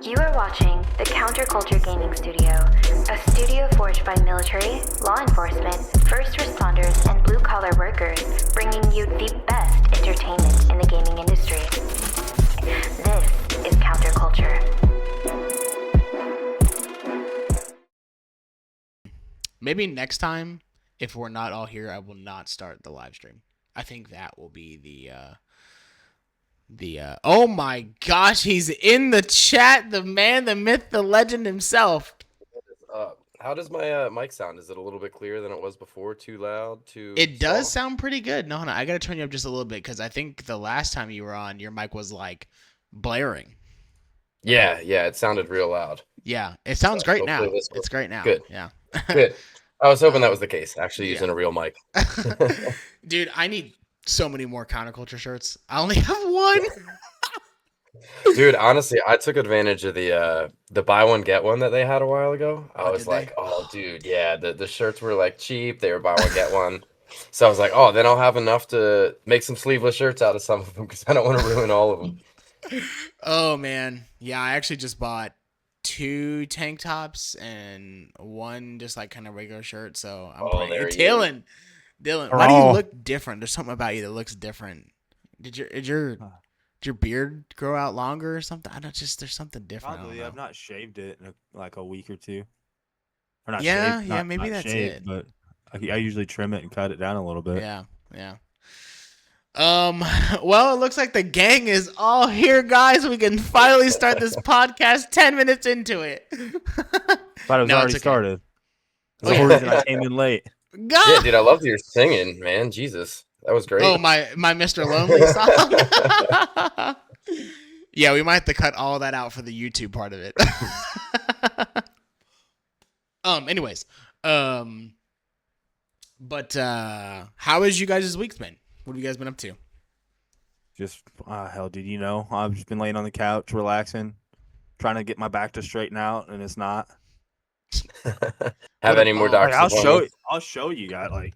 You are watching the Counterculture Gaming Studio, a studio forged by military, law enforcement, first responders, and blue-collar workers, bringing you the best entertainment in the gaming industry. This is Counterculture. Maybe next time, if we're not all here, I will not start the live stream. I think that will be the oh my gosh, he's in the chat, the man, the myth, the legend himself. How does my mic sound? Is it a little bit clearer than it was before? Too loud? Too It does soft? sound pretty good. No, I gotta turn you up just a little bit because I think the last time you were on, your mic was like blaring. Yeah, it sounded real loud. Yeah, it sounds great now. hopefully this It's great now. Good. Yeah. Good. I was hoping that was the case, actually yeah. using a real mic. Dude, I need so many more Counterculture shirts. I only have one. Dude, honestly, I took advantage of the buy one get one that they had a while ago. I was did like, they? oh dude, yeah, the shirts were like cheap. They were buy one get one. So I was like, oh, then I'll have enough to make some sleeveless shirts out of some of them because I don't want to ruin all of them. Oh man, yeah, I actually just bought 2 tank tops and one just like kind of regular shirt. So I'm there he Dylan, why do you Oh. look different? There's something about you that looks different. Did your beard grow out longer or something? I don't just there's something different. Probably. I don't I've know. not shaved it in like a week or two. Or not Yeah, shaved, yeah, not- maybe not that's shaved, it. But I usually trim it and cut it down a little bit. Yeah. Well, it looks like the gang is all here, guys. We can finally start this podcast 10 minutes into it. But it was No, already it's okay. started. Oh, That's the yeah. whole reason I came in late. God. Yeah, dude, I loved your singing, man. Jesus, that was great. Oh, my Mr. Lonely song. Yeah, we might have to cut all that out for the YouTube part of it. Anyways, but how has you guys' week been? What have you guys been up to? Just hell, dude. You know, I've just been laying on the couch, relaxing, trying to get my back to straighten out, and it's not. Have any more Like, doctors? I'll show you guys. Like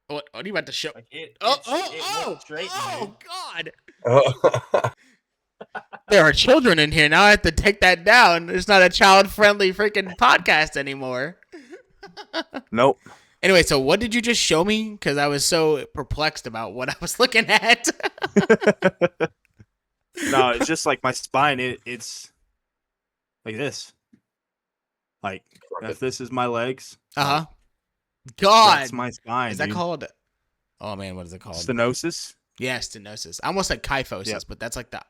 What are you about to show? it. Oh, straight. God. Oh. There are children in here. Now I have to take that down. It's not a child-friendly freaking podcast anymore. Nope. Anyway, so what did you just show me? Because I was so perplexed about what I was looking at. No, it's just like my spine. It's like this. Like if this is my legs, Uh-huh. God. that's my spine. Is that dude. called? Oh, man, what is it called? Stenosis? Yeah, stenosis. I almost said kyphosis, Yep. but that's like the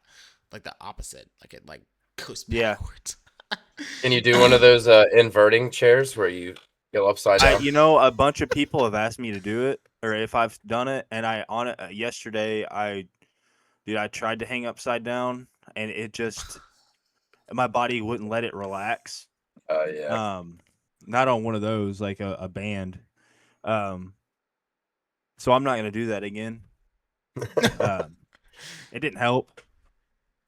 opposite. Like it like goes Yeah. backwards. Can you do one of those inverting chairs where you go upside down? You know, a bunch of people have asked me to do it, or if I've done it, and yesterday I tried to hang upside down, and it just my body wouldn't let it relax. Yeah. Not on one of those like a band. So I'm not gonna do that again. It didn't help,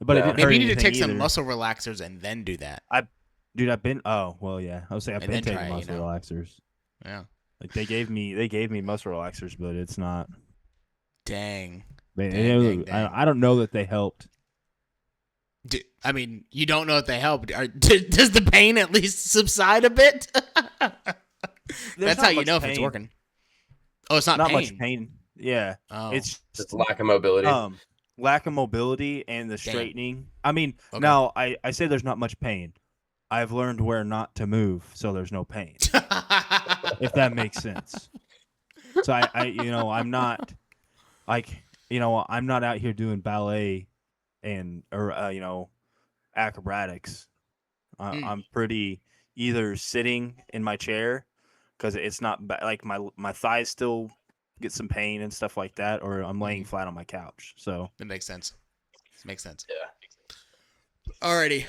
but it Yeah. didn't Maybe hurt you need to anything take some either. muscle relaxers and then do that. Dude, I've been. Oh well, yeah. I was saying I've And been then taking try it, muscle you know. relaxers. Yeah. Like they gave me muscle relaxers, but it's not. Dang. Dang. I don't know that they helped. I mean, you don't know if they help. Does the pain at least subside a bit? That's how you know if it's working. Oh, it's not Not pain. much pain. Yeah, Oh. it's Just lack of mobility. lack of mobility and the Damn. straightening. I mean, Okay. now I say there's not much pain. I've learned where not to move, so there's no pain. If that makes sense. So I'm not like I'm not out here doing ballet or acrobatics. I'm pretty either sitting in my chair because it's not like my thighs still get some pain and stuff like that, or I'm laying flat on my couch. So That makes sense. Makes sense. Yeah. Alrighty.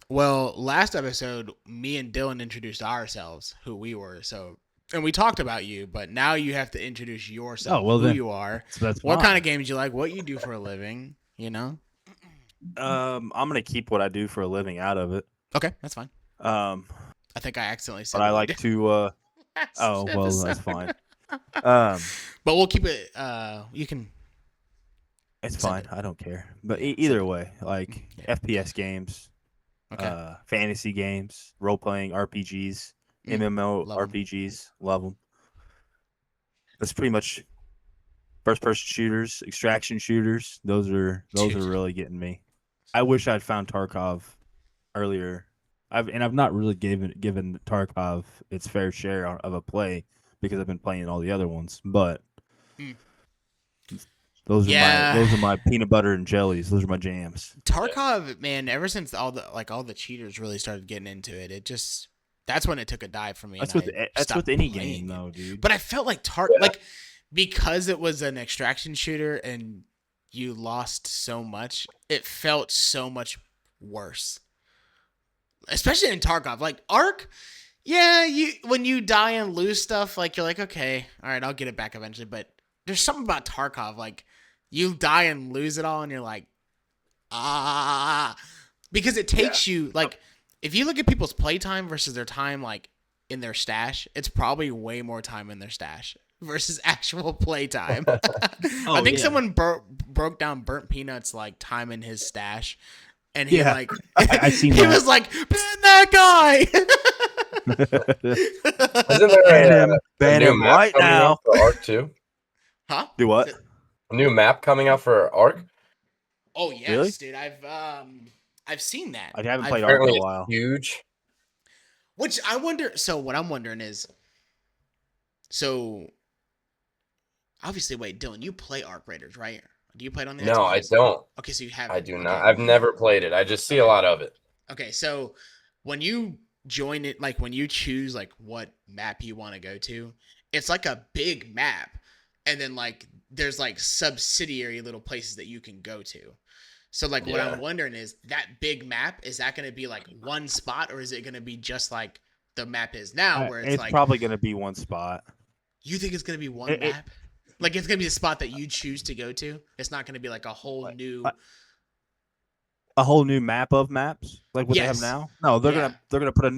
Well, last episode, me and Dylan introduced ourselves, who we were. So, and we talked about you, but now you have to introduce yourself, Oh, well who then. you are, that's what fine. kind of games you like, what you do for a living. You know. I'm gonna keep what I do for a living out of it. Okay, that's fine. I I think I accidentally said. but I what you like did to. last Oh well, that's episode. fine. But we'll keep it. You can. It's Send fine. I don't care. But Yeah, either send way, like Yeah. FPS games, Okay. fantasy games, role playing RPGs, MMO love 'em. RPGs, love them. That's pretty much first person shooters, extraction shooters. Those are Dude. really getting me. I wish I'd found Tarkov earlier. I've not really given Tarkov its fair share of a play because I've been playing all the other ones. But Mm. those Yeah. are my peanut butter and jellies. Those are my jams. Tarkov, man, ever since all the cheaters really started getting into it, that's when it took a dive for me. That's and with I that's stopped with any playing game it. though, dude. But I felt like like because it was an extraction shooter and you lost so much, it felt so much worse. Especially in Tarkov, like Ark. Yeah, when you die and lose stuff, like you're like, okay, all right, I'll get it back eventually. But there's something about Tarkov, like you die and lose it all, and you're like, because it takes you like if you look at people's playtime versus their time like in their stash, it's probably way more time in their stash versus actual playtime. I think someone broke down Burnt Peanuts like time in his stash, and he like I seen he that. was like, ban that guy. Isn't there ban new him map right coming now. out for Ark too? Huh? Do what? A new map coming out for Ark? Oh yes, Really? dude. I've seen that. I haven't I've played Ark in Apparently a while. it's huge. Which I wonder. So what I'm wondering is, so obviously, wait, Dylan, you play Arc Raiders, right? Do you play it on the No, I Xbox? don't. Okay, so you have. I do okay. not. I've never played it. I just see a lot of it. Okay, so when you join it, like when you choose like what map you want to go to, it's like a big map, and then like there's like subsidiary little places that you can go to. So like what I'm wondering is that big map, is that going to be like one spot, or is it going to be just like the map is now, where it's like probably going to be one spot. you think it's going to be one map? Like it's going to be the spot that you choose to go to. It's not going to be like a whole new map of maps like what they have Yes. now. No, they're Yeah. gonna put a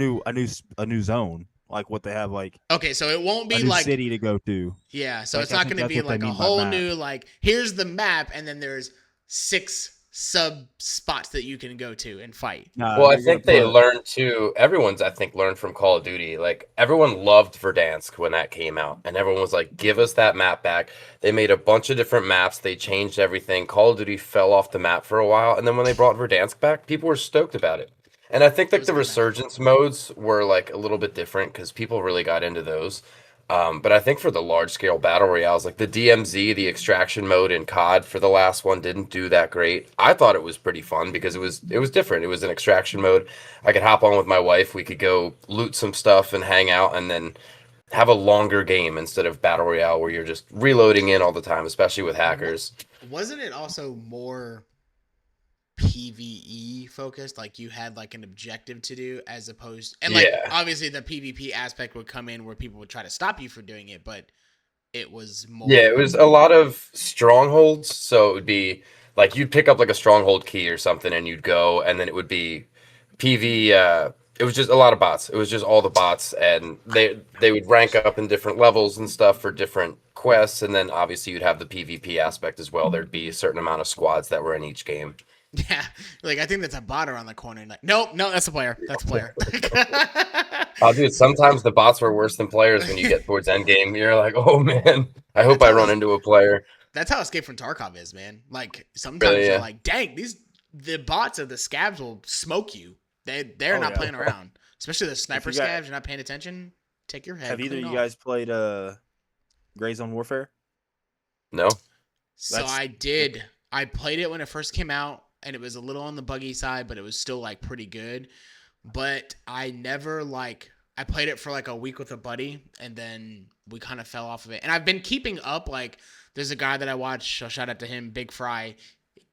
new zone like what they have like Okay, so it won't a be new like city to go to. yeah, so Like, it's I not think going to that's be what they like a mean by whole map. new like here's the map and then there's 6 sub spots that you can go to and fight. Nah, Well, I they're think gonna they put- learned too. Everyone's, I think, learned from Call of Duty. Like everyone loved Verdansk when that came out, and everyone was like, "Give us that map back." They made a bunch of different maps. They changed everything. Call of Duty fell off the map for a while, and then when they brought Verdansk back, people were stoked about it. And I think It like was the a good map. resurgence modes were like a little bit different because people really got into those. But I think for the large scale battle royales, like the DMZ, the extraction mode in COD for the last one didn't do that great. I thought it was pretty fun because it was different. It was an extraction mode. I could hop on with my wife. We could go loot some stuff and hang out, and then have a longer game instead of battle royale where you're just reloading in all the time, especially with hackers. Wasn't it also more PvE focused? Like you had like an objective to do as opposed and like Yeah. obviously the PvP aspect would come in where people would try to stop you from doing it, but it was more Yeah, it was a lot of strongholds. So it would be like you'd pick up like a stronghold key or something, and you'd go, and then it would be PV. It was just a lot of bots. It was just all the bots, and they would rank up in different levels and stuff for different quests, and then obviously you'd have the PvP aspect as well. There'd be a certain amount of squads that were in each game. Yeah, like I think that's a bot around the corner. Like, nope, no, that's a player. That's a player. Oh, dude, sometimes the bots were worse than players when you get towards end game. You're like, oh man, I hope I run into a player. That's how Escape from Tarkov is, man. Like sometimes Really, you're yeah. like, dang, the bots of the scabs will smoke you. They're Oh, not yeah. playing around. Especially the sniper you got- scabs. You're not paying attention. Take your head. Have either clean of off. you guys played Gray Zone Warfare? No, So That's- I did. I played it when it first came out, and it was a little on the buggy side, but it was still like pretty good. But I never like. I played it for like a week with a buddy, and then we kind of fell off of it. And I've been keeping up. Like, there's a guy that I watch. So shout out to him, Big Fry.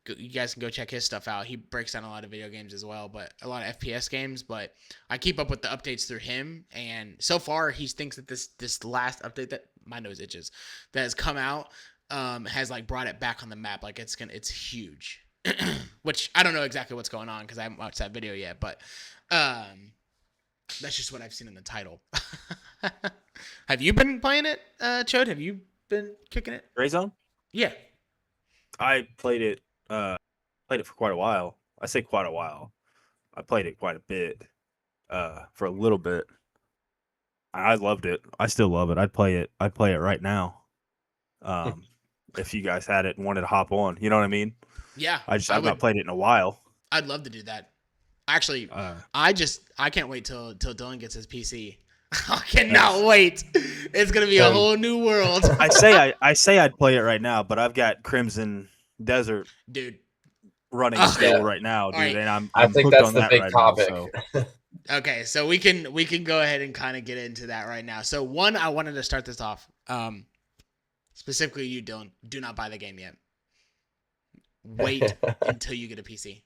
You guys can go check his stuff out. He breaks down a lot of video games as well, but a lot of FPS games. But I keep up with the updates through him, and so far he thinks that this last update that my nose itches that has come out has like brought it back on the map. Like it's huge, which I don't know exactly what's going on because I haven't watched that video yet. But that's just what I've seen in the title. Have you been playing it, Chode? Have you been kicking it? Gray Zone? Yeah. I played it for quite a while. I say quite a while. I played it quite a bit. For a little bit. I loved it. I still love it. I'd play it. I'd play it right now. If you guys had it and wanted to hop on, you know what I mean. Yeah, I've not played it in a while. I'd love to do that. Actually, I can't wait till Dylan gets his PC. I cannot wait. It's gonna be a whole new world. I say I'd play it right now, but I've got Crimson Desert, dude, running still right now, dude, right. and I I'm think hooked that's on the that big right topic. now. So. Okay, so we can go ahead and kind of get into that right now. So one, I wanted to start this off. Specifically, you, Dylan, do not buy the game yet. Wait until you get a PC.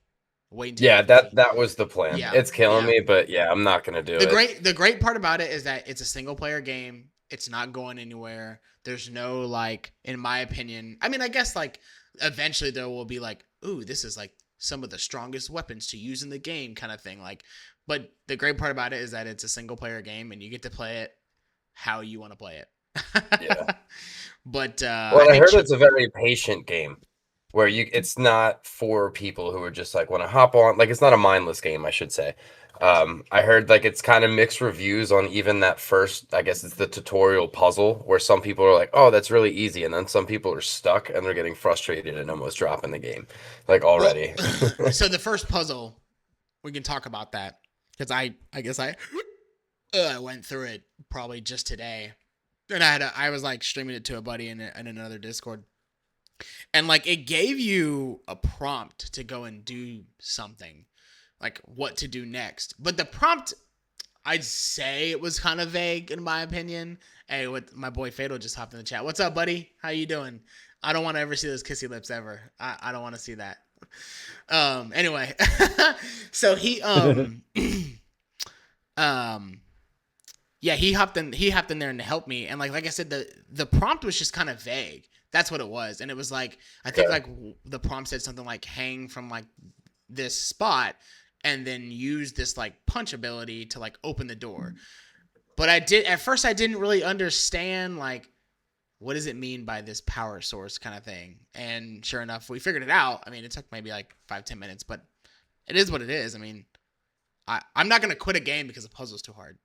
Wait until Yeah, that was the plan. Yeah, It's killing me, but yeah, I'm not gonna do it. The great part about it is that it's a single player game. It's not going anywhere. There's no, like, in my opinion, I mean, I guess, like, eventually there will be like, ooh, this is like some of the strongest weapons to use in the game kind of thing. Like, but the great part about it is that it's a single player game and you get to play it how you want to play it. Yeah. But Well, I heard it's a very patient game where it's not for people who are just like want to hop on. Like, it's not a mindless game, I should say. I heard like it's kind of mixed reviews on even that first, I guess it's the tutorial puzzle, where some people are like, oh, that's really easy. And then some people are stuck and they're getting frustrated and almost dropping the game like already. Well, so the first puzzle, we can talk about that because I guess I went through it probably just today. And I was like streaming it to a buddy in another Discord. And like it gave you a prompt to go and do something, like what to do next. But the prompt, I'd say it was kind of vague in my opinion. Hey, what my boy Fatal just hopped in the chat. What's up, buddy? How you doing? I don't want to ever see those kissy lips ever. I don't want to see that. Anyway, so he yeah, he hopped in there and helped me. And like I said, the prompt was just kind of vague. That's what it was. And it was like, I think like the prompt said something like hang from like this spot and then use this like punch ability to like open the door. But at first I didn't really understand like, what does it mean by this power source kind of thing? And sure enough, we figured it out. I mean, it took maybe like 5-10 minutes, but it is what it is. I mean, I'm not going to quit a game because the puzzle's too hard.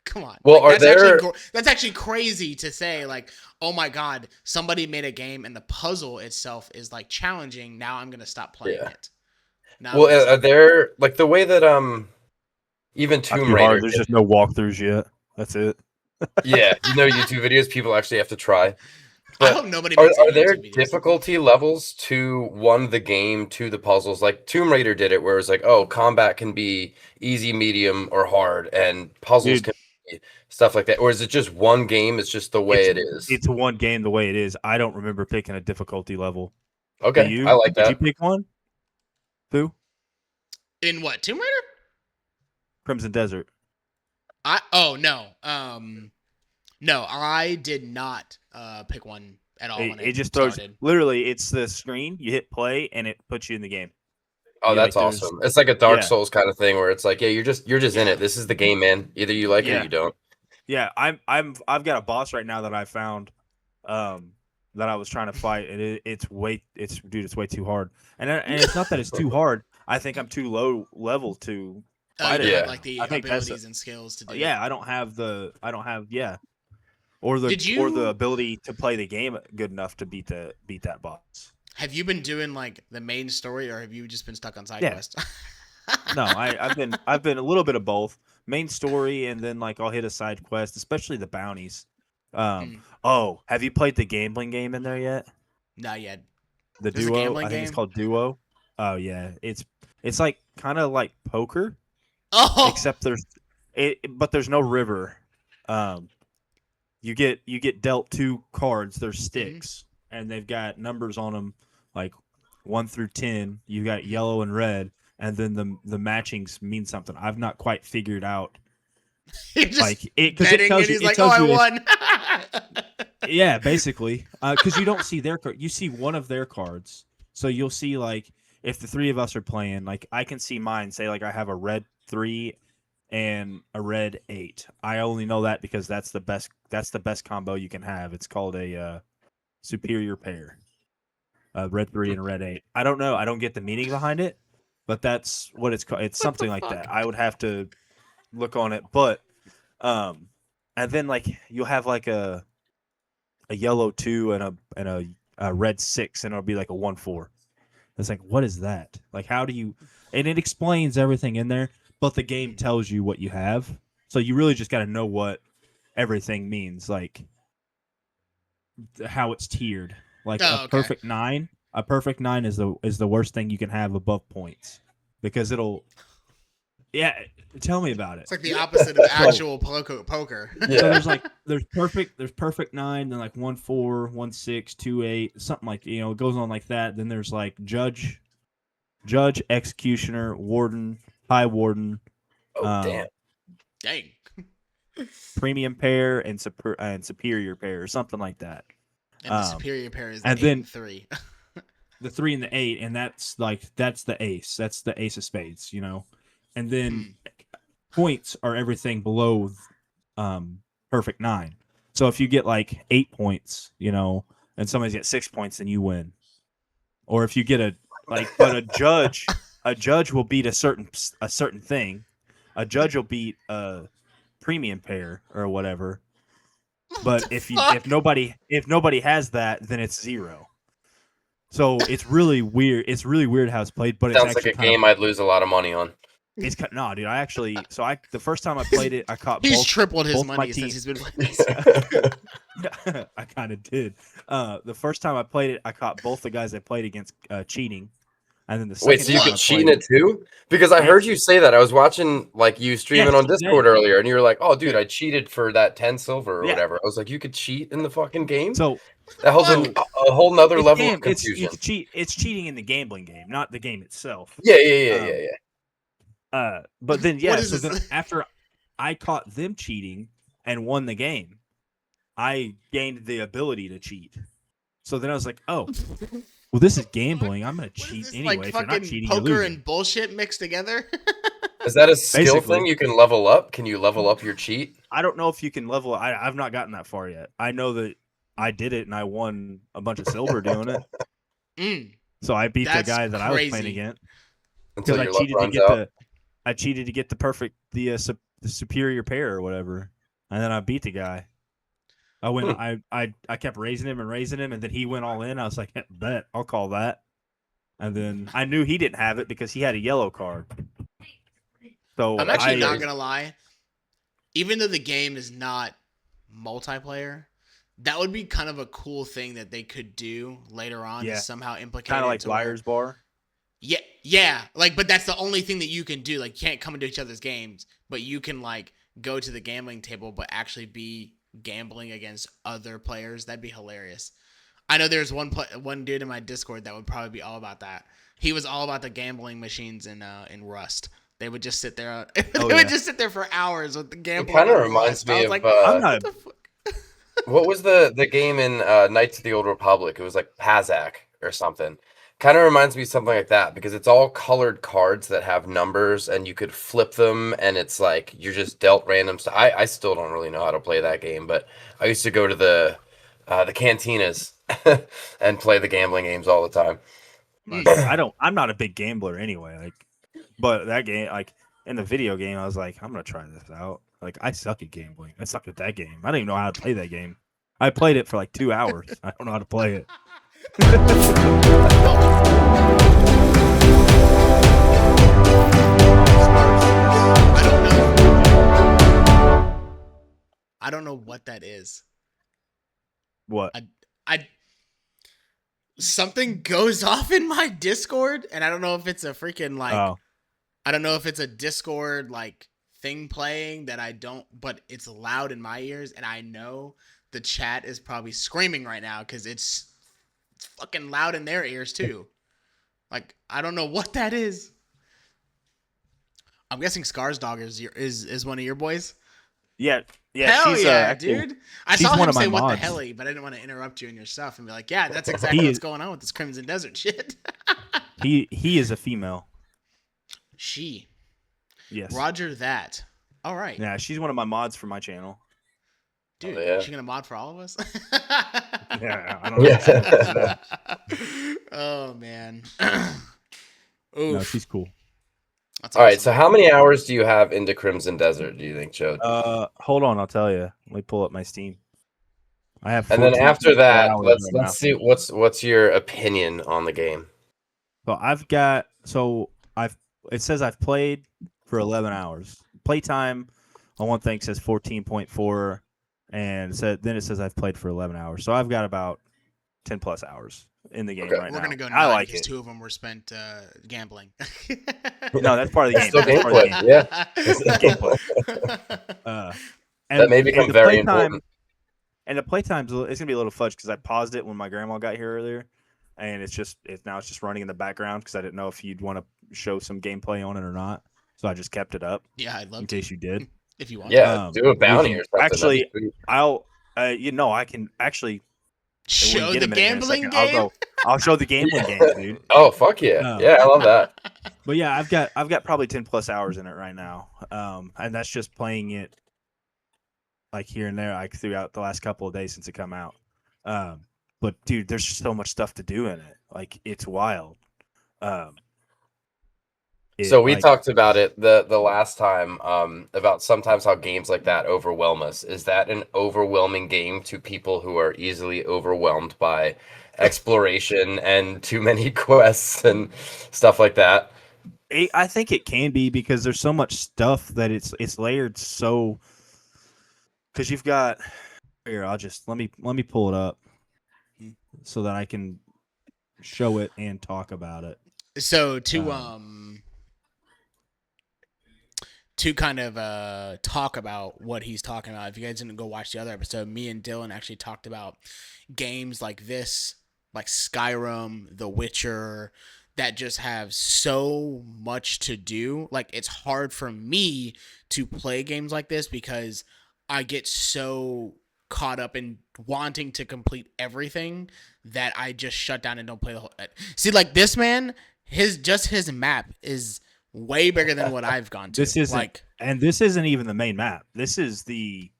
Come on. Well, like, that's actually crazy to say, like, oh my God, somebody made a game and the puzzle itself is like challenging. Now I'm going to stop playing it. Now well, are there like the way that even Tomb Raider, there's just no walkthroughs yet. That's it. Yeah, YouTube videos people actually have to try. But I hope nobody are there difficulty levels to the game, to the puzzles? Like Tomb Raider did it, where it's like, oh, combat can be easy, medium, or hard, and puzzles can be stuff like that. Or is it just one game? It's just the way it is. It's one game the way it is. I don't remember picking a difficulty level. Okay, I like that. Did you pick one? Who? In what, Tomb Raider? Crimson Desert. No, I did not pick one at all. It just throws. Literally, it's the screen. You hit play, and it puts you in the game. Oh, that's awesome! It's like a Dark Souls kind of thing, where it's like, yeah, you're just in it. This is the game, man. Either you like it or you don't. Yeah, I've got a boss right now that I found, that I was trying to fight, and it's way too hard. And it's not that it's too hard. I think I'm too low level to fight it. Yeah, like the abilities and skills to do. Yeah, I don't have or the ability to play the game good enough to beat that boss. Have you been doing like the main story, or have you just been stuck on side quests? No, I've been a little bit of both. Main story, and then like I'll hit a side quest, especially the bounties. Oh, have you played the gambling game in there yet? Not yet. The Duo, I think it's called Duo. Oh yeah, it's like kind of like poker. Oh, except but there's no river. You get dealt 2 cards. They're sticks, and they've got numbers on them, like 1 through 10. You got yellow and red, and then the matchings mean something. I've not quite figured out. Like it, because it tells you. He's like, "Oh, I won." Yeah, basically, because you don't see their card. You see one of their cards, so you'll see like if the 3 of us are playing. Like I can see mine. Say like I have a red 3 and a red 8. I only know that because that's the best combo you can have. It's called a superior pair. a red 3 and a red 8. I don't know. I don't get the meaning behind it, but that's what it's called. It's something like that. I would have to look on it, but and then like you'll have like a yellow 2 and a red 6, and it'll be like a 1-4. It's like, what is that? Like, how do you? And it explains everything in there, but the game tells you what you have. So you really just got to know what everything means, like how it's tiered. Like a perfect 9. A perfect 9 is the worst thing you can have above points, because it'll. Yeah, tell me about it. It's like the opposite of actual poker. Yeah. So there's perfect 9, then like 1-4, 1-6, 2-8, something like, it goes on like that. Then there's like judge, executioner, warden, high warden, Damn. Dang. premium pair, and superior pair, or something like that. And the superior pair is the and 8 then and 3. The 3 and the 8, and that's the ace. That's the ace of spades, And then points are everything below perfect 9. So if you get like 8 points, and somebody's got 6 points, then you win. Or if you get but a judge will beat a certain thing. A judge will beat a premium pair or whatever. But if nobody has that, then it's 0. So it's really weird. It's really weird how it's played, but Sounds it's like actually a game I'd lose a lot of money on. It's no, dude. The first time I played it, I caught He's both. tripled his both my money teams. since he's been playing this. I kind of did. The first time I played it, I caught both the guys I played against cheating, and then the second Wait, so you time could I cheat in played it too? Because I heard you say that. I was watching like you streaming Yes, on Discord yeah. earlier, and you were like, "Oh, dude, I cheated for that 10 silver or Yeah. whatever." I was like, "You could cheat in the fucking game?" So That holds a whole nother it's level game, of confusion. you can cheat. It's cheating in the gambling game, not the game itself. Yeah. But then What is so this? then after I caught them cheating and won the game, I gained the ability to cheat. So then I was like, oh, well, this is gambling. I'm gonna What is cheat this, anyway. like If you're not fucking cheating, you're poker losing. and bullshit mixed together? Is that a skill Basically. thing you can level up? Can you level up your cheat? I don't know if you can level. I've not gotten that far yet. I know that I did it and I won a bunch of silver doing it. So I beat That's the guy that I was playing crazy. against Until because your luck runs out. I cheated to get the superior pair or whatever, and then I beat the guy. I went. I kept raising him, and then he went all in. I was like, bet I'll call that. And then I knew he didn't have it because he had a yellow card. So I'm actually not gonna lie. Even though the game is not multiplayer, that would be kind of a cool thing that they could do later on to somehow implicate kind of it like to where- Liar's Bar. Yeah. Like, but that's the only thing that you can do. Like, you can't come into each other's games, but you can like go to the gambling table, but actually be gambling against other players. That'd be hilarious. I know there's one dude in my Discord that would probably be all about that. He was all about the gambling machines in Rust. They would just sit there. Would just sit there for hours with the gambling. It kind of on reminds Rust. I me was of like, I'm not. what the fuck? what was the game in Knights of the Old Republic? It was like Pazak or something. Kind of reminds me of something like that because it's all colored cards that have numbers and you could flip them and it's like you're just dealt random stuff. I still don't really know how to play that game, but I used to go to the cantinas and play the gambling games all the time. I'm not a big gambler anyway. Like, but that game, like in the video game, I was like, I'm gonna try this out. Like, I suck at gambling. I suck at that game. I don't even know how to play that game. I played it for like 2 hours. I don't know how to play it. I don't know what that is. What? I something goes off in my Discord, and I don't know if it's a freaking like I don't know if it's a Discord like thing playing that I don't, but it's loud in my ears, and I know the chat is probably screaming right now because it's fucking loud in their ears too. Like, I don't know what that is. I'm guessing Scars Dog is one of your boys. Yeah. Hell she's, yeah, actually, dude. I she's saw one him of my say what the mods. helly, but I didn't want to interrupt you in your stuff and be like, yeah, that's exactly what's going on with this Crimson Desert shit. He is a female. She. Yes. Roger that. All right. Yeah, she's one of my mods for my channel. Dude, yeah. is she gonna mod for all of us? Yeah, I don't know. Yeah. Oh man. No, Oof. she's cool. That's All right. awesome. So how many hours do you have into Crimson Desert? Do you think, Joe? Hold on, I'll tell you. Let me pull up my Steam. I have. And then after 14.4 that, hours let's right now. see what's your opinion on the game. So I've got. So I've. It says I've played for 11 hours. Playtime on one thing says 14.4, and then it says I've played for 11 hours. So I've got about 10 plus hours in the game Okay. right We're now. gonna go I 9 like because it. 2 of them were spent gambling. No, that's part of the game. Still That's part of the gameplay. game. Yeah. And, That may and become the very playtime, important. And the playtime's it's gonna be a little fudge because I paused it when my grandma got here earlier, and it's just running in the background because I didn't know if you'd want to show some gameplay on it or not. So I just kept it up Yeah, I'd love in to. case you did. If you want. Yeah, do a we bounty can- or something. Actually, That'd be sweet. I'll I can actually when Show we get the a minute here in a gambling second, game. I'll show the gambling game, dude. Oh fuck yeah. No. Yeah, I love that. But yeah, I've got probably 10 plus hours in it right now, and that's just playing it like here and there, like throughout the last couple of days since it come out. But dude, there's just so much stuff to do in it. Like it's wild. So we talked about it the last time about sometimes how games like that overwhelm us. Is that an overwhelming game to people who are easily overwhelmed by exploration and too many quests and stuff like that? I think it can be because there's so much stuff that it's layered so. Because you've got here, I'll just let me pull it up so that I can show it and talk about it. So to kind of talk about what he's talking about, if you guys didn't go watch the other episode, me and Dylan actually talked about games like this, like Skyrim, The Witcher, that just have so much to do. Like it's hard for me to play games like this because I get so caught up in wanting to complete everything that I just shut down and don't play the whole. See, like this man, his map is way bigger than what I've gone to. This isn't like, and this isn't even the main map. This is the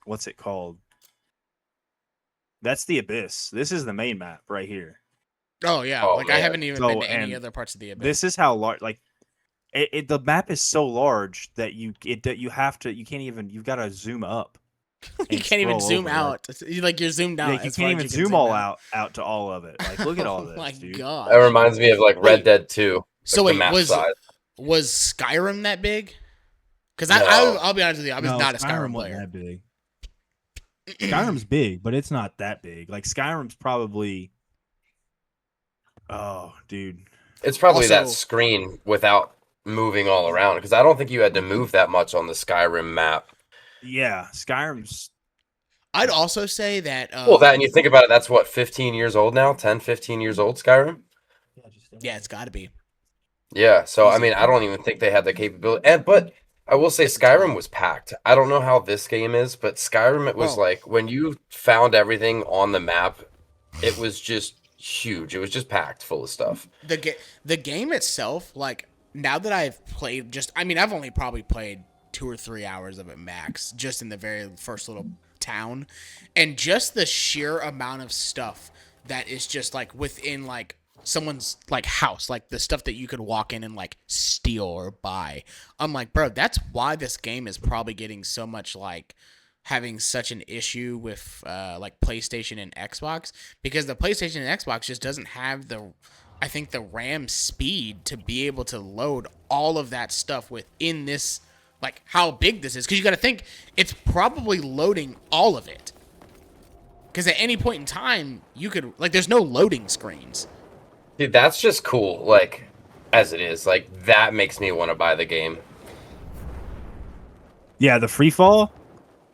what's it called? That's the Abyss. This is the main map right here. oh yeah, Oh, like I man. haven't even So, been to any and other parts of the Abyss. This is how large the map is so large that you can't even you've got to zoom up. you and can't even scroll zoom over, out. Like you're zoomed out. Like, you as far can't as even you can zoom all out to all of it. Like look at all Oh this, my dude. god. That reminds me of like Red Wait. Dead 2. So like the wait, map size. was Skyrim that big? Because No. I'll be honest with you, I was No, not a Skyrim wasn't player. that big. Skyrim's big, but it's not that big. Like Skyrim's probably. Oh, dude. It's probably that Also- screen without moving all around because I don't think you had to move that much on the Skyrim map. Yeah, Skyrim's. I'd also say that. Well, that and you think about it, that's what 15 years old now, 10, 15 years old Skyrim. Yeah, it's got to be. Yeah, so I Easy. mean, I don't even think they had the capability. But I will say Skyrim was packed. I don't know how this game is, but Skyrim, it was Oh. like when you found everything on the map, it was just huge. It was just packed full of stuff. The game itself, like now that I've played, I've only probably played 2 or 3 hours of it max, just in the very first little town, and just the sheer amount of stuff that is just like within like someone's like house, like the stuff that you could walk in and like steal or buy. I'm like, bro, that's why this game is probably getting so much like having such an issue with like PlayStation and Xbox, because the PlayStation and Xbox just doesn't have the RAM speed to be able to load all of that stuff within this, like how big this is. Because you got to think it's probably loading all of it. Because at any point in time, you could like there's no loading screens. Dude, that's just cool. Like, as it is, like that makes me want to buy the game. Yeah, the free fall.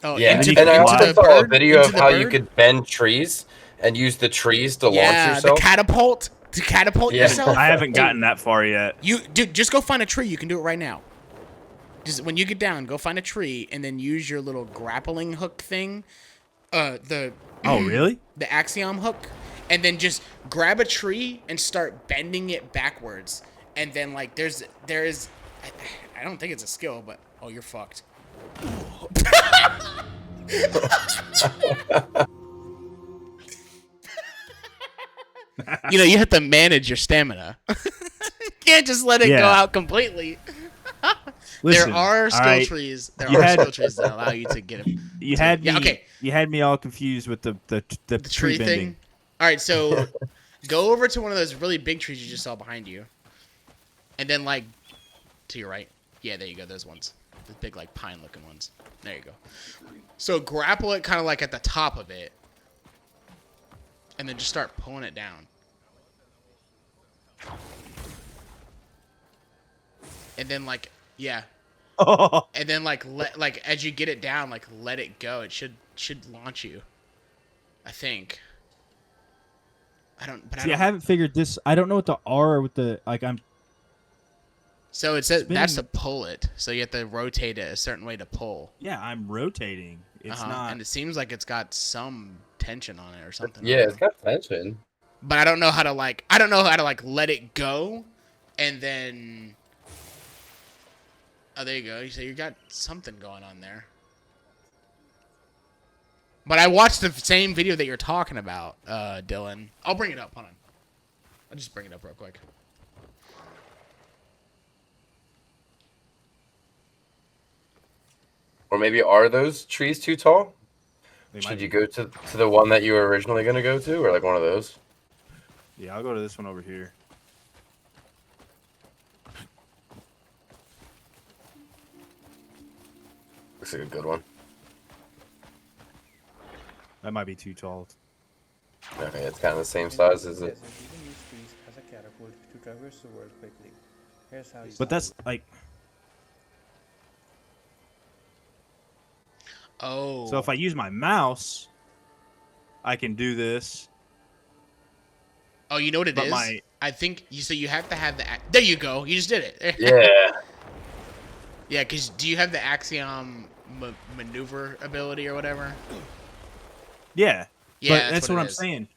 Oh, Yeah, into and I into also the saw a bird, video into of the how you bird. could bend trees and use the trees to launch Yeah, yourself. the catapult to catapult Yeah. yourself. I haven't gotten that far yet. Dude, just go find a tree. You can do it right now. Just when you get down, go find a tree and then use your little grappling hook thing. The Oh, really? the axiom hook, and then just grab a tree and start bending it backwards. And then like there is, I don't think it's a skill, but oh, you're fucked. You have to manage your stamina. You can't just let it go Yeah. out completely. Listen, there are all skill right, trees. You had- Skill trees that allow you to get it. You had me. Yeah, okay. You had me all confused with the The tree tree bending. thing. All right, so go over to one of those really big trees you just saw behind you, and then like to your right. Yeah, there you go. Those ones, the big like pine-looking ones. There you go. So grapple it kind of like at the top of it, and then just start pulling it down. And then like yeah, Oh, and then like as you get it down, like let it go. It should launch you. I think. see, I haven't figured this. I don't know what the R with the like. I'm So it says that's to spinning- pull it. So you have to rotate it a certain way to pull. I'm rotating. It's not. And it seems like it's got some tension on it or something. Yeah, it's got tension. But I don't know how to let it go, and then. Oh, there you go. So you got something going on there. But I watched the same video that you're talking about, Dylan. I'll bring it up. Hold on. I'll just bring it up real quick. Or maybe are those trees too tall? They might Should be- you go to the one that you were originally going to go to, or like one of those? Yeah, I'll go to this one over here. Looks like a good one. That might be too tall. Okay, it's kind of the same size as it. Yes, and you can use trees as a catapult to traverse the world quickly. Here's how you But that's like. Oh. So if I use my mouse, I can do this. Oh, you know what it But is? my- I think you have to have the. There you go. You just did it. Yeah. Yeah, because do you have the Axiom maneuver ability or whatever? Yeah. Yeah, But that's what it I'm is. saying.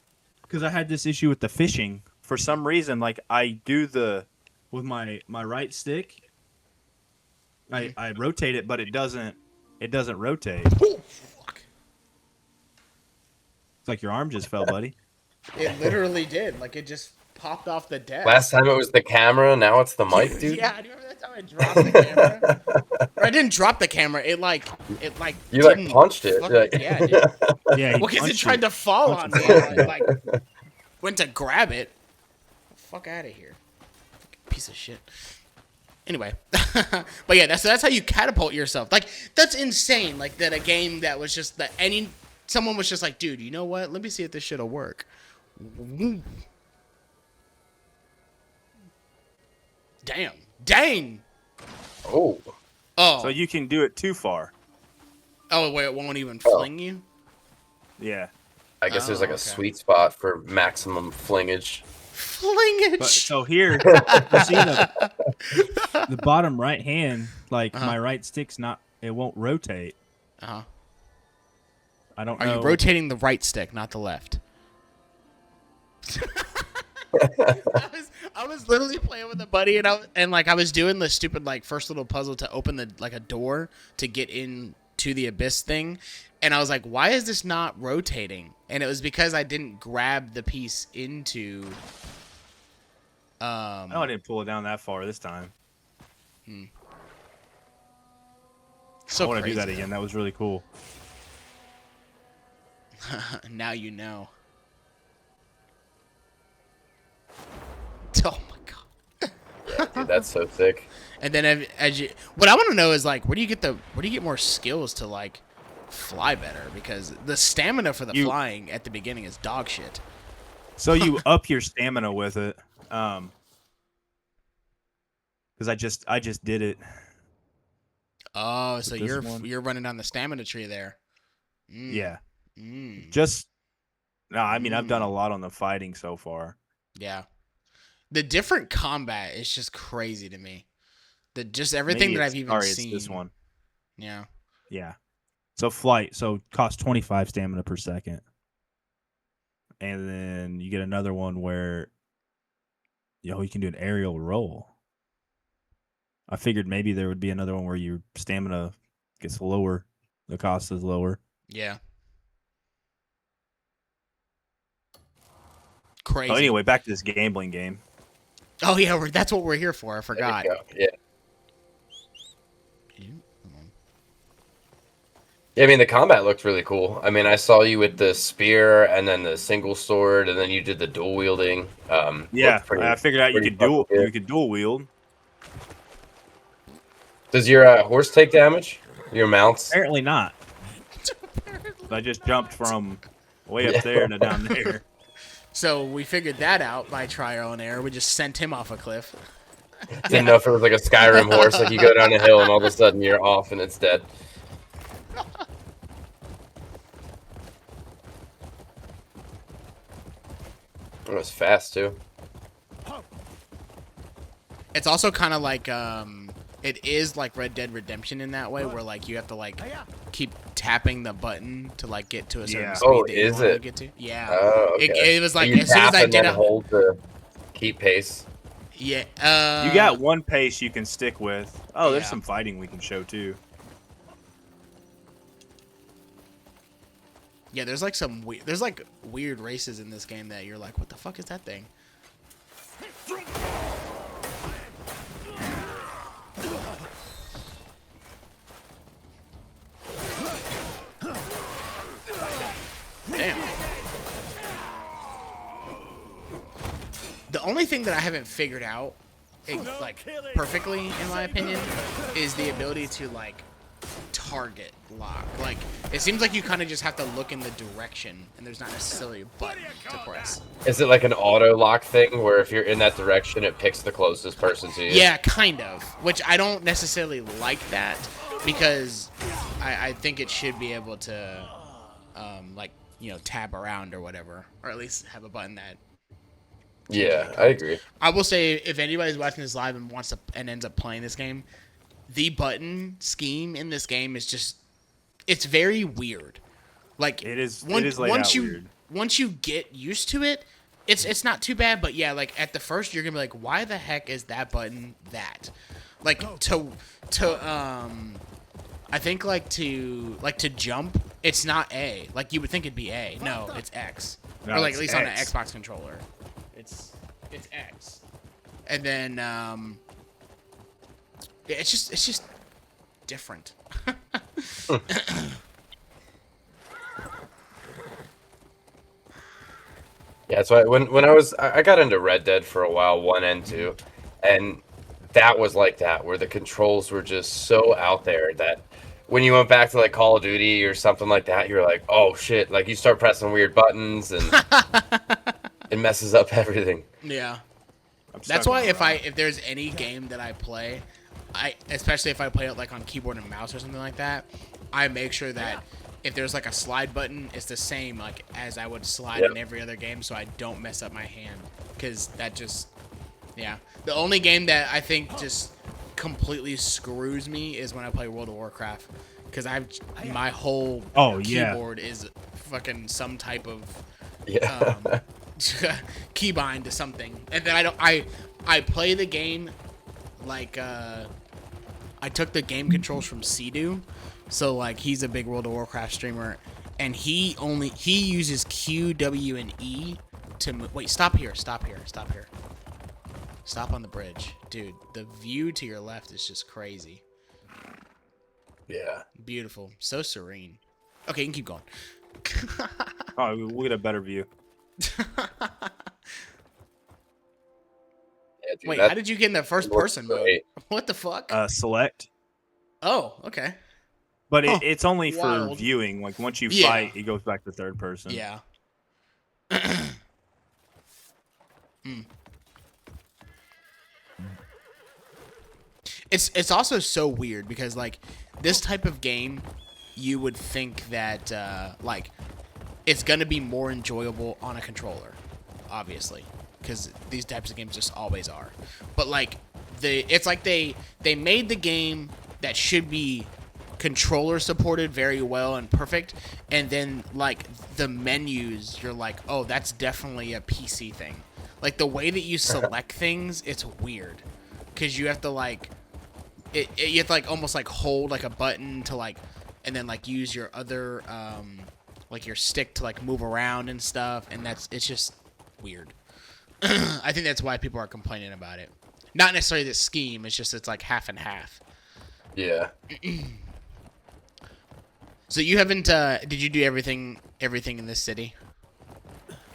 Because I had this issue with the fishing. For some reason, like I do with my right stick. I rotate it, but it doesn't rotate. Oh, fuck. It's like your arm just fell, buddy. It literally did. Like it just popped off the desk. Last time it was the camera, now it's the mic, dude. Yeah, do you remember that time I dropped the camera? Or I didn't drop the camera. It like. You like didn't punched it. fucking- Like- Yeah, it did. Yeah, he Well, because it punched tried to fall on me. Punched And I, like went to grab it. Fuck out of here. Fucking piece of shit. Anyway, but yeah, that's how you catapult yourself. Like that's insane. Like that a game that was just that someone was just like, dude, you know what? Let me see if this shit'll work. Dang. Oh. Oh. So you can do it too far. Oh, where it won't even Oh. fling you. Yeah. I guess there's Oh, like a okay. sweet spot for maximum flingage. Flingage. But so here, you see the bottom right hand, like Uh-huh. my right stick's not. It won't rotate. Uh-huh. I don't Are know. you rotating the right stick, not the left? I was literally playing with a buddy, and I was doing the stupid like first little puzzle to open a door to get into the abyss thing, and I was like, why is this not rotating? And it was because I didn't grab the piece into. I didn't pull it down that far this time. So I want to do crazy, that again. That was really cool. Now you know. Oh my god. Dude, that's so sick. And then as you, what I want to know is like, where do you get more skills to like fly better? Because the stamina for the flying at the beginning is dog shit. So you up your stamina with it, because I just did it. Oh, so With this you're one. you're running down the stamina tree there. Yeah. Mm, Just no. I mean, I've done a lot on the fighting so far. yeah. The different combat is just crazy to me. Just everything Maybe that it's- I've even sorry, seen. It's this one. Yeah. Yeah. So flight. So cost 25 stamina per second, and then you get another one where, you can do an aerial roll. I figured maybe there would be another one where your stamina gets lower. The cost is lower. Yeah. Crazy. Oh, anyway, back to this gambling game. Oh yeah, that's what we're here for. I There forgot. you go. Yeah. Yeah, I mean, the combat looked really cool. I mean, I saw you with the spear and then the single sword, and then you did the dual wielding. Yeah, looked pretty- I figured out you pretty could dual fucking good. you could dual wield. Does your horse take damage? Your mounts? Apparently not. I just jumped from way up there to down there. So we figured that out by trial and error. We just sent him off a cliff. Didn't know if it was like a Skyrim horse, like you go down a hill and all of a sudden you're off and it's dead. It was fast too. It's also kind of like it is like Red Dead Redemption in that way, where like you have to like keep tapping the button to like get to a certain Yeah. speed Oh, that you is want to it? get to. Yeah. Oh, okay. It was like You as soon as tap I and did then it. hold to keep pace. Yeah. You got one pace you can stick with. Oh, there's Yeah. some fighting we can show too. Yeah, there's like there's like weird races in this game that you're like, what the fuck is that thing? Damn. The only thing that I haven't figured out, like perfectly in my opinion, is the ability to like target lock. Like it seems like you kind of just have to look in the direction, and there's not necessarily a button to press. Is it like an auto lock thing where if you're in that direction, it picks the closest person to you? Yeah, kind of. Which I don't necessarily like that because I think it should be able to, like tab around or whatever, or at least have a button that. Yeah, I agree. I will say if anybody's watching this live and wants to and ends up playing this game, the button scheme in this game is just it's very weird. Like It is laid out weird. Once you get used to it, it's not too bad, but yeah, like at the first you're going to be like why the heck is that button that? Like to I think like to jump, it's not A. Like you would think it'd be A. No, it's X. No, or like it's at least on an X. Xbox controller. It's X. And then it's just different. Yeah, that's why when I got into Red Dead for a while, 1 and 2, and that was like that, where the controls were just so out there that when you went back to like Call of Duty or something like that, you're like, oh shit, like you start pressing weird buttons and it messes up everything. Yeah. I'm That's stuck why on a if there's any game that I play, especially if I play it like on keyboard and mouse or something like that, I make sure that if there's like a slide button, it's the same like as I would slide in every other game, so I don't mess up my hand. Because that just, yeah. The only game that I think just completely screws me is when I play World of Warcraft. Because my whole keyboard is fucking some type of Yeah. keybind to something, and then I play the game like I took the game controls from Sea-Doo, so like he's a big World of Warcraft streamer, and he uses Q, W, and E to wait. Stop here. Stop on the bridge, dude. The view to your left is just crazy. Yeah. Beautiful, so serene. Okay, you can keep going. Oh, we'll get a better view. Yeah, dude, Wait, that how did you get in the first works person mode? great. What the fuck? Select. Oh, okay. But Huh, it's only for wild. viewing. Like once you Yeah. fight, it goes back to third person. Yeah. It's also so weird because like this type of game, you would think that like it's gonna be more enjoyable on a controller, obviously, because these types of games just always are. But like it's like they made the game that should be controller supported very well and perfect, and then like the menus, you're like, oh, that's definitely a PC thing. Like the way that you select things, it's weird because you have to like you have to like almost like hold like a button to like and then like use your other like your stick to like move around and stuff, and it's just weird. I think that's why people are complaining about it. Not necessarily the scheme, it's just it's like half and half. Yeah. So you haven't did you do everything in this city?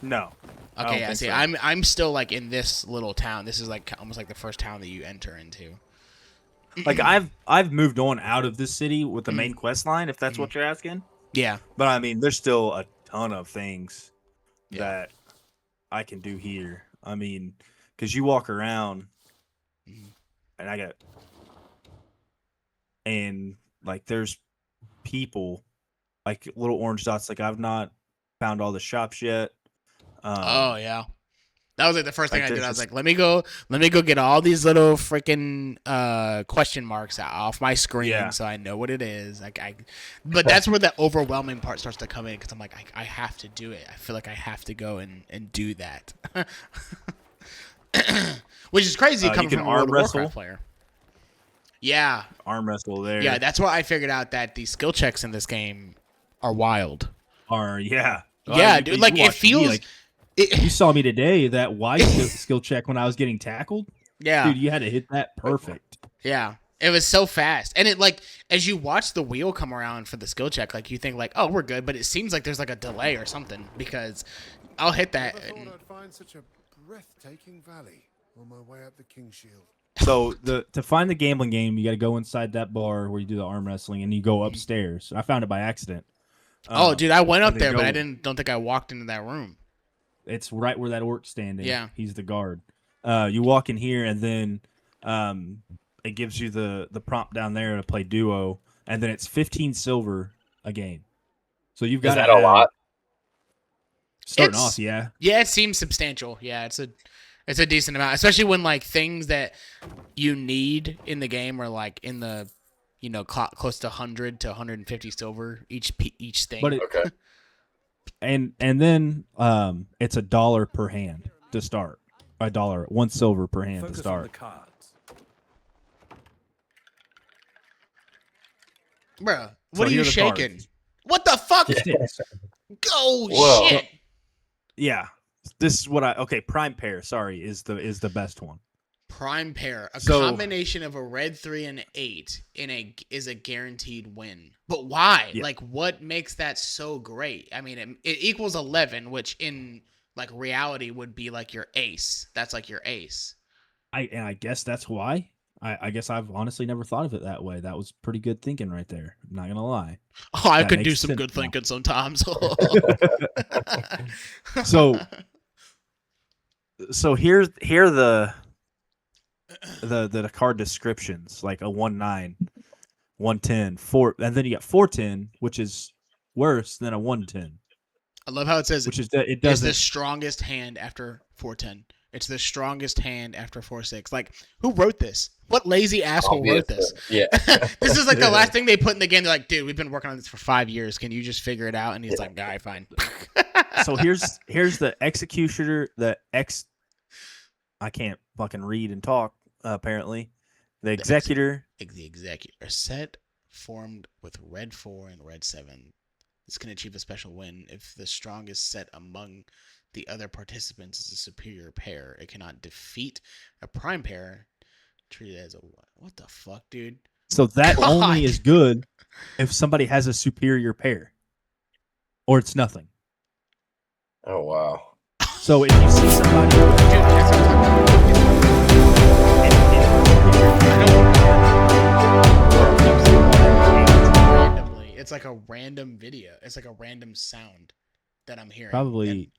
No. I don't Okay, yeah, think see, so. I'm still like in this little town. This is like almost like the first town that you enter into. Like I've moved on out of this city with the main quest line, if that's what you're asking. Yeah. But I mean, there's still a ton of things Yeah. that I can do here. I mean, because you walk around, and like there's people, like little orange dots. Like I've not found all the shops yet. Oh yeah. That was like the first thing like, I did. there's I was just- like, let me go get all these little freaking question marks off my screen Yeah. so I know what it is. But that's where the overwhelming part starts to come in because I'm like, I have to do it. I feel like I have to go and do that. Which is crazy You coming can from a World arm of wrestle. Warcraft player. Yeah, Arm wrestle there. yeah, that's where I figured out that the skill checks in this game are wild. Yeah. Yeah, you- dude, you like it watched me, feels. like, you saw me today. That Y skill check when I was getting tackled. Yeah, Dude, you had to hit that perfect. yeah. It was so fast, and it like as you watch the wheel come around for the skill check, like you think like, oh, we're good, but it seems like there's like a delay or something because I'll hit that. Never And, thought I'd find such a breathtaking valley on my way up the King Shield. So to find the gambling game, you got to go inside that bar where you do the arm wrestling, and you go upstairs. I found it by accident. oh, dude, I went up and then there, but I go- don't think I walked into that room. It's right where that orc's standing. Yeah. He's the guard. You walk in here, and then it gives you the prompt down there to play duo, and then it's 15 silver a game. So you've got Is that a lot? Starting It's- off, yeah. Yeah, it seems substantial. Yeah, it's a decent amount, especially when like things that you need in the game are like in the, close to 100 to 150 silver each thing. But it, Okay. and then it's $1 per hand to start. $1, 1 silver per hand to start. cards. Bruh, So what are here you are the cards. shaking? What the fuck? Sticks. Go Whoa. shit. Yeah. This is what prime pair, sorry, is the best one. Prime pair, a So- combination of a red 3 and 8 is a guaranteed win. But why? Yeah. Like, what makes that so great? I mean, it equals 11, which in like reality would be like your ace. That's like your ace. I guess that's why. I guess I've honestly never thought of it that way. That was pretty good thinking right there. I'm not gonna lie. Oh, I That could do makes some sense good now. thinking sometimes. So here are the card descriptions, like a 1-9, 1-10, 4, and then you got 4-10, which is worse than a 1-10, I love how it says which is that it it's the doesn't. strongest hand after 410. It's the strongest hand after 4-6. Like, who wrote this? What lazy asshole wrote this? Yeah. This is like the last thing they put in the game. They're like, dude, we've been working on this for 5 years. Can you just figure it out? And he's like, guy, fine. So here's the executioner, I can't fucking read and talk, apparently. The executor, The executor set formed with red 4 and red 7. This can achieve a special win if the strongest set among the other participants is a superior pair. It cannot defeat a prime pair. Treated as a what the fuck, dude? so that God. only is good if somebody has a superior pair. Or it's nothing. Oh wow. So if you see somebody Dude, that's what I'm talking about. Randomly, it's like a random video. It's like a random sound that I'm hearing. probably,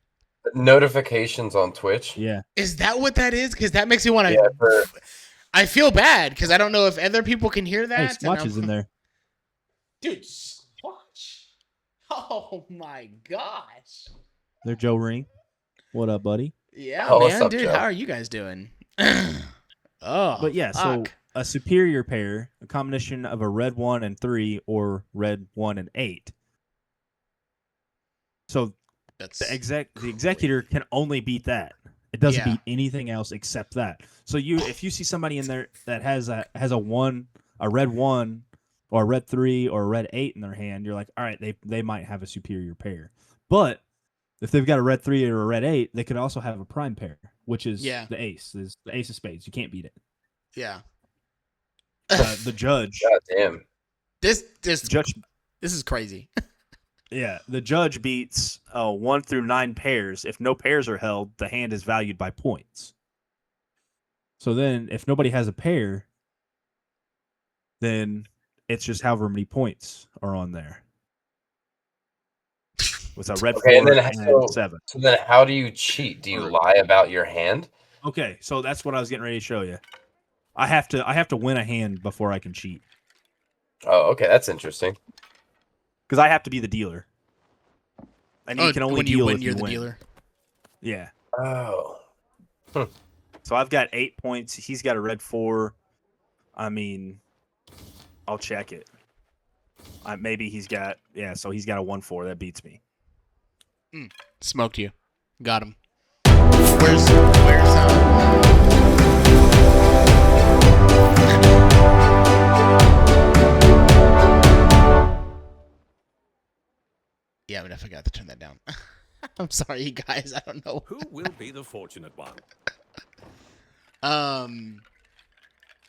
Notifications on Twitch. yeah. Is that what that is? Because that makes me want to. Yeah, for- I feel bad because I don't know if other people can hear that. Hey, and Swatch I'm- is in there. Dude, Swatch. Oh my gosh. They're Joe Ring. What up, buddy? Yeah, Oh, what's man, up, dude. Joe? How are you guys doing? Oh, But yeah, so fuck. a superior pair, a combination of a red 1 and 3 or red 1 and 8. So That's the executor can only beat that. It doesn't Yeah. beat anything else except that. So if you see somebody in there that has a red 1 or a red 3 or a red 8 in their hand, you're like, all right, they might have a superior pair. But if they've got a red 3 or a red 8, they could also have a prime pair, which is the ace. Is the ace of spades. You can't beat it. Yeah. The judge. God damn. This Judge. this is crazy. Yeah, the judge beats 1 through 9 pairs. If no pairs are held, the hand is valued by points. So then, if nobody has a pair, then it's just however many points are on there. With a red 4 And then and 7. So then, how do you cheat? Do you lie about your hand? Okay, so that's what I was getting ready to show you. I have to win a hand before I can cheat Oh, okay, that's interesting. because I have to be the dealer. And you can only when deal you win, if you're you the win. dealer. Yeah. Oh, So I've got 8 points. He's got a red 4. I mean, I'll check it. Maybe he's got so he's got a 1-4. That beats me. Smoked you. Got him. Where's Yeah, but I forgot to turn that down. I'm sorry, you guys. I don't know. Who will be the fortunate one?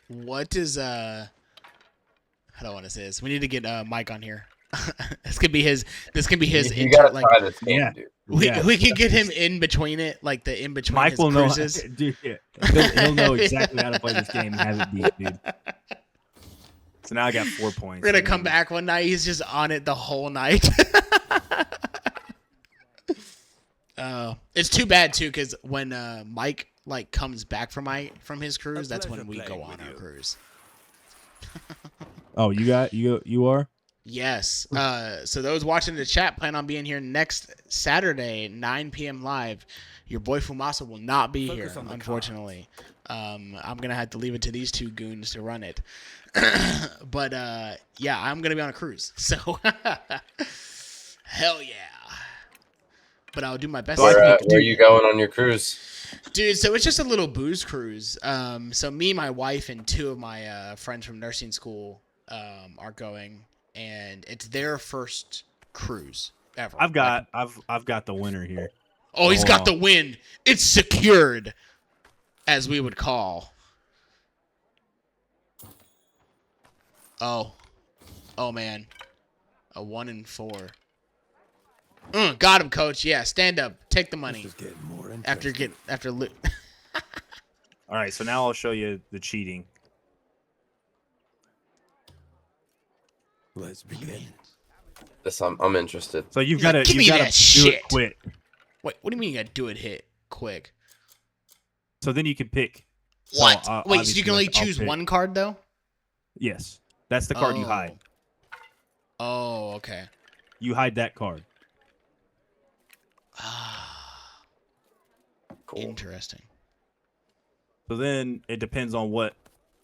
What is how do I want to say this? We need to get Mike on here. This could be his. This can be his. you gotta like try this game, yeah. dude. we could get him in between it, like the in between. Mike his will know. cruises. Dude, yeah. He'll know exactly how to play this game and have it beat, dude. So now I got 4 points. We're gonna come back one night. He's just on it the whole night. It's too bad too, because when Mike like comes back from his cruise, that's when we go on our cruise. Oh, you are? Yes. So those watching the chat plan on being here next Saturday, 9 p.m. live. Your boy Fumasa will not be here, unfortunately. I'm gonna have to leave it to these two goons to run it. But yeah, I'm gonna be on a cruise. So hell yeah. But I'll do my best. Where are you going on your cruise? Dude, so it's just a little booze cruise. So me, my wife, and 2 of my friends from nursing school are going, and it's their first cruise ever. I've got the winner here. Oh, he's got the win. It's secured, as we would call. Oh man, a 1 and 4. Got him, coach. Yeah, stand up. Take the money. After loot. All right, so now I'll show you the cheating. Let's begin. This I'm interested. So you've got to Give me do that it shit. quick. Wait, what do you mean you gotta do it hit quick? So then you can pick. What? So, Wait, so you can only I'll choose pick. one card though? Yes, that's the card you hide. Oh, okay. You hide that card. Cool. Interesting. So then it depends on what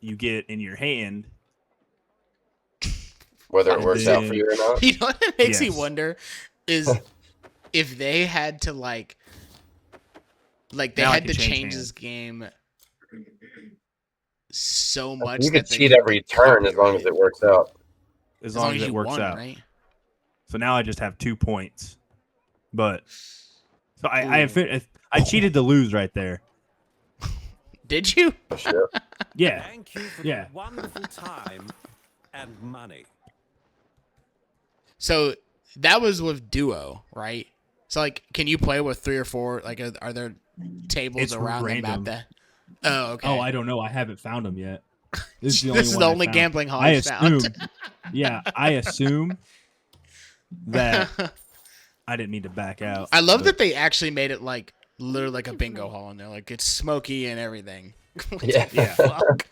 you get in your hand. Whether it works out for you or not. You know what it makes me Yes. wonder is if they had to like they Now I had can to change change hands. this game so much. You could that they cheat could every turn as long as it works out. As long as it you works won, out. right? So now I just have 2 points. But so I cheated to lose right there. Did you? Shit. Yeah. Thank you for Yeah. the wonderful time and money. So that was with duo, right? So like, can you play with 3 or 4? Like, are there tables It's around random. the map that? Oh, okay. Oh, I don't know. I haven't found them yet. This is one the I only found. gambling hall I I've found. assume. Yeah, I assume that I didn't mean to back out. I love but- that they actually made it like literally like a bingo hall in there. Like it's smoky and everything. Yeah. Yeah. Fuck.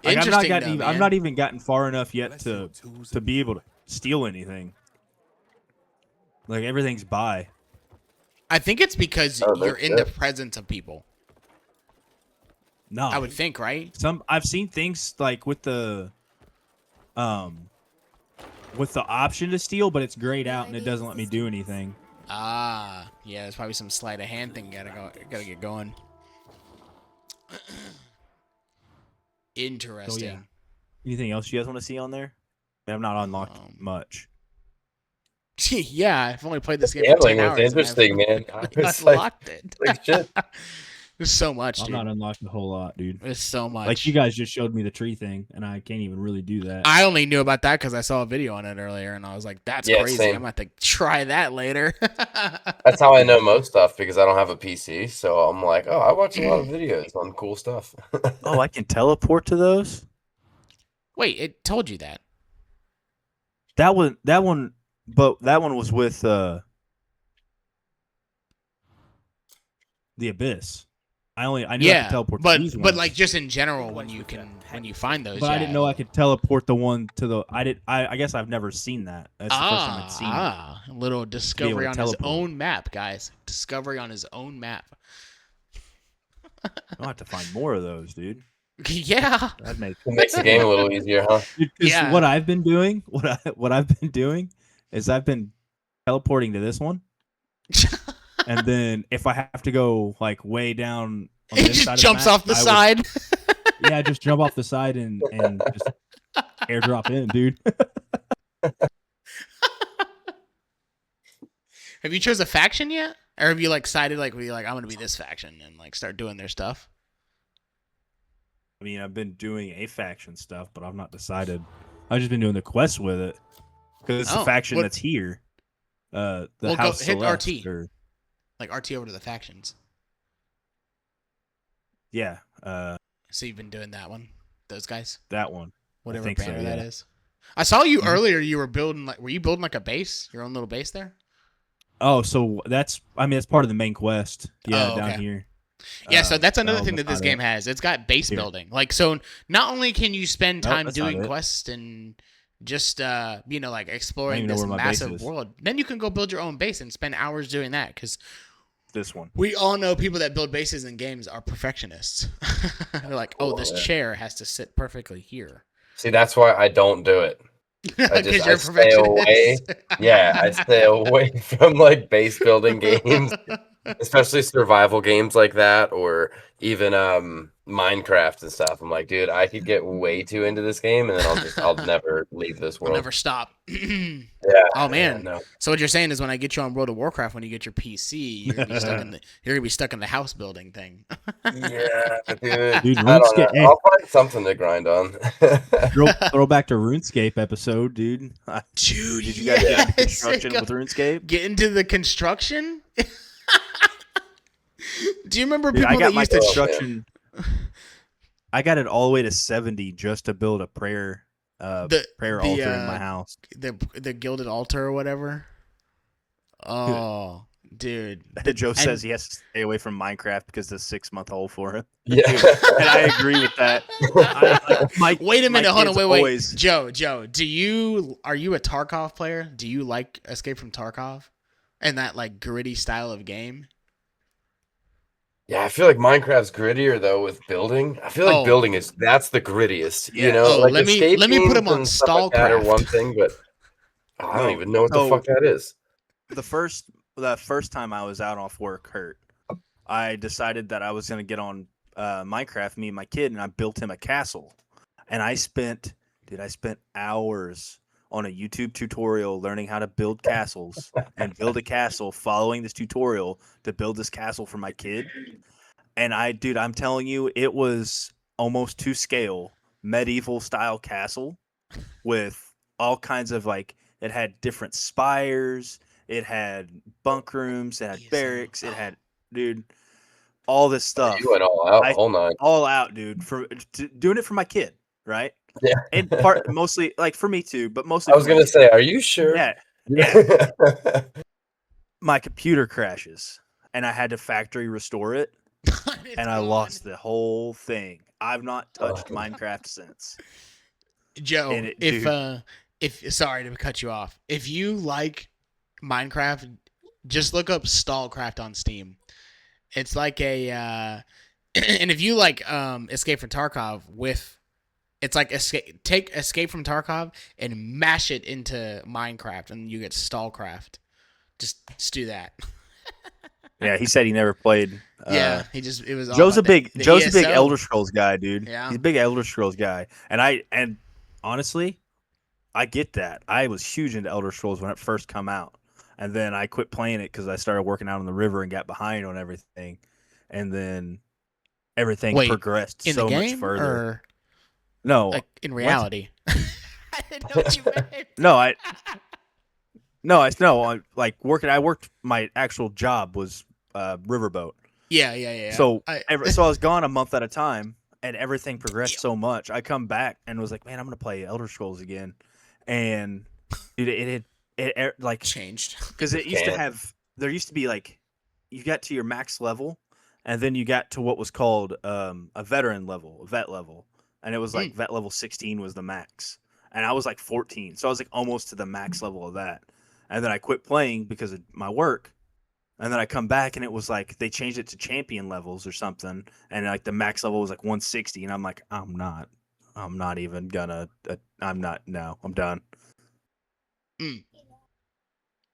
Like, Interesting. I've not even gotten far enough yet Bless to your tools to be able to steal anything. Like everything's by. I think it's because Oh, you're that's in the good. presence of people. No, I would think, right? I've seen things like with the option to steal, but it's grayed out and it doesn't let me do anything. Ah, yeah. There's probably some sleight of hand thing gotta get going. Interesting. Anything else you guys want to see on there? I've not unlocked Um, much. Yeah, I've only played this game for Gambling 10 was hours. and interesting, man. I've I was unlocked it. like shit. There's so much, I've dude. not unlocked a whole lot, dude. There's so much. Like you guys just showed me the tree thing, and I can't even really do that. I only knew about that because I saw a video on it earlier, and I was like, "That's Yeah, crazy! same. I'm about to try that later." That's how I know most stuff because I don't have a PC. So I'm like, oh, I watch a lot of videos on cool stuff. Oh, I can teleport to those. Wait, it told you that. That one, but that one was with the Abyss. I knew I could teleport to these but ones, like just in general, when you find those, but I didn't know I could teleport the one to the. I guess I've never seen that. That's the first time I'd seen it. A little discovery to on his teleport. own map, guys. Discovery on his own map. I'll have to find more of those, dude. Yeah. That makes It makes the game a little easier, huh? Dude, 'cause Yeah. what I've been doing, what I've been doing, is I've been teleporting to this one, and then if I have to go like way down, on He this just side of jumps map, off the I would- side. Yeah, just jump off the side and just airdrop in, dude. Have you chose a faction yet, or have you like sided like I'm gonna be this faction and like start doing their stuff? I mean, I've been doing a faction stuff, but I've not decided. I've just been doing the quest with it because it's Oh, the faction what- that's here. The Well, go House hit Celeste, RT. or- Like RT over to the factions. yeah, So you've been doing that one, those guys, that one. whatever think so, banner that yeah. is. I saw you Mhm. earlier. You were building were you building like a base, your own little base there? Oh, so that's part of the main quest. Yeah, Oh, down okay. here. Yeah, so that's another no, thing that that's this not game it. has. It's got base Here. building. Like, so not only can you spend Nope, time that's not doing it. quests and just like exploring even know this where my base massive is. world, then you can go build your own base and spend hours doing that. Because This one. we all know people that build bases in games are perfectionists. They're like, oh, this yeah. chair has to sit perfectly here. See, that's why I don't do it. I Because you're a stay away. perfectionist. Yeah, I stay away from like base building games, especially survival games like that, or even Minecraft and stuff. I'm like, dude, I could get way too into this game, and then I'll never leave this We'll world. never stop. Yeah. Oh man. No. So what you're saying is when I get you on World of Warcraft, when you get your PC, you're gonna be stuck in the house building thing. Yeah, dude. Dude, I don't RuneScape- know. hey. I'll find something to grind on. Throw back to RuneScape episode, dude. Dude, Did you guys get into yes, construction go- with RuneScape? Get into the construction? Do you remember Dude, people I got that my used to construction. I got it all the way to 70 just to build a prayer prayer altar in my house. the gilded altar or whatever? Oh, dude. Joe and- says he has to stay away from Minecraft because it's a 6-month hole for him. Yeah. And I agree with that. Wait a minute, hold on, wait. Always, Joe, are you a Tarkov player? Do you like Escape from Tarkov? And that like gritty style of game? Yeah, I feel like Minecraft's grittier though with building. I feel like Oh. building that's the grittiest. Yeah. You know, Oh, like let me escape put him games on and stuff like that are Stallcraft. one thing, but I don't No, even know what the so- fuck that is. the first time I was out off work, Kurt, I decided that I was going to get on Minecraft, me and my kid, and I built him a castle. And I spent hours on a YouTube tutorial learning how to build castles and build a castle, following this tutorial to build this castle for my kid. And I'm telling you, it was almost to scale, medieval style castle with all kinds of like, it had different spires, it had bunk rooms, it had Yes, barracks, it had, dude, all this stuff. You went all out, I- all night. All out, dude, doing it for my kid, right? Yeah. And part mostly like for me too, but mostly I was for my gonna kid. say, are you sure? Yeah, Yeah. my computer crashes and I had to factory restore it and I lost the whole thing. I've not touched Oh. Minecraft since. Joe, And it- if sorry to cut you off, if you like Minecraft, just look up Stallcraft on Steam. It's like a and if you like Escape from Tarkov it's like take Escape from Tarkov and mash it into Minecraft and you get Stallcraft. Just do that. Yeah, he said he never played. Yeah, it was all Joe's a about big the Joe's a big ESO. Elder Scrolls guy, dude. Yeah. He's a big Elder Scrolls guy, and honestly, I get that. I was huge into Elder Scrolls when it first come out, and then I quit playing it because I started working out on the river and got behind on everything, and then everything Wait, progressed in so the much game further. or No, like in what? reality? I didn't know what you meant. No, like working. I worked. My actual job was riverboat. Yeah. So so I was gone a month at a time, and everything progressed so much. I come back and was like, man, I'm gonna play Elder Scrolls again, and dude, it like changed. because it used to Can't. have. There used to be like, you got to your max level, and then you got to what was called a veteran level, a vet level, and it was like vet level 16 was the max, and I was like 14, so I was like almost to the max level of that, and then I quit playing because of my work. And then I come back and it was like they changed it to champion levels or something, and like the max level was like 160, and I'm like, I'm not even gonna, I'm not. No, I'm done.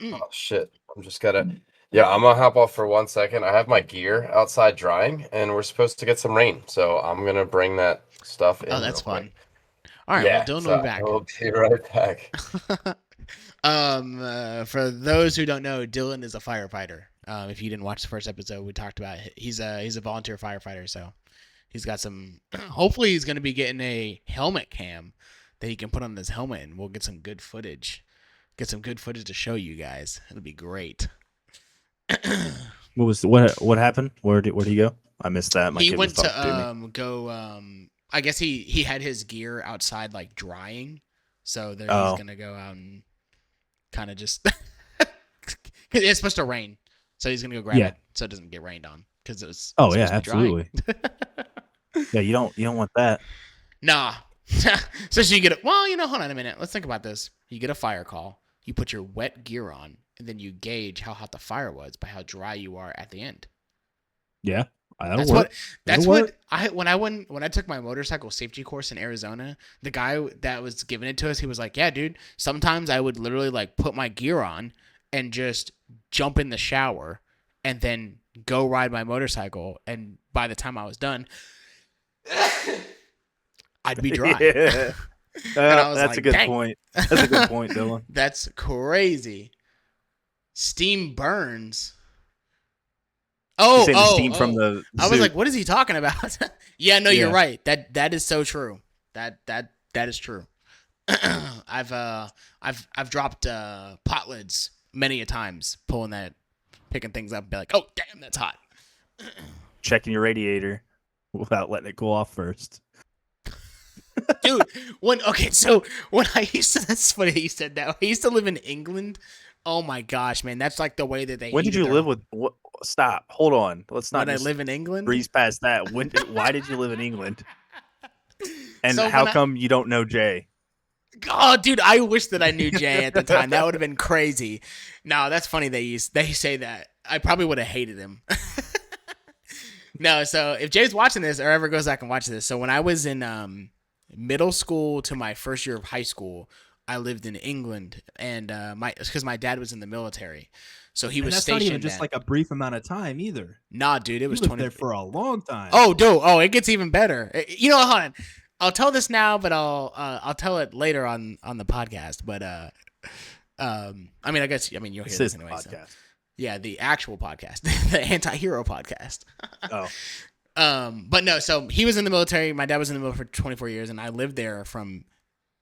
Oh shit! I'm just gotta. Yeah, I'm gonna hop off for 1 second. I have my gear outside drying, and we're supposed to get some rain, so I'm gonna bring that stuff in. Oh, that's real fun. quick. All right, Yeah, well, Dylan so will be back. I'll be right back. For those who don't know, Dylan is a firefighter. If you didn't watch the first episode, we talked about he's a volunteer firefighter, so he's got some. Hopefully, he's going to be getting a helmet cam that he can put on his helmet, and we'll get some good footage. Get some good footage to show you guys. It'll be great. What happened? Where did he go? I missed that. My He kid went was talking to me. I guess he had his gear outside like drying, so there Oh. he's gonna go out and kind of just. It's supposed to rain, so he's gonna go grab Yeah. it so it doesn't get rained on because it was. Oh yeah, supposed to be drying. absolutely. Yeah, you don't want that. Nah. So you get it. Well, hold on a minute. Let's think about this. You get a fire call. You put your wet gear on, and then you gauge how hot the fire was by how dry you are at the end. Yeah, that'll That's work. That's That'll what when I took my motorcycle safety course in Arizona, the guy that was giving it to us, he was like, "Yeah, dude, sometimes I would literally like put my gear on and just jump in the shower and then go ride my motorcycle, and by the time I was done, I'd be dry." Yeah. I was That's like, a good dang. point. That's a good point, Dylan. That's crazy. Steam burns. You saying the steam from the I was zoo. like, what is he talking about? Yeah, no, you're Yeah. right. That is so true. That is true. I've dropped pot lids many a times picking things up and be like, oh damn, that's hot. Checking your radiator without letting it cool off first. Dude, that's funny that you said that. I used to live in England. Oh my gosh, man, that's like the way that they. When did you live with? Stop. Hold on. Let's not. When I just live in England? breeze past that. Why did you live in England? And So how when come you don't know Jay? Oh, dude, I wish that I knew Jay at the time. That would have been crazy. No, that's funny they say that. I probably would have hated him. No, so if Jay's watching this or ever goes back and watches this, so when I was in middle school to my first year of high school, I lived in England, and because my dad was in the military, so he was that's stationed. not even just then. like a brief amount of time either. Nah, dude, it was You lived 20 there for a long time. Oh, dude. Oh, it gets even better. Hold on. I'll tell this now, but I'll tell it later on the podcast. But I guess you'll hear this this is the anyway. So. podcast. Yeah, the actual podcast, the anti-hero podcast. Oh, But no. So he was in the military. My dad was in the military for 24 years, and I lived there from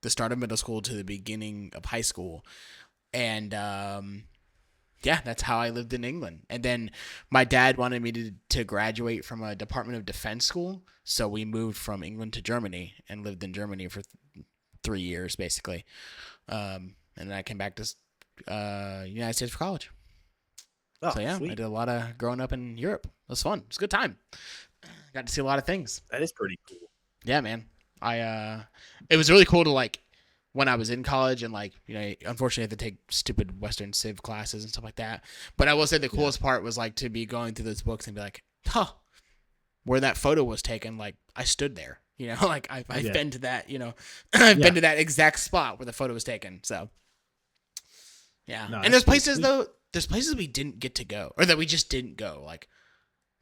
the start of middle school to the beginning of high school, and yeah, that's how I lived in England. And then my dad wanted me to graduate from a Department of Defense school. So we moved from England to Germany and lived in Germany for 3 years, basically. And then I came back to United States for college. oh So yeah, sweet. I did a lot of growing up in Europe. It was fun. It was a good time. Got to see a lot of things. That is pretty cool. Yeah, man. It was really cool to like when I was in college and like, unfortunately I had to take stupid Western Civ classes and stuff like that. But I will say the coolest part was like to be going through those books and be like, where that photo was taken, like I stood there, like I've Yeah. been to that, I've Yeah. been to that exact spot where the photo was taken. So yeah. No, And that's there's pretty places there's places we didn't get to go or that we just didn't go. Like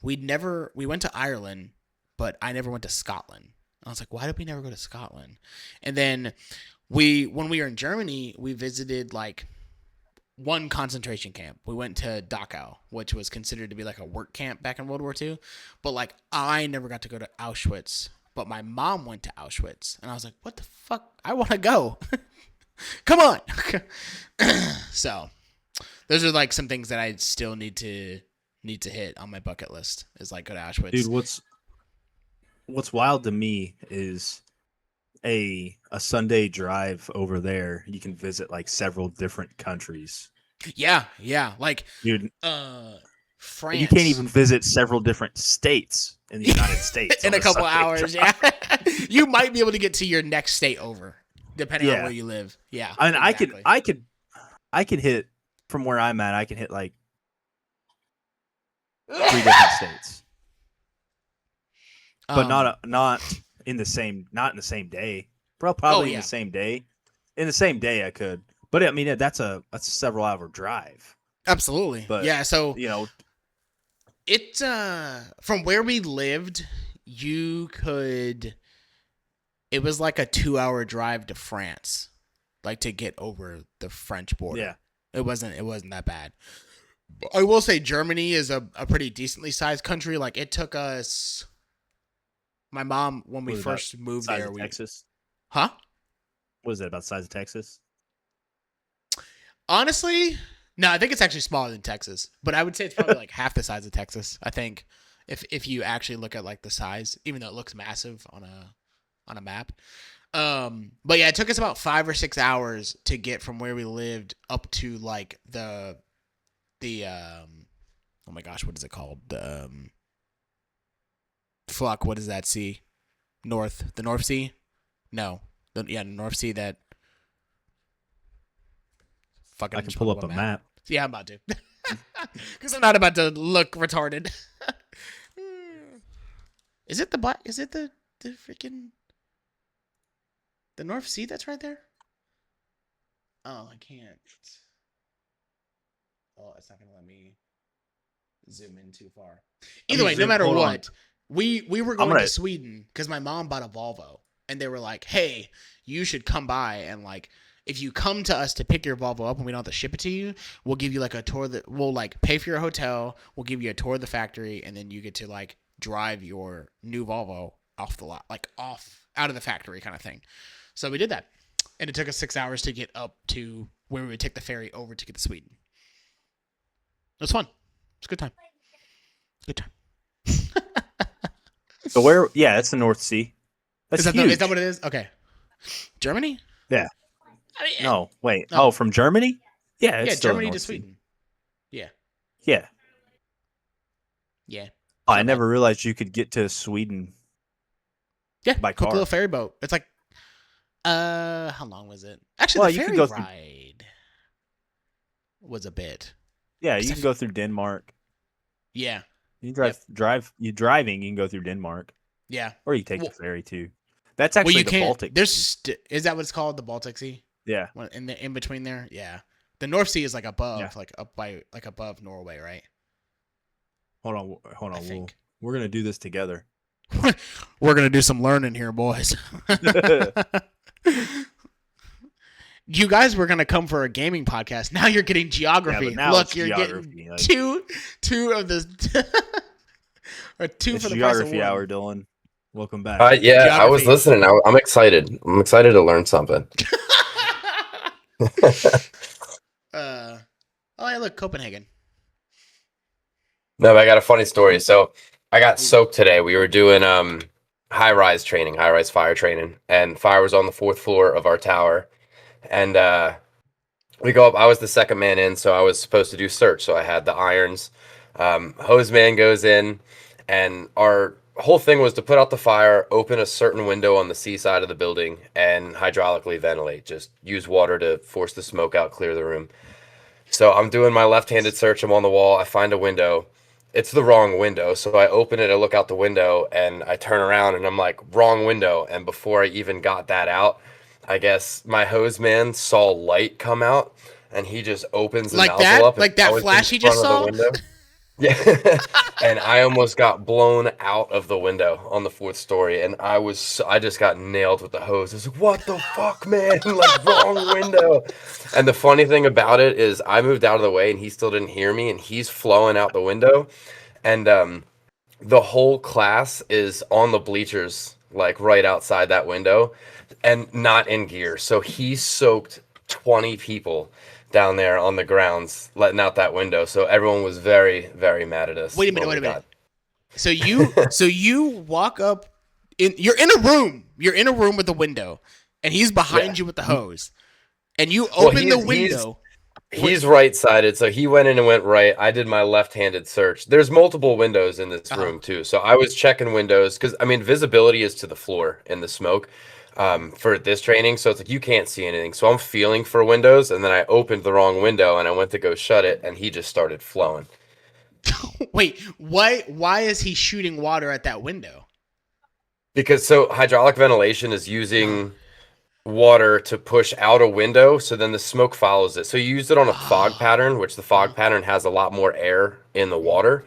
we went to Ireland, but I never went to Scotland. I was like, why did we never go to Scotland? And then when we were in Germany, we visited like one concentration camp. We went to Dachau, which was considered to be like a work camp back in World War II. But like, I never got to go to Auschwitz, but my mom went to Auschwitz, and I was like, what the fuck? I want to go. Come on. So those are like some things that I still need to hit on my bucket list, is like go to Auschwitz. Dude, what's wild to me is a Sunday drive over there. You can visit like several different countries. Yeah. Like, Dude, France. you can't even visit several different states in the United States in on a couple Sunday hours. drive. Yeah. You might be able to get to your next state over, depending on Yeah. where you live. Yeah. And exactly. I could hit from where I'm at. I can hit like 3 different states, but not in the same day. Probably in yeah. the same day. In the same day, I could. But I mean, that's a several hour drive. Absolutely. But yeah. So you know, it from where we lived, it was like a 2-hour drive to France, like to get over the French border. yeah. It wasn't that bad. I will say Germany is a pretty decently sized country. Like, it took us, my mom, when we What is first moved Size there, of Texas. huh? What is that about the size of Texas? Honestly, no, I think it's actually smaller than Texas, but I would say it's probably like half the size of Texas. I think if you actually look at like the size, even though it looks massive on a map. But yeah, it took us about 5 or 6 hours to get from where we lived up to like the oh my gosh, what is it called? Fuck, what is that sea? The North Sea? No. The North Sea that fucking I can pull up a map. Yeah, I'm about to. Because I'm not about to look retarded. Is it the freaking the North Sea that's right there? Oh, I can't. Oh, it's not gonna let me zoom in too far. Either way, no matter what, we were going to Sweden because my mom bought a Volvo, and they were like, "Hey, you should come by and like." If you come to us to pick your Volvo up and we don't have to ship it to you, we'll give you like a tour we'll like pay for your hotel. We'll give you a tour of the factory, and then you get to like drive your new Volvo off the lot, like out of the factory kind of thing. So we did that, and it took us 6 hours to get up to where we would take the ferry over to get to Sweden. It was fun. It's a good time. Good time. So where? Yeah, that's the North Sea. That's huge. Is that what it is? Okay. Germany? Yeah. I mean, No, wait. No. Oh, from Germany? Yeah, it's yeah, still the Germany to North Sea. Sweden. Yeah. Yeah. Yeah. Oh, I never realized you could get to Sweden. Yeah, by quick car. little ferry boat. It's like, how long was it? Actually, Well, the you ferry could go ride was a bit. Yeah, Because you I can go through Denmark. Yeah, You can you driving, you can go through Denmark. yeah. Or you take Well- the ferry too. That's actually you the can't. Baltic. There's is that what it's called? The Baltic Sea? Yeah. In between there? Yeah. The North Sea is like above, Yeah. like up by like above Norway, right? Hold I on. think. We're gonna do this together. We're gonna do some learning here, boys. You guys were gonna come for a gaming podcast. Now you're getting geography. Yeah, but now Look, it's you're geography, getting like- two of the or two It's for the price of geography one. hour, Dylan. Welcome back. Yeah, I was Geography. listening. I'm excited. I'm excited to learn something. Oh yeah, look, Copenhagen. No, but I got a funny story. So I got soaked today. We were doing high rise fire training, and fire was on the 4th floor of our tower. And we go up. I was the second man in, so I was supposed to do search. So I had the irons. Hose man goes in, and our whole thing was to put out the fire, open a certain window on the C side of the building, and hydraulically ventilate. Just use water to force the smoke out, clear the room. So I'm doing my left-handed search. I'm on the wall. I find a window. It's the wrong window. So I open it. I look out the window, and I turn around, and I'm like, wrong window. And before I even got that out, I guess my hose man saw light come out, and he just opens the Like nozzle that? up. and Like that throws it in flash he just front of saw? the window. Yeah, and I almost got blown out of the window on the 4th story, and I just got nailed with the hose. I was like, "What the fuck, man? Like wrong window." And the funny thing about it is, I moved out of the way, and he still didn't hear me, and he's flowing out the window, and the whole class is on the bleachers, like right outside that window, and not in gear. So he soaked 20 people down there on the grounds, letting out that window. So everyone was very, very mad at us. Wait a minute. So you walk up you're in a room. You're in a room with a window, and he's behind you with the hose. And you open the window. He's right-sided, so he went in and went right. I did my left-handed search. There's multiple windows in this room too, so I was checking windows because I mean visibility is to the floor in the smoke for this training, so it's like you can't see anything. So I'm feeling for windows, and then I opened the wrong window and I went to go shut it, and he just started flowing. Wait, why is he shooting water at that window? Because so hydraulic ventilation is using water to push out a window, so then the smoke follows it. So you used it on a fog pattern, which the fog pattern has a lot more air in the water.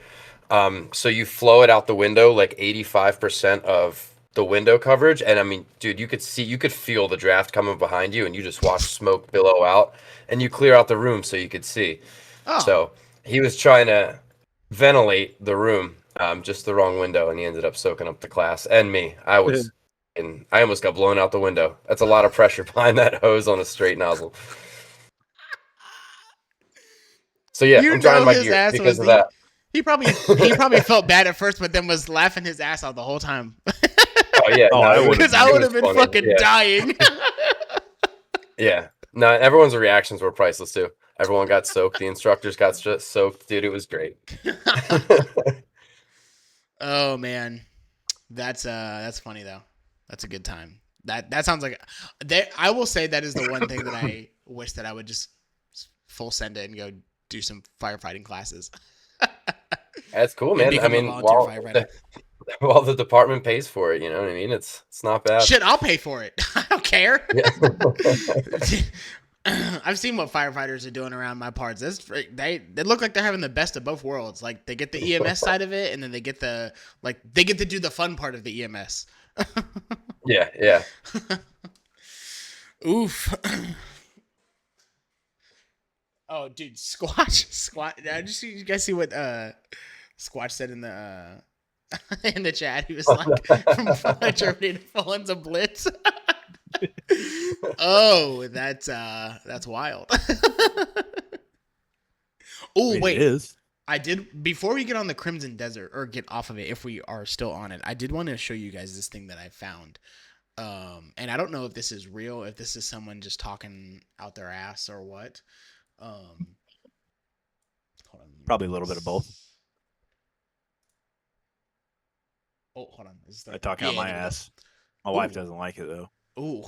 So you flow it out the window like 85% of the window coverage, and I mean, dude, you could feel the draft coming behind you, and you just watch smoke billow out, and you clear out the room so you could see. So he was trying to ventilate the room, just the wrong window, and he ended up soaking up the class and me. I almost got blown out the window. That's a lot of pressure behind that hose on a straight nozzle. So yeah, I'm trying my gear because of that. He probably felt bad at first, but then was laughing his ass out the whole time. Oh yeah, because I would have been fucking dying. Yeah, no, everyone's reactions were priceless too. Everyone got soaked. The instructors got soaked. Dude, it was great. Oh man, that's funny though. That's a good time. That sounds like I will say that is the one thing that I wish that I would just full send it and go do some firefighting classes. That's cool, man. I mean, while the department pays for it, you know what I mean? It's not bad. Shit, I'll pay for it. I don't care. Yeah. I've seen what firefighters are doing around my parts. They look like they're having the best of both worlds. Like they get the EMS side of it, and then they get to do the fun part of the EMS. Yeah. Oof. Oh, dude, Squatch. You guys see what Squatch said in the in the chat? He was like, from Germany to Poland's a blitz. Oh, that's wild. Oh, wait. It is. I did, before we get on the Crimson Desert, or get off of it if we are still on it, I did want to show you guys this thing that I found. And I don't know if this is real, if this is someone just talking out their ass or what. Hold on. Probably a little bit of both. Oh, hold on. I talk out my ass. My wife doesn't like it though. Ooh.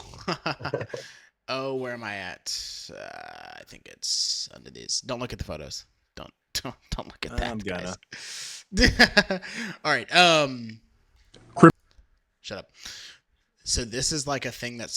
Oh, where am I at? I think it's under these. Don't look at the photos. Don't look at that. I'm gonna. All right. Shut up. So this is like a thing that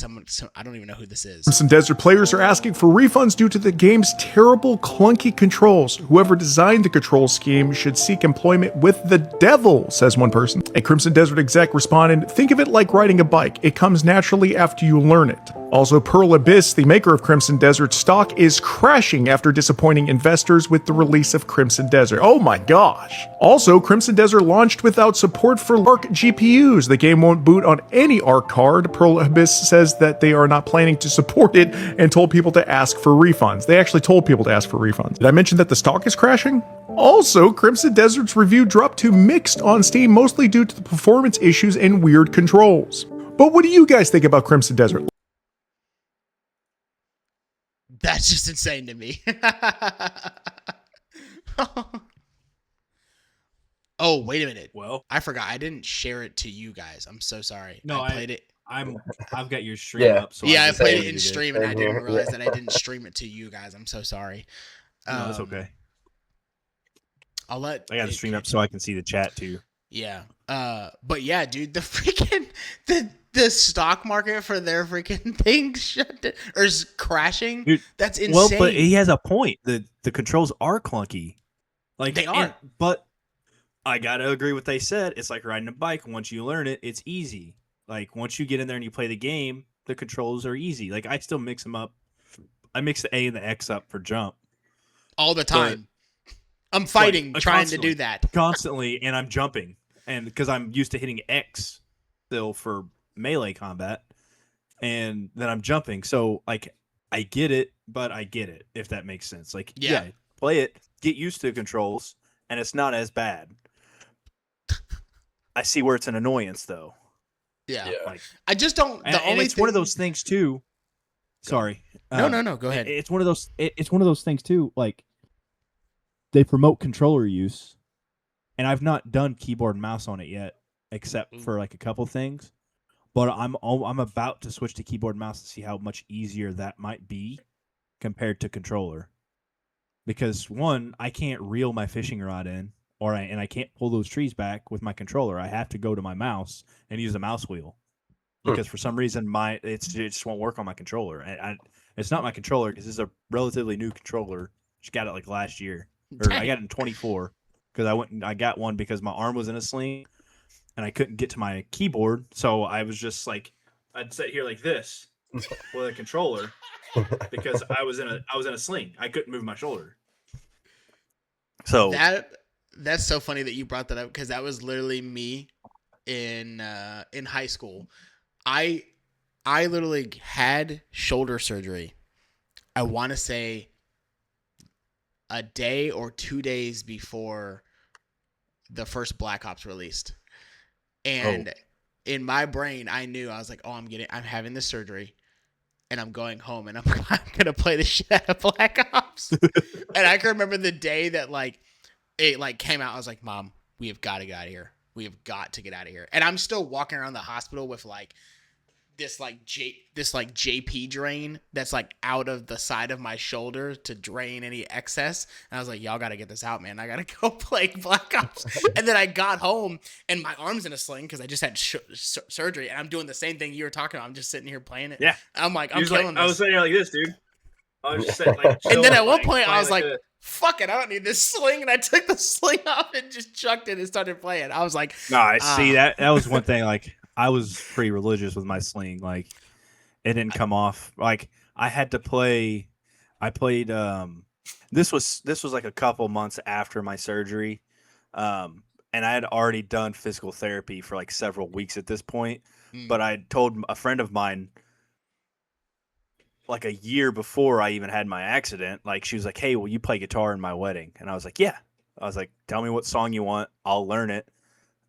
I don't even know who this is. Crimson Desert players are asking for refunds due to the game's terrible, clunky controls. Whoever designed the control scheme should seek employment with the devil, says one person. A Crimson Desert exec responded, think of it like riding a bike. It comes naturally after you learn it. Also, Pearl Abyss, the maker of Crimson Desert, stock is crashing after disappointing investors with the release of Crimson Desert. Oh my gosh. Also, Crimson Desert launched without support for ARC GPUs. The game won't boot on any ARC card. Pearl Abyss says that they are not planning to support it and told people to ask for refunds. They actually told people to ask for refunds. Did I mention that the stock is crashing? Also, Crimson Desert's review dropped to mixed on Steam, mostly due to the performance issues and weird controls. But what do you guys think about Crimson Desert? That's just insane to me. Oh, wait a minute. Well, I forgot. I didn't share it to you guys. I'm so sorry. No, I played it. I've got your stream Yeah. up. So Yeah, I just played it deleted in stream and I Same didn't here. realize that I didn't stream it to you guys. I'm so sorry. No, it's okay. I'll let. I got to stream up so I can see the chat too. Yeah. But yeah, dude, the freaking the stock market for their freaking thing is crashing. Dude, That's insane. Well, but he has a point. The controls are clunky. Like They are. but I gotta agree with what they said. It's like riding a bike. Once you learn it, it's easy. Like once you get in there and you play the game, the controls are easy. Like I still mix them up. I mix the A and the X up for jump all the time. I'm fighting trying to do that constantly, and I'm jumping, and because I'm used to hitting X still for melee combat, and then I'm jumping. So like I get it, but I get it if that makes sense. Like yeah play it, get used to the controls, and it's not as bad. I see where it's an annoyance though. Yeah. Like I just don't. and it's one of those things too. Sorry. No. Go ahead. It's one of those. It's one of those things too. Like they promote controller use, and I've not done keyboard and mouse on it yet, except for like a couple things. But I'm about to switch to keyboard and mouse to see how much easier that might be compared to controller. Because one, I can't reel my fishing rod in, and I can't pull those trees back with my controller. I have to go to my mouse and use the mouse wheel. Because for some reason it just won't work on my controller. It's not my controller because it's a relatively new controller. Just got it like last year, or I got it in 24 because I got one because my arm was in a sling and I couldn't get to my keyboard. So I was just like, I'd sit here like this with a controller because I was in a sling. I couldn't move my shoulder. So that's so funny that you brought that up because that was literally me in high school. I literally had shoulder surgery. I want to say a day or 2 days before the first Black Ops released. And in my brain, I knew, I was like, I'm having this surgery and I'm going home and I'm going to play the shit out of Black Ops. And I can remember the day that it came out. I was like, Mom, we have got to get out of here. We have got to get out of here. And I'm still walking around the hospital with this JP drain that's out of the side of my shoulder to drain any excess. And I was like, y'all got to get this out, man. I got to go play Black Ops. And then I got home and my arm's in a sling because I just had surgery. And I'm doing the same thing you were talking about. I'm just sitting here playing it. Yeah. I'm like, I'm killing this. I was sitting here like this, dude. I was just sitting and then at one point I was like, fuck it, I don't need this sling. And I took the sling off and just chucked it and started playing. I was like, no, I see that was one thing. I was pretty religious with my sling. It didn't come off. I had to play. I played. This was a couple months after my surgery, and I had already done physical therapy for several weeks at this point. But I told a friend of mine, a year before I even had my accident, she was like, "Hey, will you play guitar in my wedding?" And I was like, "Yeah." I was like, "Tell me what song you want. I'll learn it.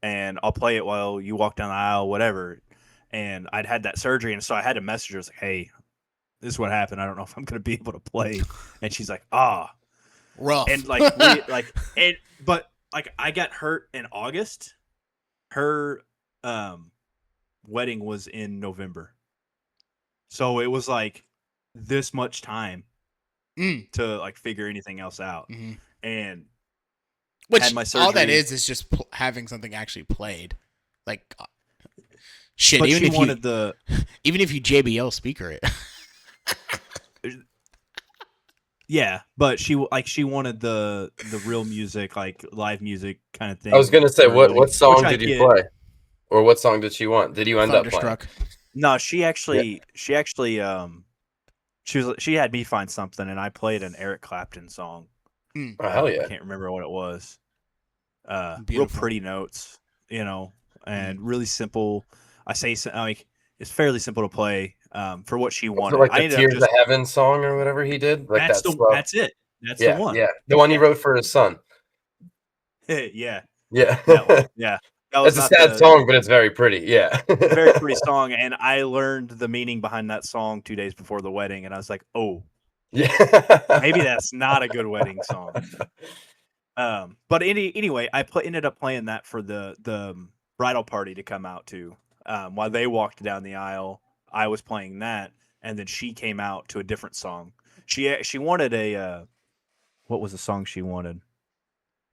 And I'll play it while you walk down the aisle, whatever." And I'd had that surgery, and so I had a message. I was like, "Hey, this is what happened. I don't know if I'm going to be able to play." And she's like, rough. And but I got hurt in August. Her wedding was in November, so it was this much time to figure anything else out. Mm-hmm. And which had my surgery. All that is just having something actually played. Shit, but even she if wanted the even if you JBL speaker it. Yeah, but she wanted the real music, live music kind of thing. I was gonna say, what song did you play, or what song did she want? Did you end up playing? No, she actually she had me find something, and I played an Eric Clapton song. Oh, hell yeah! I can't remember what it was. Real pretty notes, and really simple. I say it's fairly simple to play. For what she wanted. Was it the Tears of Heaven song or whatever he did? That's it. That's the one. Yeah, the one he wrote for his son. Yeah. That one. Yeah. It's a sad song, but it's very pretty. Yeah. Very pretty song. And I learned the meaning behind that song 2 days before the wedding. And I was like, oh, yeah, maybe that's not a good wedding song. But anyway, I ended up playing that for the bridal party to come out to. While they walked down the aisle, I was playing that, and then she came out to a different song. She wanted a what was the song she wanted?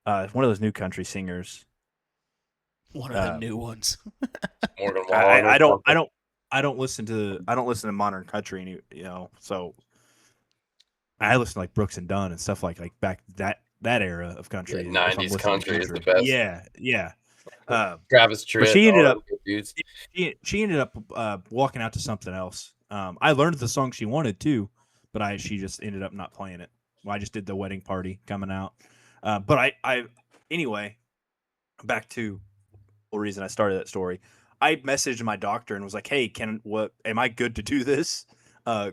One of those new country singers. One of the new ones. Morgan Wallen. I don't listen to modern country, so I listen to Brooks and Dunn and stuff like back that era of country. if I'm 90s listening to country is the best. Yeah. Travis Tritt. But she ended all up those dudes. she ended up walking out to something else. I learned the song she wanted to, but she just ended up not playing it. Well, I just did the wedding party coming out. But I anyway, back to the reason I started that story. I messaged my doctor and was like, "Hey, am I good to do this? Can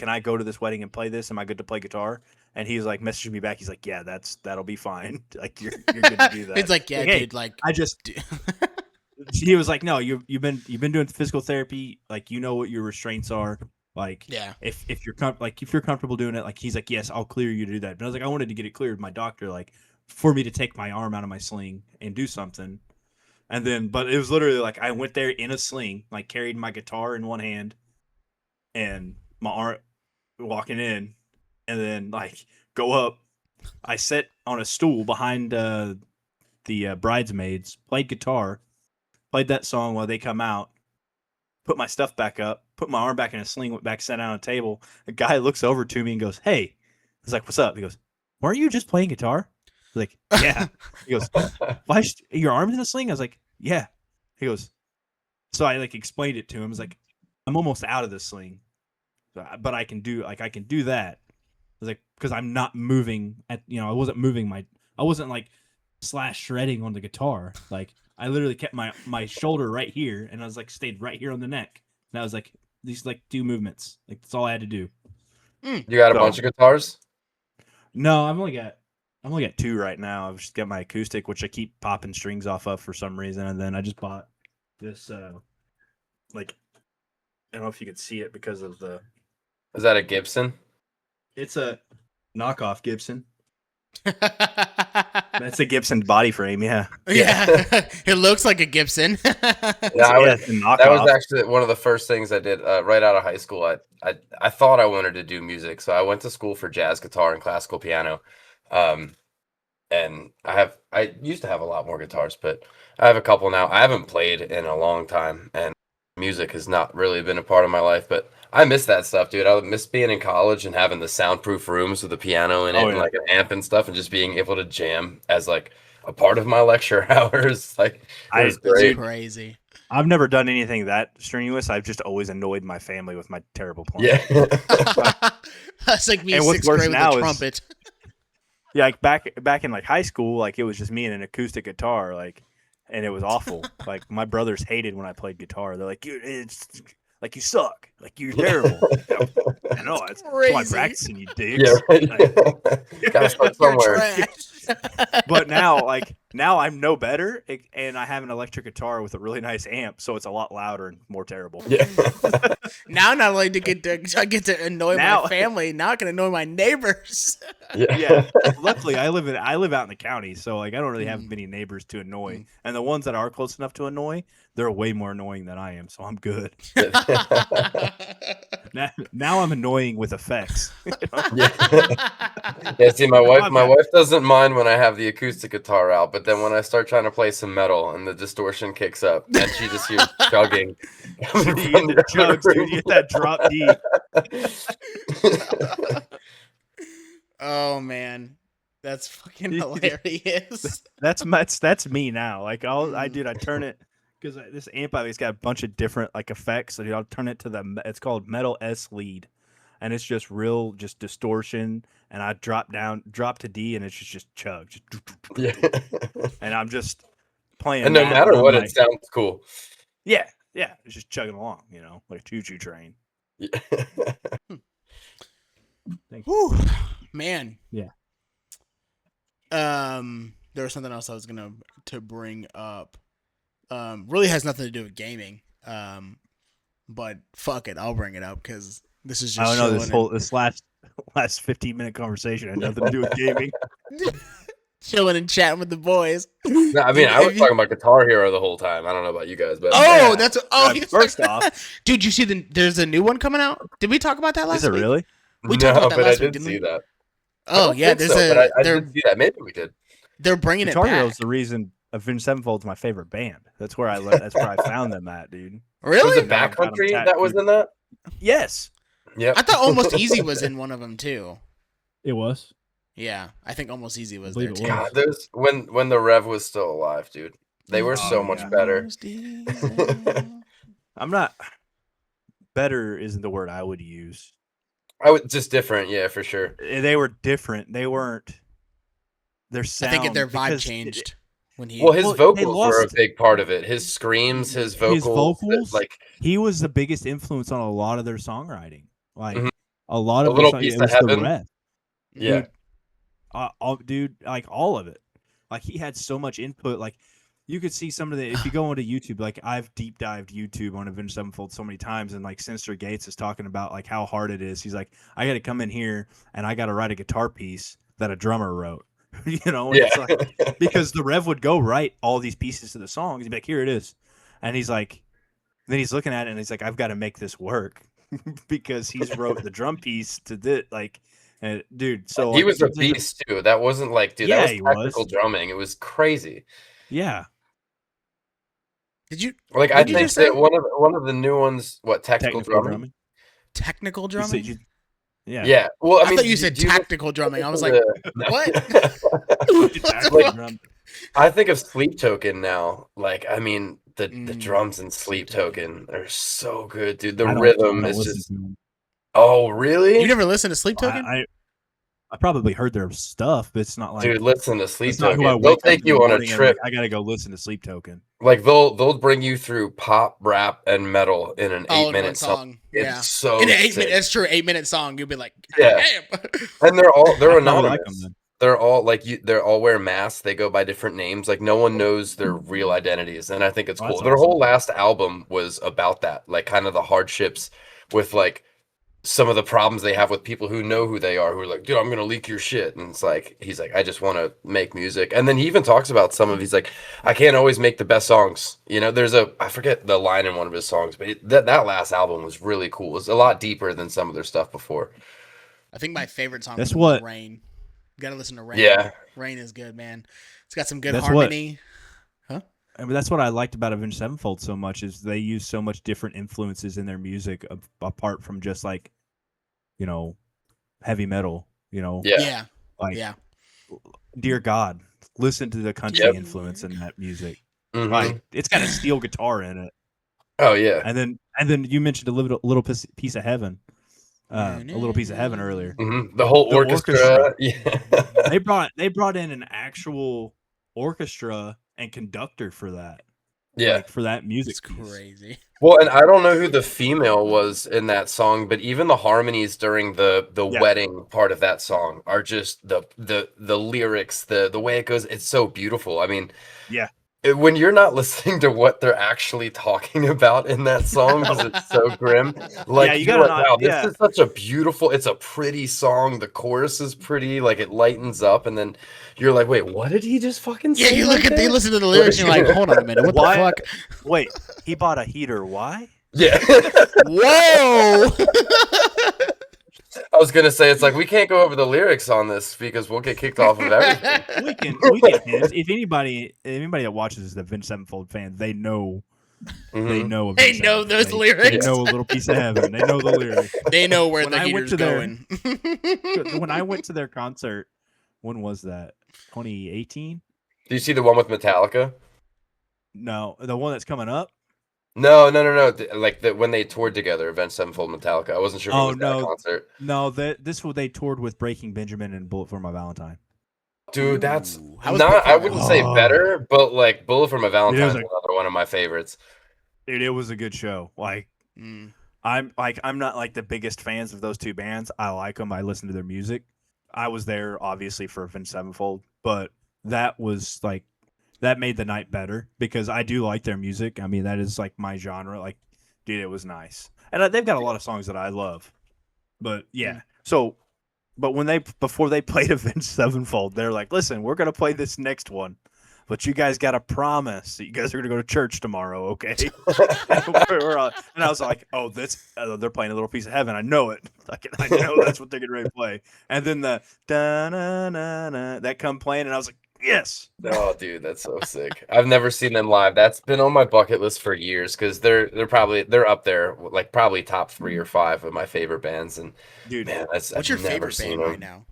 I go to this wedding and play this? Am I good to play guitar?" And he's like, messaging me back. He's like, "Yeah, that'll be fine. Like you're good to do that." It's like, yeah, hey, dude. Like, I just. He was like, "No, you've been doing physical therapy. Like, you know what your restraints are. Like, yeah. if you're comfortable doing it, like he's like, yes, I'll clear you to do that." But I was like, I wanted to get it cleared with my doctor, like for me to take my arm out of my sling and do something. And then, but it was literally like I went there in a sling, like carried my guitar in one hand, and my arm walking in, and then like go up. I sat on a stool behind the bridesmaids, played guitar, played that song while they come out. Put my stuff back up, put my arm back in a sling, went back, sat down on a table. A guy looks over to me and goes, "Hey." I was like, "What's up?" He goes, "Weren't you just playing guitar?" I was like, "Yeah." He goes, "Why your arm's in a sling?" I was like, "Yeah." He goes, so I like explained it to him. I was like, "I'm almost out of this sling, but I can do that." I was like, because I'm not moving I wasn't like shredding on the guitar. Like I literally kept my shoulder right here, and I was like stayed right here on the neck. And I was like, these like 2 movements. Like that's all I had to do. You got a bunch of guitars? No, I've only got 2 right now. I've just got my acoustic, which I keep popping strings off of for some reason, and then I just bought this like I don't know if you could see it because of the. Is that a Gibson? It's a knockoff Gibson. That's a Gibson body frame, yeah. Yeah, it looks like a Gibson. Yeah, that was actually one of the first things I did right out of high school. I thought I wanted to do music, so I went to school for jazz guitar and classical piano. And I used to have a lot more guitars, but I have a couple now. I haven't played in a long time, and music has not really been a part of my life, but I miss that stuff, dude. I miss being in college and having the soundproof rooms with a piano in it and like an amp and stuff, and just being able to jam as like a part of my lecture hours. Like, it was great. Crazy. I've never done anything that strenuous. I've just always annoyed my family with my terrible playing. Yeah. That's like me And in what's 6th worse grade with now a is- trumpet. Yeah, like back in like high school, like it was just me and an acoustic guitar, like, and it was awful. Like my brothers hated when I played guitar. They're like, "It's like you suck, like you're terrible." I know that's why I'm Crazy. practicing, you dicks. Yeah, right. Like, Gotta start You're somewhere. trash. but now I'm no better, and I have an electric guitar with a really nice amp, so it's a lot louder and more terrible. Yeah. Now not only I get to annoy Now- my family, now I can annoy my neighbors. Yeah. Luckily, I live out in the county, so like I don't really have many neighbors to annoy, Mm. and the ones that are close enough to annoy, they're way more annoying than I am, so I'm good. Now I'm annoying with effects. Yeah, see, my wife doesn't mind when I have the acoustic guitar out, but then when I start trying to play some metal and the distortion kicks up, and she just hears chugging. You get the chugs, dude. You get that drop D. Oh man, that's fucking Yeah. hilarious. That's me now. Like I turn it because this amp it's got a bunch of different like effects. So I'll turn it to it's called Metal S Lead, and it's just real distortion. And I drop to D, and it's just chug, Yeah. and I'm just playing. And no that, matter and I'm what, like, it sounds cool. yeah, it's just chugging along, like a choo-choo train. Yeah. Whew, man. Yeah. There was something else I was gonna bring up. Really has nothing to do with gaming. But fuck it, I'll bring it up because this is just. I don't know chilling this last 15-minute conversation had nothing to do with gaming. chilling and chatting with the boys. No, I mean, I was talking about Guitar Hero the whole time. I don't know about you guys, but Oh, that's First off, dude, you see there's a new one coming out. Did we talk about that last is it week? really? We talked about that but last I week, did didn't see we? that. Oh don't yeah, think there's so, a but I they're did see that. Maybe we did. they're bringing Guitar it back. Hero is the reason Avenged Sevenfold's my favorite band. That's where I that's where I found them at, dude. Really? Was it Backcountry that was in that? Yes. Yeah. I thought Almost Easy was in one of them too. It was. Yeah, I think Almost Easy was believe there it too. was. God, those when the Rev was still alive, dude. They were so Oh, much yeah. better. Almost Easy. I'm not. Better isn't the word I would use. I would just different, yeah, for sure. They were different. They weren't. Their I sound. think their vibe because changed when he. Well, his Well, they vocals were a lost- big part of it. His screams, his vocals, like He was the biggest influence on a lot of their songwriting. Like Mhm. a lot A of Little their Piece it of was Heaven. the Rev. yeah. Dude, like all of it. Like he had so much input. Like you could see some of the if you go onto YouTube, like I've deep dived YouTube on Avenged Sevenfold so many times, and like Sinister Gates is talking about like how hard it is. He's like, I got to come in here and I got to write a guitar piece that a drummer wrote. You know, and Yeah. it's like because the Rev would go write all these pieces to the songs. He'd be like, here it is, and he's like, then he's looking at it and he's like, I've got to make this work because he's wrote the drum piece to this, like. And dude, so He like, was a there's a- beast too. That wasn't like, dude, Yeah, that he was technical was. drumming. It was crazy. Yeah, Did you Like I What'd you think just say? that one of the new ones, what technical, drumming? technical You said drumming? you- yeah. Yeah. Well, I I mean, thought you do said you tactical drumming. I was like, listen to what? Tactical Like, drum. I think of Sleep Token now. Like, I mean, the Mm. drums in Sleep Token are so good, dude. The I don't- rhythm I don't is listen just. to 'em. Oh, really? You never listened to Sleep Token? I probably heard their stuff, but it's not like Dude, listen to Sleep it's not Token. who I They'll wake up take in the you on a morning and, trip. like, I gotta go listen to Sleep Token. Like they'll bring you through pop, rap, and metal in an All in 8-minute one song. Yeah. It's so In an 8 sick. minute, that's true. 8-minute song. You'll be like, Yeah. damn. And they're I probably anonymous. like 'em then. They're all like they're all wear masks. They go by different names. Like no one knows their real identities, and I think it's Oh, cool. that's Their whole awesome. last album was about that, like kind of the hardships with like some of the problems they have with people who know who they are, who are like, dude, I'm gonna leak your shit. And it's like he's like, I just want to make music. And then he even talks about he's like, I can't always make the best songs. You know, I forget the line in one of his songs, but that last album was really cool. It was a lot deeper than some of their stuff before. I think my favorite song That's was what- Rain. You gotta listen to Rain. Yeah. Rain is good, man. It's got some good That's what- harmony. I mean, that's what I liked about Avenged Sevenfold so much is they use so much different influences in their music apart from just like, you know, heavy metal. You know, Yeah. Yeah. like Yeah. Dear God, listen to the country Yep. influence in that music. Mhm. Like it's got a steel guitar in it, Oh yeah. and then you mentioned a little piece of heaven, a little piece of heaven earlier. The whole The orchestra. orchestra. Yeah. They brought in an actual orchestra and conductor for that. Yeah. Like, for that music It's piece. crazy. Well, and I don't know who the female was in that song, but even the harmonies during the Yeah. wedding part of that song are just the lyrics, the way it goes. It's so beautiful. I mean, Yeah. when you're not listening to what they're actually talking about in that song because it's so grim, like Yeah, you you're gotta like, not- wow, this yeah. is such a beautiful. It's a pretty song. The chorus is pretty. Like it lightens up, and then you're like, wait, what did he just fucking Yeah, say? you right look at there? you listen to the lyrics and you're like, hold on a minute, what Why- the fuck? Wait, he bought a heater. Why? Yeah. Whoa! I was gonna say it's like we can't go over the lyrics on this because we'll get kicked off of everything. We can hint. If anybody that watches the Avenged Sevenfold fan, they know Mhm. know They Avenged know Sevenfold. those They lyrics. know a little piece of heaven. They know the lyrics. They know where When the I went heater's to their- going. When I went to their concert, when was that? 2018? Do you see the one with Metallica? No, the one that's coming up. No. Like when they toured together, Avenged Sevenfold, Metallica. I wasn't sure. If it Oh, was that no. concert. No, they toured with Breaking Benjamin and Bullet for My Valentine. Dude, that's Ooh, how was not. Bullet for I My wouldn't say Valentine? better, but like Bullet for My Valentine is like- another one of my favorites. Dude, it was a good show. Like Mm. I'm not like the biggest fans of those two bands. I like them. I listen to their music. I was there obviously for Avenged Sevenfold, but that was like that made the night better because I do like their music. I mean, that is like my genre. Like, dude, it was nice, and they've got a lot of songs that I love. But yeah, so but before they played Avenged Sevenfold, they're like, "Listen, we're gonna play this next one." But you guys got to promise that you guys are going to go to church tomorrow, okay? And I was like, oh, they're playing a little piece of heaven. I know it. I know that's what they're getting ready to play. And then the da-na-na-na, that come playing, and I was like, yes. Oh, dude, that's so sick. I've never seen them live. That's been on my bucket list for years because they're up there, like probably top 3 or 5 of my favorite bands. And Dude, man, What's I've your never favorite seen band them. right now?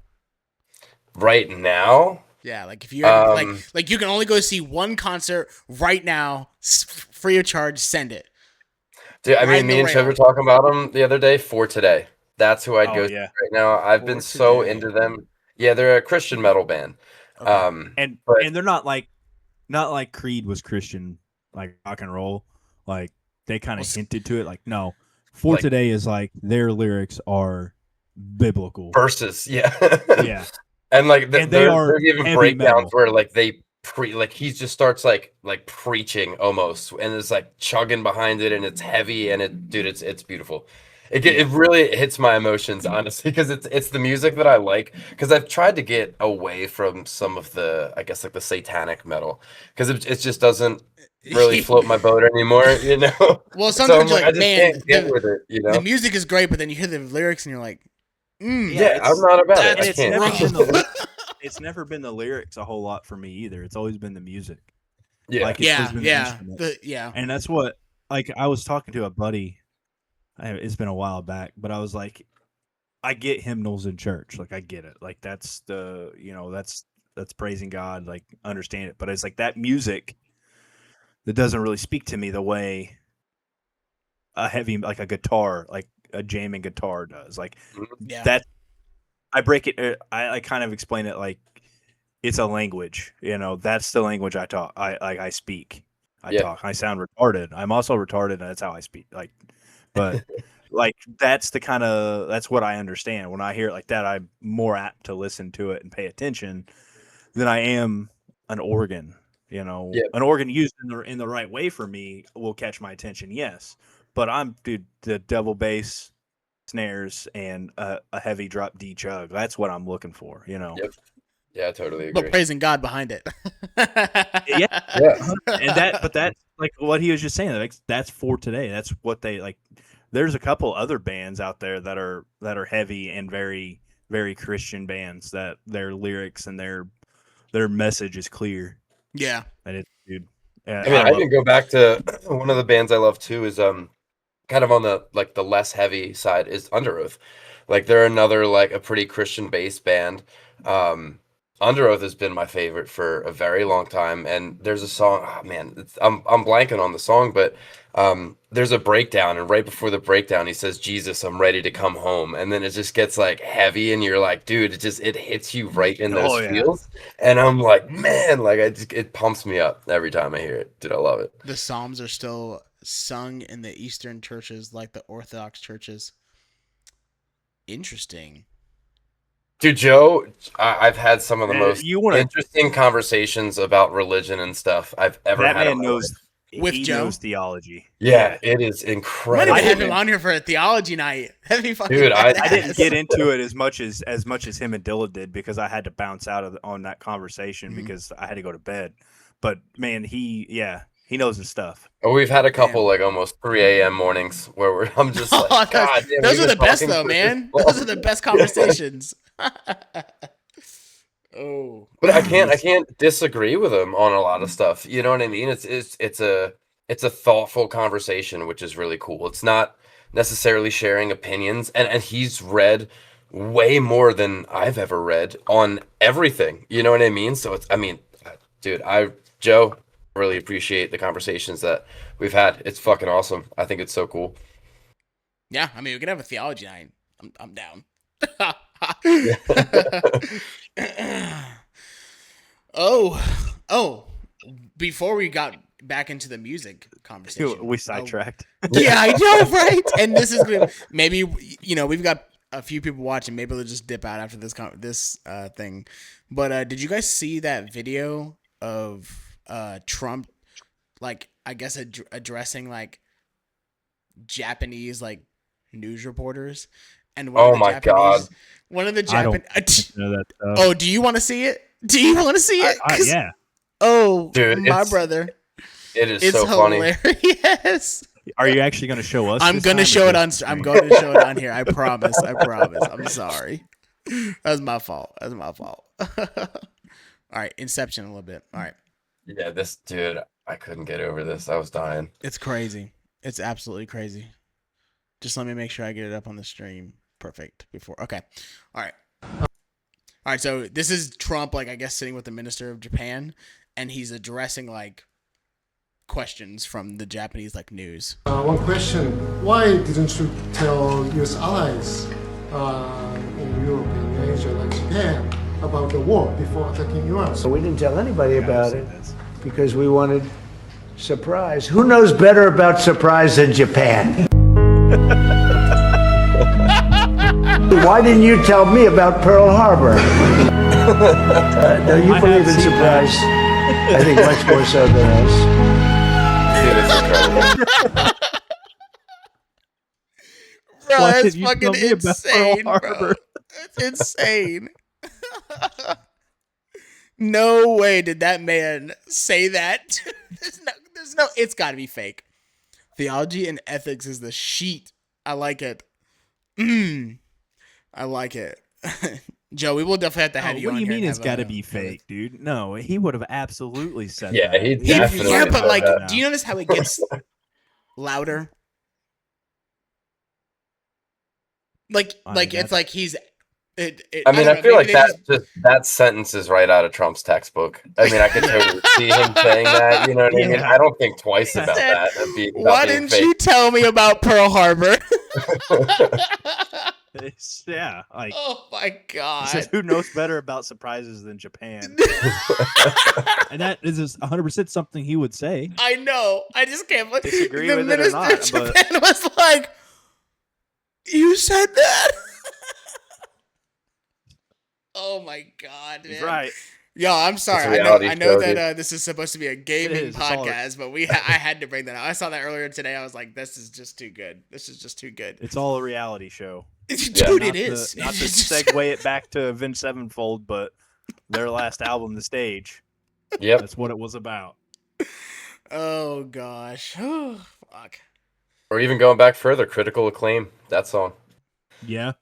right now. Yeah, like if you had, Um, like you can only go see one concert right now, free of charge. Send it. Dude, I Ride mean, the me and Chip rail. were talking about them the other day. For Today, that's who I'd Oh go see yeah. right now. I've been For so Today. into them. Yeah, they're a Christian metal band. Okay. And But they're not like Creed was Christian, like rock and roll. Like they kind Well, of hinted to it. Like no, For Like- Today is like their lyrics are biblical. verses, yeah, Yeah. and like And they are there's even heavy breakdowns metal. where like they like he just starts like preaching almost, and it's like chugging behind it, and it's heavy, and it's beautiful. It really hits my emotions honestly because it's the music that I like, because I've tried to get away from some of the, I guess, like the satanic metal, because it just doesn't really float my boat anymore, you know. Well, So sometimes you're I like, just man, can't get with it, you the know. music is great, but then you hear the lyrics and you're like, Yeah, I'm not about it. that's I it's can't. never rough. been the it's never been the lyrics a whole lot for me either. It's always been the music. Yeah, Like, it's yeah, always been the yeah, instruments. yeah. And that's what, like, I was talking to a buddy. It's been a while back, but I was like, I get hymnals in church. Like, I get it. Like, that's the, that's praising God. Like, understand it. But it's like that music that doesn't really speak to me the way a heavy, like a guitar, like a jamming guitar does. Like, Yeah. that, I break it. I kind of explain it like it's a language. That's the language I talk. I speak. I Yeah. talk. I sound retarded. I'm also retarded, and that's how I speak. Like, but like that's what I understand when I hear it like that. I'm more apt to listen to it and pay attention than I am an organ. Yeah. An organ used in the right way for me will catch my attention. Yes, but the double bass, snares, and a heavy drop D chug. That's what I'm looking for. Yep. Yeah, I totally But agree. praising God behind it. Yeah. Yeah. And that's like what he was just saying. Like, that's For Today. That's what they like. There's a couple other bands out there that are heavy and very, very Christian bands that their lyrics and their message is clear. Yeah. And it's, dude. Yeah, I mean, I love can go back to one of the bands I love too is kind of on the less heavy side is Under Oath. Like they're another like a pretty Christian based band. Under Oath has been my favorite for a very long time, and there's a song. Oh man, I'm blanking on the song, but there's a breakdown, and right before the breakdown, he says, "Jesus, I'm ready to come home," and then it just gets like heavy, and you're like, dude, it hits you right in those Oh, yeah. feels, and I'm like, man, like it pumps me up every time I hear it, dude. I love it. The Psalms are still sung in the Eastern churches like the Orthodox churches. Interesting. Dude, Joe, I've had some of the Man, most you wanna- interesting conversations about religion and stuff I've ever that had. man in my knows. life. With he Joe? knows theology. Yeah, it is Might incredible. have had him man. on here for a theology night. That'd be fucking Dude, I I didn't badass. get into it as much as him and Dilla did because I had to bounce out on that conversation Mhm. because I had to go to bed. But man, he knows his stuff. Oh, we've had a couple Damn. like almost 3 a.m. mornings where I'm just like, Oh, God damn, those we've are the been best talking though, for man. this Those are long. the best conversations. Oh, But I can't disagree with him on a lot of stuff. You know what I mean? It's a thoughtful conversation, which is really cool. It's not necessarily sharing opinions, and he's read way more than I've ever read on everything. You know what I mean? So dude, Joe, really appreciate the conversations that we've had. It's fucking awesome. I think it's so cool. yeah. I mean, we could have a theology night. I'm down. Oh. Before we got back into the music conversation, We sidetracked. Yeah, I know, right? And this is maybe we've got a few people watching. Maybe they'll just dip out after this thing. But did you guys see that video of Trump, like I guess addressing like Japanese like news reporters? And Oh my God. one of the I don't Japanese. know that stuff. Oh, do you want to see it? Do you want to see it? 'Cause- Yeah. Oh, Dude, my it's brother, It is it's so funny. hilarious. Are you actually going to show us? I'm this gonna time or show it on. just I'm me? going to show it on here. I promise. I promise. I'm sorry. That's my fault. All right, Inception a little bit. All right, Yeah, this dude, I couldn't get over this. I was dying. it's crazy. It's absolutely crazy. Just let me make sure I get it up on the stream. Perfect. Okay. All right. All right, so this is Trump, like I guess, sitting with the minister of Japan, and he's addressing like questions from the Japanese like news. One question: why didn't you tell US allies in Europe and Asia, like Japan, about the war before attacking US? So we didn't tell anybody about it because we wanted surprise. Who knows better about surprise than Japan? Why didn't you tell me about Pearl Harbor? No, you believe in surprise. I think much more so than us. Dude, it's incredible. Bro, Why that's did you tell fucking me about Pearl insane, bro. Harbor? That's insane. No way did that man say that. There's no, it's gotta be fake. Theology and ethics is the sheet. I like it. I like it. Joe, we will definitely have to have you What on do you here mean and it's have got to a- be fake, dude? No, he would have absolutely said Yeah, that. he Yeah, definitely yeah, but said like, that. do you notice how it gets louder? Like I mean, it's that's- like he's. I mean, don't I know, feel like maybe they that sentence is right out of Trump's textbook. I mean, I could totally see him saying that. You know what I mean? Yeah. I don't think twice about said, that. About Why being didn't fake. you tell me about Pearl Harbor? Yeah, like Oh my he god! says, who knows better about surprises than Japan? And that is 100% something he would say. I know. I just can't. Disagree the with it or minister not, of but- Japan was like, "You said that." Oh my god, man! He's right. Yo, I'm sorry. It's a I know. reality I know show, that dude. this is supposed to be a gaming is. It's all- podcast, but I had to bring that up. I saw that earlier today. I was like, "This is just too good. This is just too good." It's all a reality show. Dude, Not it to- is. Not to It's just- segue it back to Avenged Sevenfold, but their last album, The Stage. Yep. That's what it was about. Oh gosh. Oh, fuck. Or even going back further, Critical Acclaim. That song. Yeah.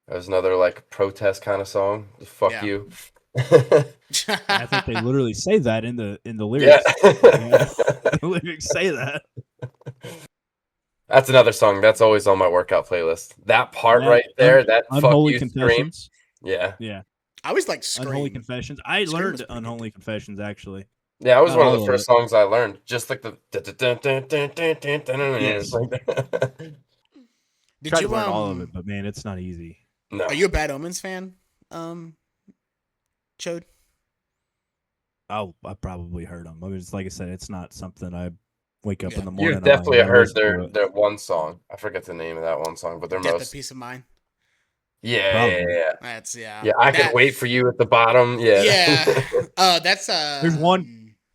That was another like protest kind of song. Fuck Yeah. you. I think they literally say that in the lyrics. Yeah. The lyrics say that. That's another song that's always on my workout playlist. That part That right there, that fuck Unholy you scream. Confessions. Yeah. Yeah. I was like Unholy scream. Confessions. I Scream learned was pretty Unholy Confessions actually. Yeah, it was Not one of all the of first it. songs I learned. Just like the Yes. like that. Did Tried you to learn all of it, but man, it's not easy. No. Are you a Bad Omens fan? Chode? I probably heard them. I mean, it's like I said, it's not something I wake up Yeah. in the morning. You've and I'm like, definitely "Yeah, heard listen to it." their one song. I forget the name of that one song, but their Death of most. Peace of Mind. Yeah, Probably. yeah. That's Yeah, I That- could wait for you at the bottom. Yeah. Yeah. That's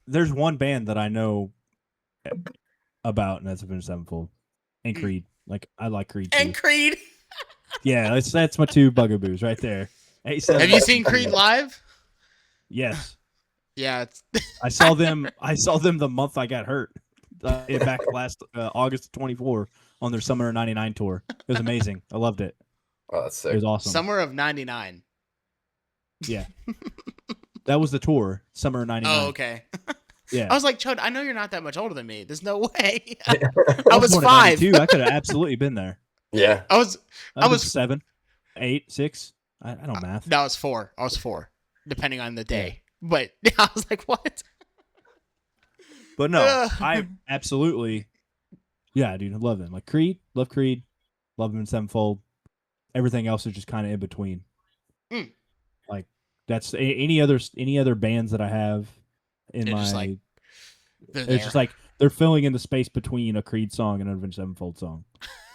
There's one band that I know about, and that's Avenged Sevenfold and Creed. Like I like Creed too. and Creed. Yeah, that's my two bugaboos right there. Have you seen Creed live? Yes, Yeah. It's, I saw them. I saw them the month I got hurt. Back last August 24 on their Summer of '99 tour. It was amazing. I loved it. Oh, that's It sick. was awesome. Summer of '99. Yeah, that was the tour. Summer of '99. Oh, okay. Yeah, I was like, Chode, I know you're not that much older than me. There's no way. I I was born in 5. 92. I could have absolutely been there. Yeah. I was I was- was 7, 8, 6. I don't math. no, I was 4. I was 4, depending on the day. But I was like, what? But no, Ugh. I absolutely, yeah, dude, I love them. Like Creed, love them in Sevenfold. Everything else is just kind of in between. Mm. Like that's any other bands that I have in They're my. just like, They're it's there. just like they're filling in the space between a Creed song and an Avenged Sevenfold song.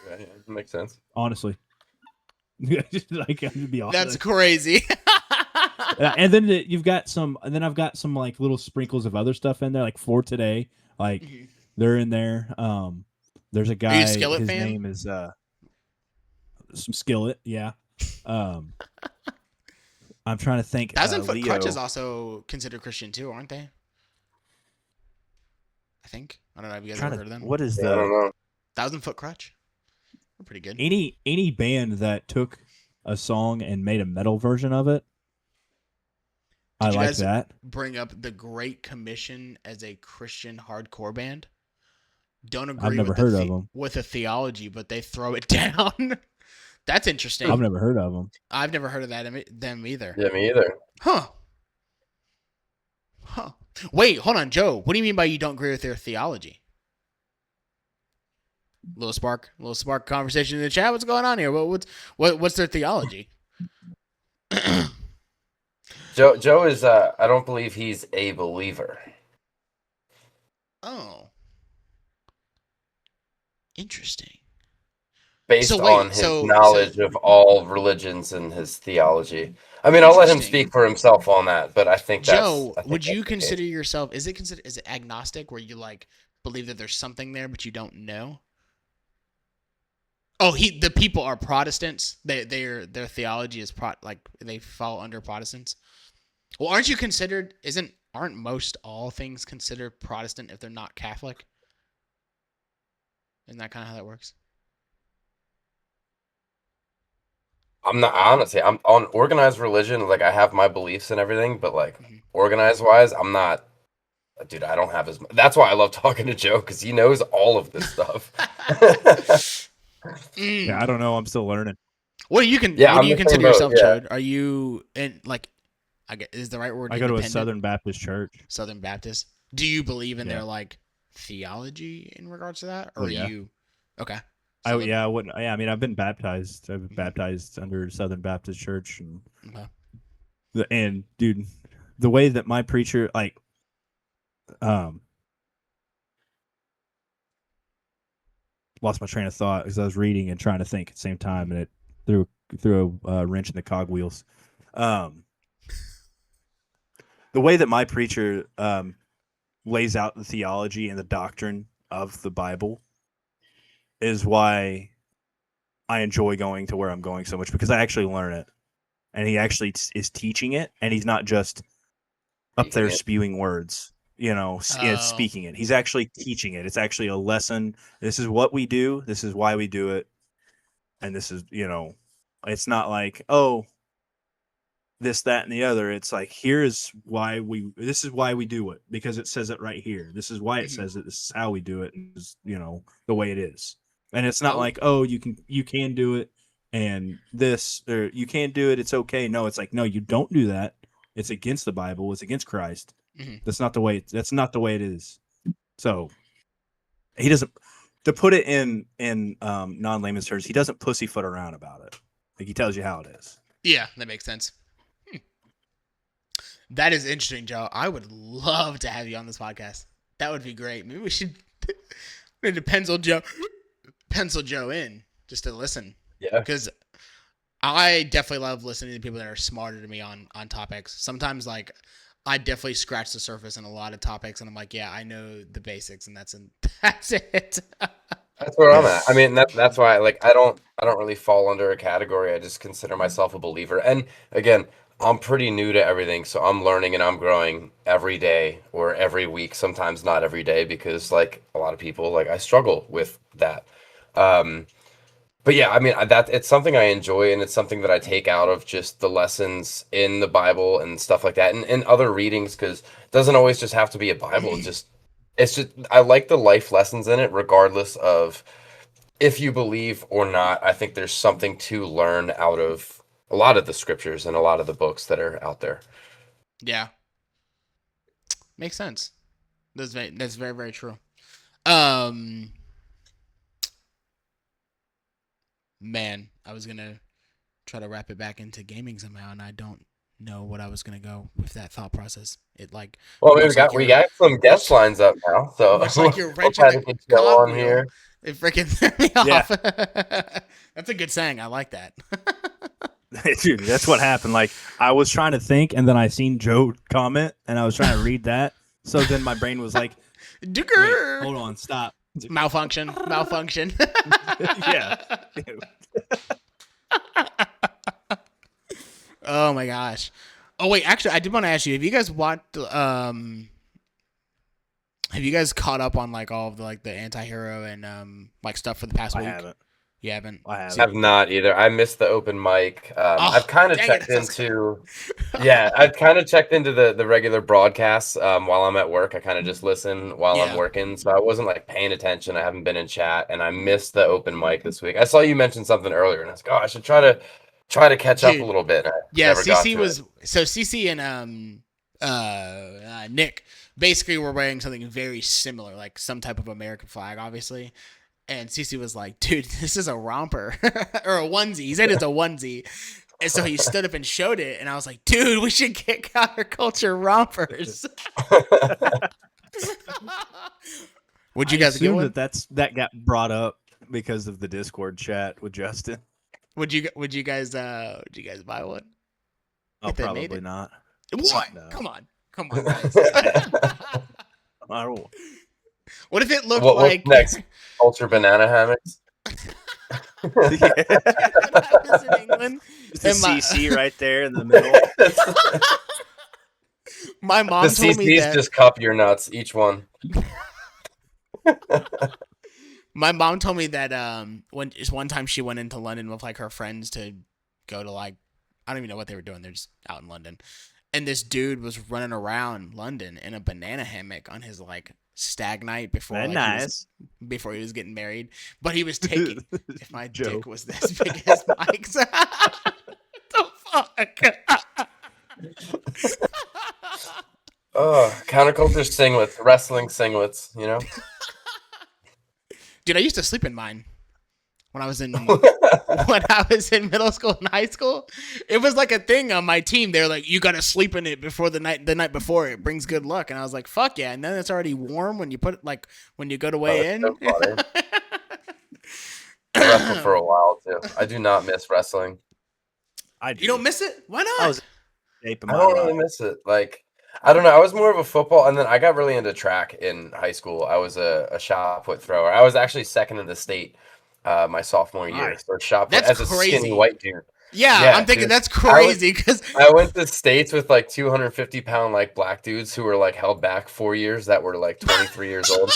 Yeah, makes sense. Honestly, like to be honest. That's crazy. And then you've got some, and then I've got some like little sprinkles of other stuff in there, like For Today, like they're in there. There's a guy. you a Skillet his fan? name is some Skillet, yeah. I'm trying to think. 1,000 Foot Leo. Crutch is also considered Christian too, aren't they? I think. I don't know if you guys Trying ever to- heard of them. What is I don't the know. 1,000 Foot Crutch? They're pretty good. any band that took a song and made a metal version of it? I Did you like guys that. Bring up the Great Commission as a Christian hardcore band. Don't agree I've never with heard the of them. with the theology, but they throw it down. That's interesting. I've never heard of them. I've never heard of them either. Yeah, me either. Huh. Wait, hold on, Joe. What do you mean by you don't agree with their theology? Little spark conversation in the chat. What's going on here? What's their theology? Joe is I don't believe he's a believer. Oh. Interesting. Based on his knowledge of all religions and his theology. I mean, I'll let him speak for himself on that, but I think that's... Joe, would you consider yourself, is it agnostic, where you like believe that there's something there but you don't know? Oh, the people are Protestants. Their theology is they fall under Protestants. Well, aren't most all things considered Protestant if they're not Catholic? Isn't that kind of how that works? I'm not, honestly, I'm on organized religion. Like, I have my beliefs and everything, but like organized wise, I'm not, dude, I don't have as much. That's why I love talking to Joe, because he knows all of this stuff. Yeah, I don't know. I'm still learning. What do you consider yourself, Chode? Are you in I guess is the right word? I go to a Southern Baptist church. Southern Baptist. Do you believe in their like theology in regards to that, or are you okay? I wouldn't. Yeah, I mean, I've been baptized. I've been baptized under Southern Baptist Church, and dude, the way that my preacher lost my train of thought because I was reading and trying to think at the same time, and it threw a wrench in the cogwheels. The way that my preacher lays out the theology and the doctrine of the Bible is why I enjoy going to where I'm going so much, because I actually learn it, and he actually is teaching it, and he's not just up there spewing words, speaking it. He's actually teaching it. It's actually a lesson. This is what we do. This is why we do it. And this is, it's not like, oh, this, that, and the other. It's like, this is why we do it, because it says it right here. This is why it says it. This is how we do it. And this is, the way it is. And it's not like, oh, you can do it, and this, or you can't do it, it's okay. No, it's like, no, you don't do that. It's against the Bible. It's against Christ. That's not the way it is. So he doesn't, to put it in non-layman's terms, he doesn't pussyfoot around about it. Like, he tells you how it is. Yeah, that makes sense. That is interesting, Joe. I would love to have you on this podcast. That would be great. Maybe we should pencil Joe in just to listen. Yeah. Because I definitely love listening to people that are smarter than me on topics. Sometimes, like, I definitely scratch the surface in a lot of topics, and I'm like, yeah, I know the basics, and that's it. That's where I'm at. I mean, that's why I don't really fall under a category. I just consider myself a believer. And again, I'm pretty new to everything, so I'm learning and I'm growing every day or every week. Sometimes not every day, because like a lot of people, like, I struggle with that. But yeah, I mean, it's something I enjoy, and it's something that I take out of just the lessons in the Bible and stuff like that, and other readings, because it doesn't always just have to be a Bible. It's just I like the life lessons in it, regardless of if you believe or not. I think there's something to learn out of a lot of the scriptures and a lot of the books that are out there. Yeah, makes sense. That's very, very true. Man, I was gonna try to wrap it back into gaming somehow, and I don't know what I was gonna go with that thought process. Well, we got some guest lines up now, so much like you're wrenching the on here. It freaking threw me off. That's a good saying. I like that. Dude, that's what happened. Like, I was trying to think, and then I seen Joe comment, and I was trying to read that. So then my brain was like, wait, hold on, stop. Malfunction. Yeah. Oh my gosh. Oh wait, actually, I did want to ask you: have you guys watched? Have you guys caught up on like all of the like the anti-hero and like stuff for the past week? I haven't. You haven't? I have. I've not either. I missed the open mic. I've kind of dang it, checked that sounds into, yeah, I've kind of checked into the regular broadcasts while I'm at work. I kind of just listen while I'm Yeah. working, so I wasn't like paying attention. I haven't been in chat, and I missed the open mic this week. I saw you mention something earlier, and I was like, oh, I should try to catch up a Dude, little bit. I Yeah, never got CC to was it. so CC and Nick basically were wearing something very similar, like some type of American flag, obviously. And CC was like, "Dude, this is a romper or a onesie." He said it's a onesie, and so he stood up and showed it. And I was like, "Dude, we should get counterculture rompers." Would you I guys get assume one? that got brought up because of the Discord chat with Justin. Would you guys buy one? Oh, If they made probably it? not. What? No. Come on, guys. I don't. What if it looked What's like next? Ultra banana hammocks. This in England? Just a And my- CC right there in the middle. My mom The told me CCs that. just cup your nuts, each one. My mom told me that when just one time she went into London with like her friends to go to like I don't even know what they were doing. They're just out in London, and this dude was running around London in a banana hammock on his like stag night before Very like, nice. before he was getting married. But he was taking if my Joe. dick was this big as Mike's. The fuck. Oh, counterculture singlets, wrestling singlets, you know? Dude, I used to sleep in mine when I was in middle school and high school. It was like a thing on my team. They're like, you gotta sleep in it before the night before. It brings good luck. And I was like, fuck yeah. And then it's already warm when you put it like when you go to weigh in. So funny. I wrestled for a while too. I do not miss wrestling. You don't miss it? Why not? I was shape of I my don't really life. miss it. Like, I don't know. I was more of a football, and then I got really into track in high school. I was a shot put thrower. I was actually second in the state my sophomore year Nice. for shot put That's as a crazy. skinny white dude. yeah, Yeah, I'm thinking dude. that's crazy because I went to states with like 250-pound like black dudes who were like held back 4 years that were like 23 years old.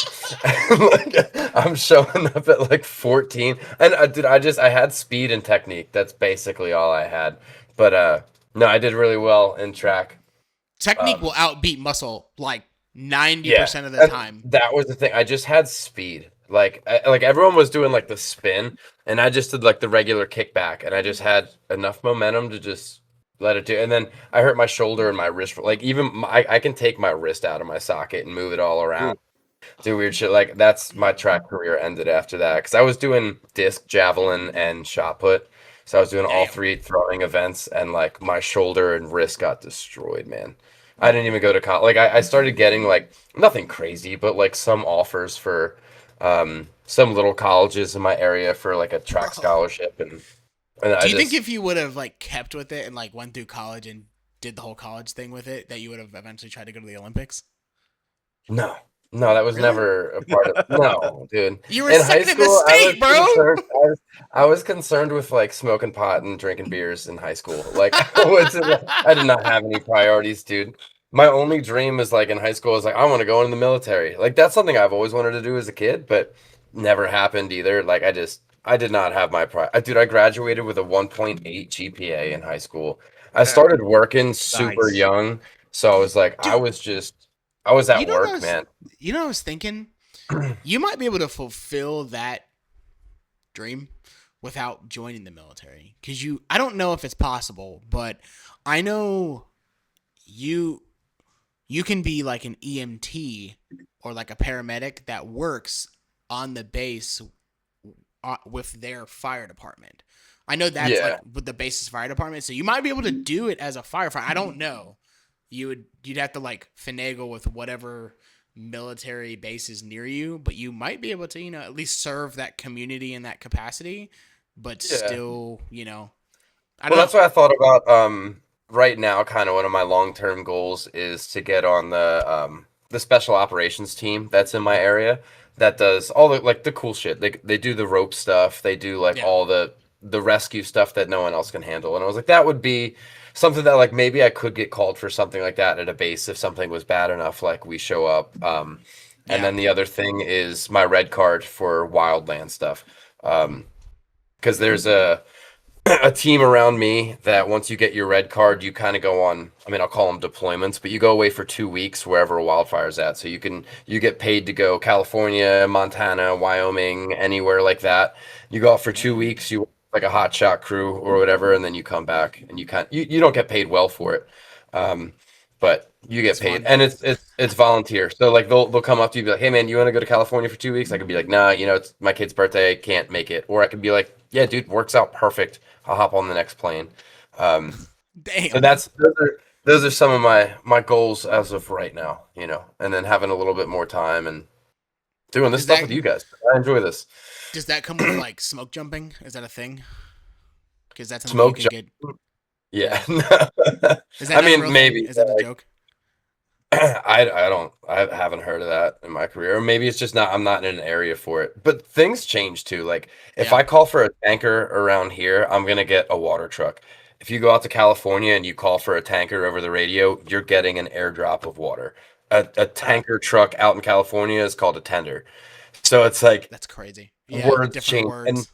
And, like, I'm showing up at like 14, and I had speed and technique. That's basically all I had. But no, I did really well in track. technique will outbeat muscle like 90% Yeah, of the and time. that was the thing. I just had speed. Like everyone was doing like the spin, and I just did like the regular kickback, and I just had enough momentum to just let it do. And then I hurt my shoulder and my wrist. Like I can take my wrist out of my socket and move it all around. Do weird shit. Like that's my track career ended after that because I was doing disc, javelin, and shot put. So I was doing all Damn. three throwing events, and like my shoulder and wrist got destroyed, man. I didn't even go to college. Like I started getting like nothing crazy, but like some offers for some little colleges in my area for like a track scholarship, and Do you think if you would have like kept with it and like went through college and did the whole college thing with it, that you would have eventually tried to go to the Olympics? No, that was never a part of. No, dude. You were In second high in the school, state, bro. I was concerned with like smoking pot and drinking beers in high school. Like I did not have any priorities, dude. My only dream is like in high school is like I want to go in the military. Like that's something I've always wanted to do as a kid, but never happened either. Like I did not have my dude. I graduated with a 1.8 GPA in high school. I started working super Nice. young, so I was like I was at You know what work, I was- man. You know, I was thinking you might be able to fulfill that dream without joining the military. Because I don't know if it's possible, but I know you can be like an EMT or like a paramedic that works on the base with their fire department. I know that's Yeah. like with the base's fire department, so you might be able to do it as a firefighter. I don't know. You'd have to like finagle with whatever military base is near you, but you might be able to, at least serve that community in that capacity, but Yeah. still, I Well, don't that's know. what I thought about. Right now, kind of one of my long-term goals is to get on the special operations team that's in my area that does all the like the cool shit. They do the rope stuff. They do like Yeah. all the rescue stuff that no one else can handle. And I was like, that would be something that like maybe I could get called for something like that at a base if something was bad enough. Like we show up. And Yeah. then the other thing is my red card for wildland stuff. because there's a a team around me that once you get your red card, you kind of go on. I mean, I'll call them deployments, but you go away for 2 weeks wherever a wildfire's at. So you get paid to go California, Montana, Wyoming, anywhere like that. You go out for 2 weeks, you like a hot shot crew or whatever, and then you come back and you don't get paid well for it, but you get paid, and it's volunteer. So like they'll come up to you and be like, hey man, you want to go to California for 2 weeks? I could be like, nah, it's my kid's birthday, I can't make it. Or I could be like, yeah, dude, works out perfect. I'll hop on the next plane. Damn. So those are some of my goals as of right now, and then having a little bit more time and doing this stuff with you guys. I enjoy this. Does that come with like smoke jumping? Is that a thing? Because that's smoke jumping. Yeah. I mean, maybe. Is that a joke? I haven't heard of that in my career. Or maybe it's just I'm not in an area for it. But things change too. Like if I call for a tanker around here, I'm gonna get a water truck. If you go out to California and you call for a tanker over the radio, you're getting an airdrop of water. A tanker truck out in California is called a tender. So it's like that's crazy. Words change. Words. And,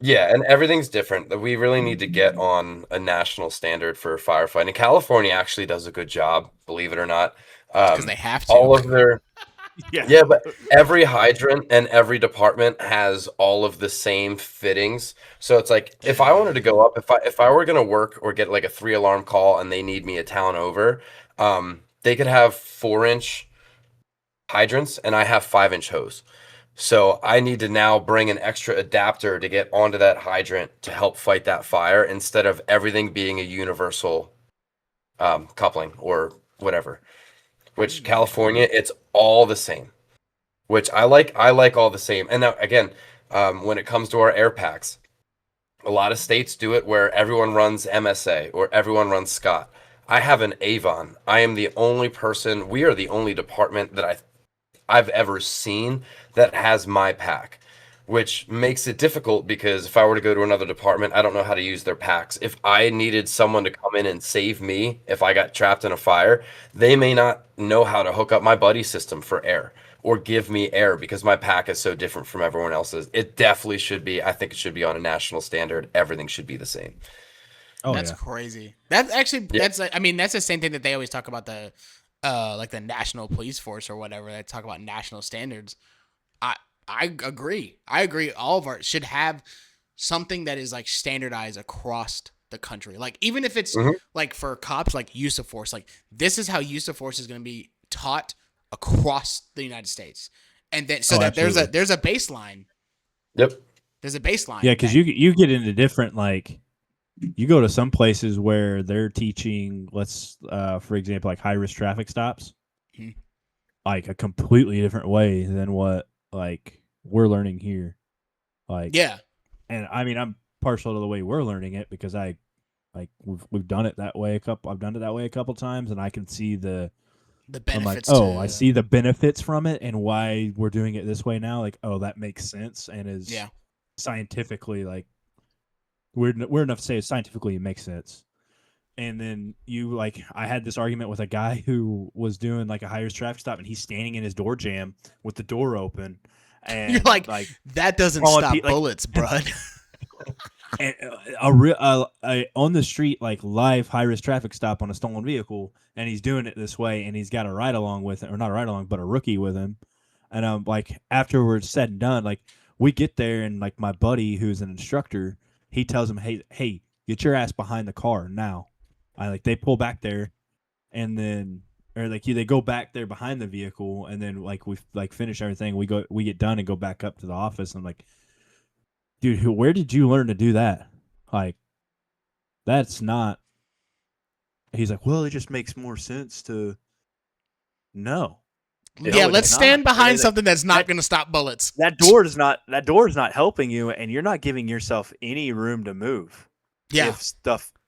yeah, and everything's different. We really need to get on a national standard for firefighting. And California actually does a good job, believe it or not. Because they have to. All of their but every hydrant and every department has all of the same fittings. So it's like if I wanted to go up, if I were gonna work or get like a 3-alarm call and they need me a town over, they could have 4-inch hydrants and I have 5-inch hose. So I need to now bring an extra adapter to get onto that hydrant to help fight that fire instead of everything being a universal coupling or whatever. Which California, it's all the same. Which I like all the same. And now again, when it comes to our air packs, a lot of states do it where everyone runs MSA or everyone runs Scott. I have an Avon. I am the only person. We are the only department that I've ever seen that has my pack, which makes it difficult because if I were to go to another department, I don't know how to use their packs. If I needed someone to come in and save me if I got trapped in a fire, they may not know how to hook up my buddy system for air or give me air because my pack is so different from everyone else's. It definitely should be. I think it should be on a national standard. Everything should be the same. Oh, that's crazy. That's actually that's the same thing that they always talk about the like the national police force or whatever. They talk about national standards. I agree. All of our should have something that is like standardized across the country. Like even if it's like for cops, like use of force, like this is how use of force is going to be taught across the United States, and then so that absolutely. there's a baseline. Yep. There's a baseline. Yeah, because you get into different like. You go to some places where they're teaching, for example, like high risk traffic stops, like a completely different way than what like we're learning here. Like, and I mean, I'm partial to the way we're learning it because we've done it that way I've done it that way a couple times, and I can see the benefits. I'm like, I see the benefits from it and why we're doing it this way now. Like, oh, that makes sense and is scientifically like. We're enough to say scientifically it makes sense. And then I had this argument with a guy who was doing like a high risk traffic stop and he's standing in his door jam with the door open. And you're like that doesn't stop bullets, bud. And on the street, like live high risk traffic stop on a stolen vehicle, and he's doing it this way, and he's got a ride along with it, or not a ride along, but a rookie with him. And like afterwards said and done, like we get there and like my buddy who's an instructor, he tells him, hey, get your ass behind the car now. They pull back there, and then they go back there behind the vehicle, and then like we finish everything. We get done and go back up to the office. And I'm like, dude, where did you learn to do that? Like, that's not. He's like, well, it just makes more sense to. No. Yeah, let's stand behind something that's not going to stop bullets. That door is not helping you, and you're not giving yourself any room to move. Yeah.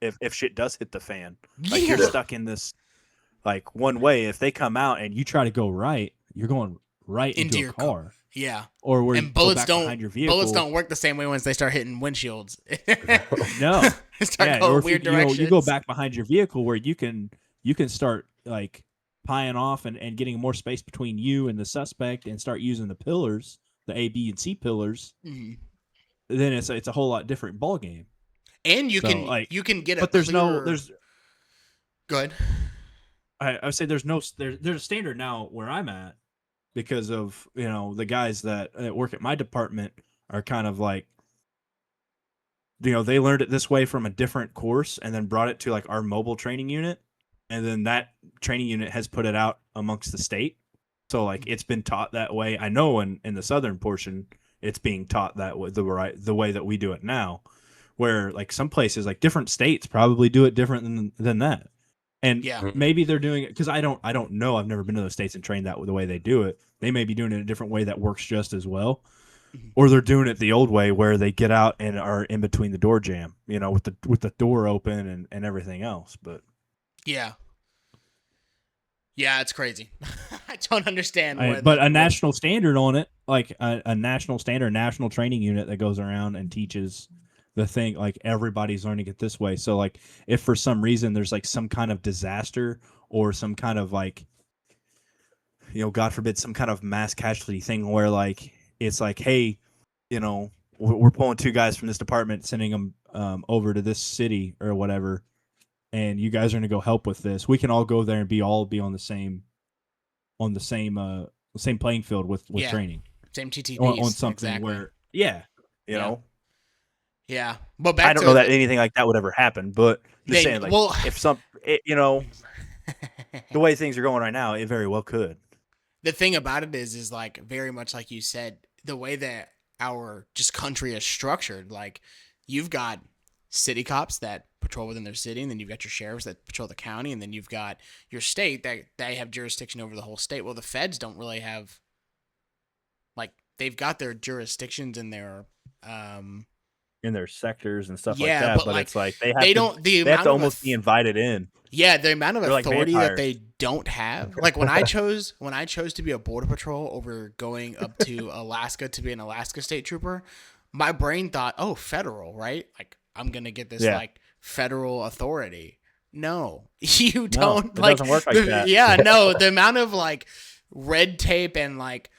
If shit does hit the fan, like you're stuck in this like one way. If they come out and you try to go right, you're going right into your car. Yeah. Or and bullets don't work the same way once they start hitting windshields. No. Start going weird directions. You go back behind your vehicle where you can start like pieing off and getting more space between you and the suspect and start using the pillars, the A, B, and C pillars. then it's a whole lot different ball game. And you So, can like, you can get a but there's clearer... Go ahead. I would say there's a standard now where I'm at because of, you know, the guys that work at my department are kind of like, you know, they learned it this way from a different course and then brought it to like our mobile training unit. And then that training unit has put it out amongst the state. So like it's been taught that way. I know in the southern portion, it's being taught that way, the way that we do it now, where like some places, like different states probably do it different than that. And Yeah. maybe they're doing it because I don't know. I've never been to those states and trained that the way they do it. They may be doing it a different way that works just as well. Or they're doing it the old way where they get out and are in between the door jam, you know, with the door open and everything else. But Yeah. Yeah, it's crazy. I don't understand. but a national standard on it, like a national standard, national training unit that goes around and teaches the thing, like everybody's learning it this way. So like if for some reason there's like some kind of disaster or some kind of like, you know, God forbid, some kind of mass casualty thing where like it's like, hey, you know, we're pulling 2 guys from this department, sending them over to this city or whatever, and you guys are gonna go help with this. We can all go there and be on the same playing field with Yeah. training. Same TTPs. On something exactly. where you know. Yeah. But back I don't to know that anything like that would ever happen, but just They- saying, like, well- if you know, the way things are going right now, it very well could. The thing about it is like very much like you said, the way that our just country is structured, like you've got city cops that patrol within their city, and then you've got your sheriffs that patrol the county, and then you've got your state that they have jurisdiction over the whole state. Well, the feds don't really have, like, they've got their jurisdictions in their In their sectors and stuff Yeah, like that, but, but like, it's like they they have don't- the to amount of almost be invited in. Yeah, the amount of They're like authority that vampires. they don't have. Like when I chose to be a border patrol over going up to Alaska to be an Alaska state trooper, my brain thought, "Oh, federal, right? Like I'm going to get this Yeah. like federal authority." No. You don't it like doesn't work like that. Yeah, no, the amount of like red tape and like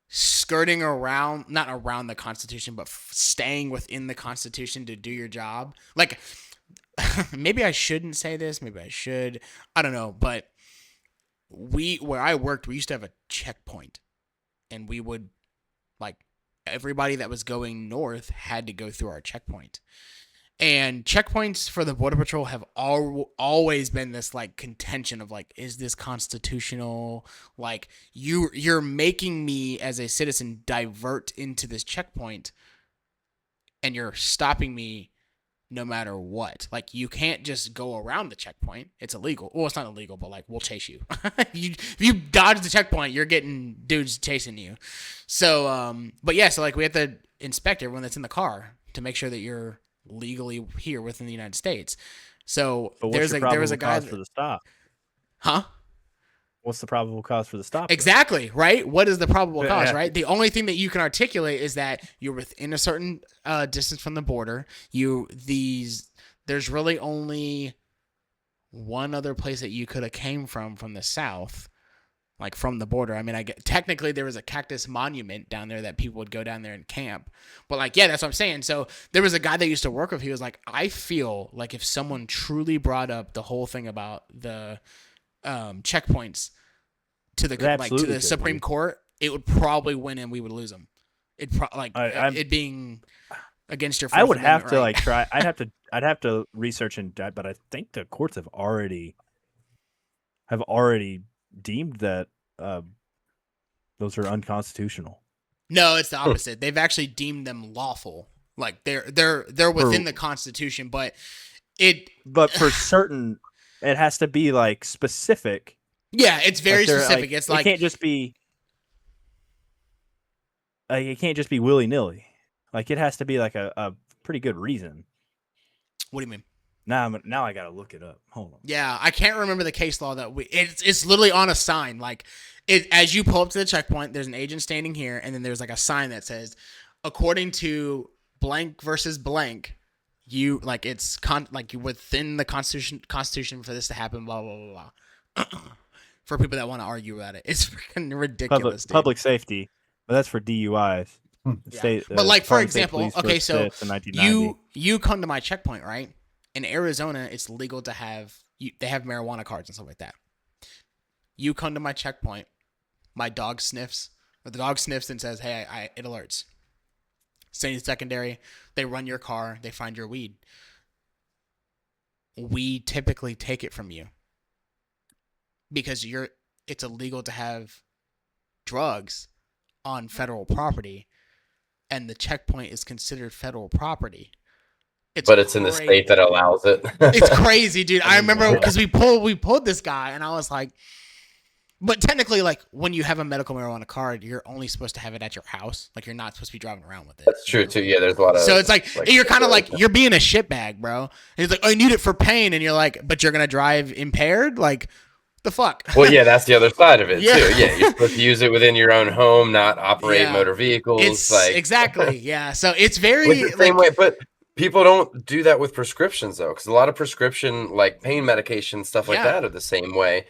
skirting around, not around the Constitution, but staying within the Constitution to do your job. Like maybe I shouldn't say this, maybe I should. I don't know, but where I worked, we used to have a checkpoint, and we would, like, everybody that was going north had to go through our checkpoint. And checkpoints for the Border Patrol have always been this like contention of like, is this constitutional? Like you're making me as a citizen divert into this checkpoint, and you're stopping me no matter what. Like you can't just go around the checkpoint. It's illegal. Well, it's not illegal, but like we'll chase you. If you dodge the checkpoint, you're getting dudes chasing you. So, but yeah, so like we have to inspect everyone that's in the car to make sure that you're legally here within the United States. So But what's there was a guy for the stop. Huh? What's the probable cause for the stop? Exactly, right? What is the probable cause, Yeah. right? The only thing that you can articulate is that you're within a certain distance from the border. There's really only one other place that you could have came from the south, like from the border. I mean, technically there was a cactus monument down there that people would go down there and camp. But like, yeah, that's what I'm saying. So there was a guy that used to work with, he was like, I feel like if someone truly brought up the whole thing about the checkpoints to the absolutely could, Supreme dude. Court, it would probably win and we would lose them. It being against your Fourth I would have Amendment to right. like try. I'd have to research into that, but I think the courts have already deemed that those are unconstitutional. No, it's the opposite. They've actually deemed them lawful. Like they're within the Constitution, but for certain, it has to be like specific. Yeah, it's very they're, specific. It's like it can't just be. It can't just be willy nilly. Like it has to be like a pretty good reason. What do you mean? Now I gotta look it up. Hold on. Yeah, I can't remember the case law that it's literally on a sign. Like as you pull up to the checkpoint, there's an agent standing here, and then there's like a sign that says, according to blank versus blank, you like it's like within the constitution for this to happen, blah blah blah blah. For people that want to argue about it, it's freaking ridiculous. Public safety, but that's for DUIs. State, But like for Department of State example, Police okay, first so fifth in 1990. you come to my checkpoint, right? In Arizona, it's legal to have they have marijuana cards and stuff like that. You come to my checkpoint, my dog sniffs, or the dog sniffs and says, "Hey, it alerts." Same secondary, they run your car, they find your weed. We typically take it from you because it's illegal to have drugs on federal property, and the checkpoint is considered federal property. But it's in the state that allows it. It's crazy, dude. I remember because we pulled this guy, and I was like, but technically, like when you have a medical marijuana card, you're only supposed to have it at your house. Like you're not supposed to be driving around with it. That's true too. Yeah, there's a lot of. So it's like you're kind of like you're being a shitbag, bro. And he's like, I need it for pain, and you're like, but you're gonna drive impaired, like the fuck. Well, yeah, that's the other side of it Yeah. too. Yeah, you're supposed to use it within your own home, not operate motor vehicles. It's like exactly, yeah. So it's very the same way, but people don't do that with prescriptions though, because a lot of prescription like pain medication stuff like that are the same way.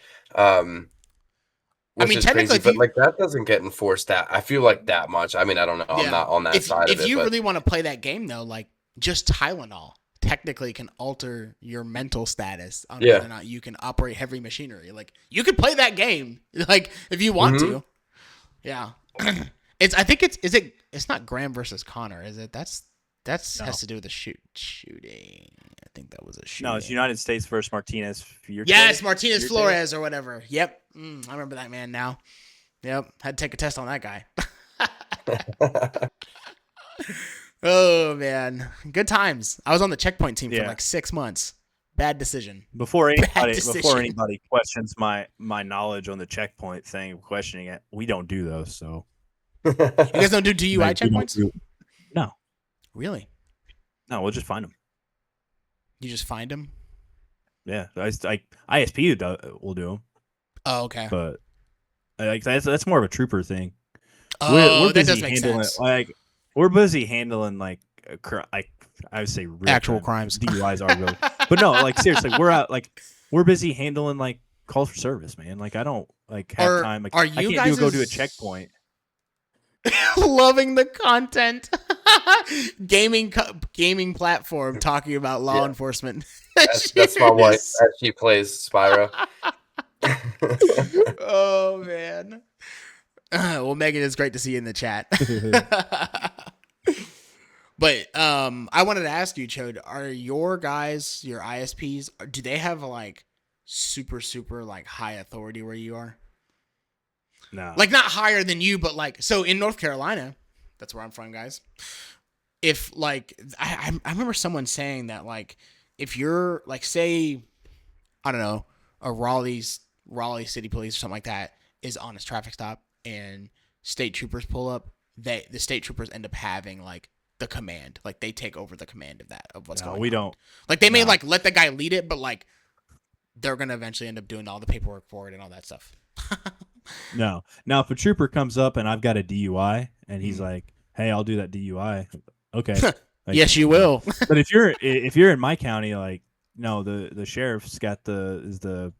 Which is technically, crazy, but like that doesn't get enforced. That I feel like that much. I mean, I don't know. I'm not on that side of it. If you but really want to play that game, though, like just Tylenol technically can alter your mental status on whether or not you can operate heavy machinery. Like you could play that game, like if you want to. Yeah, it's not Graham versus Connor, is it? That's has to do with the shooting. I think that was a shooting. No, it's United States versus Martinez. Yes, Martinez Flores or whatever. Yep, I remember that man now. Yep, had to take a test on that guy. Oh man, good times. I was on the checkpoint team for like 6 months. Bad decision. Before anybody questions my knowledge on the checkpoint thing, questioning it, we don't do those. So you guys don't do DUI checkpoints? No. Really? No, we'll just find them. You just find them? Yeah, ISP will do them. Oh, okay. But like that's more of a trooper thing. Oh, that does make sense. We're busy handling like I would say real actual crimes. DUIs are really, but no, like seriously, we're busy handling like calls for service, man. Like I don't like have time. Like are you I can't go to a checkpoint. Loving the content. gaming platform talking about law enforcement. That's my wife as she plays Spyro. Oh man. Well, Megan, it's great to see you in the chat. But I wanted to ask you, Chode, are your guys, your ISPs, do they have like super like high authority where you are? No. Like not higher than you, but like so in North Carolina, that's where I'm from, guys. If like I remember someone saying that like if you're like say I don't know a Raleigh City Police or something like that is on a traffic stop and state troopers pull up, the state troopers end up having like the command, like they take over the command of what's going on. We don't. Like they may like let the guy lead it, but like they're gonna eventually end up doing all the paperwork for it and all that stuff. No. Now if a trooper comes up and I've got a DUI and he's like, "Hey, I'll do that DUI." Okay. Like, yes, you will. But if you're in my county, like no, the sheriff's got is the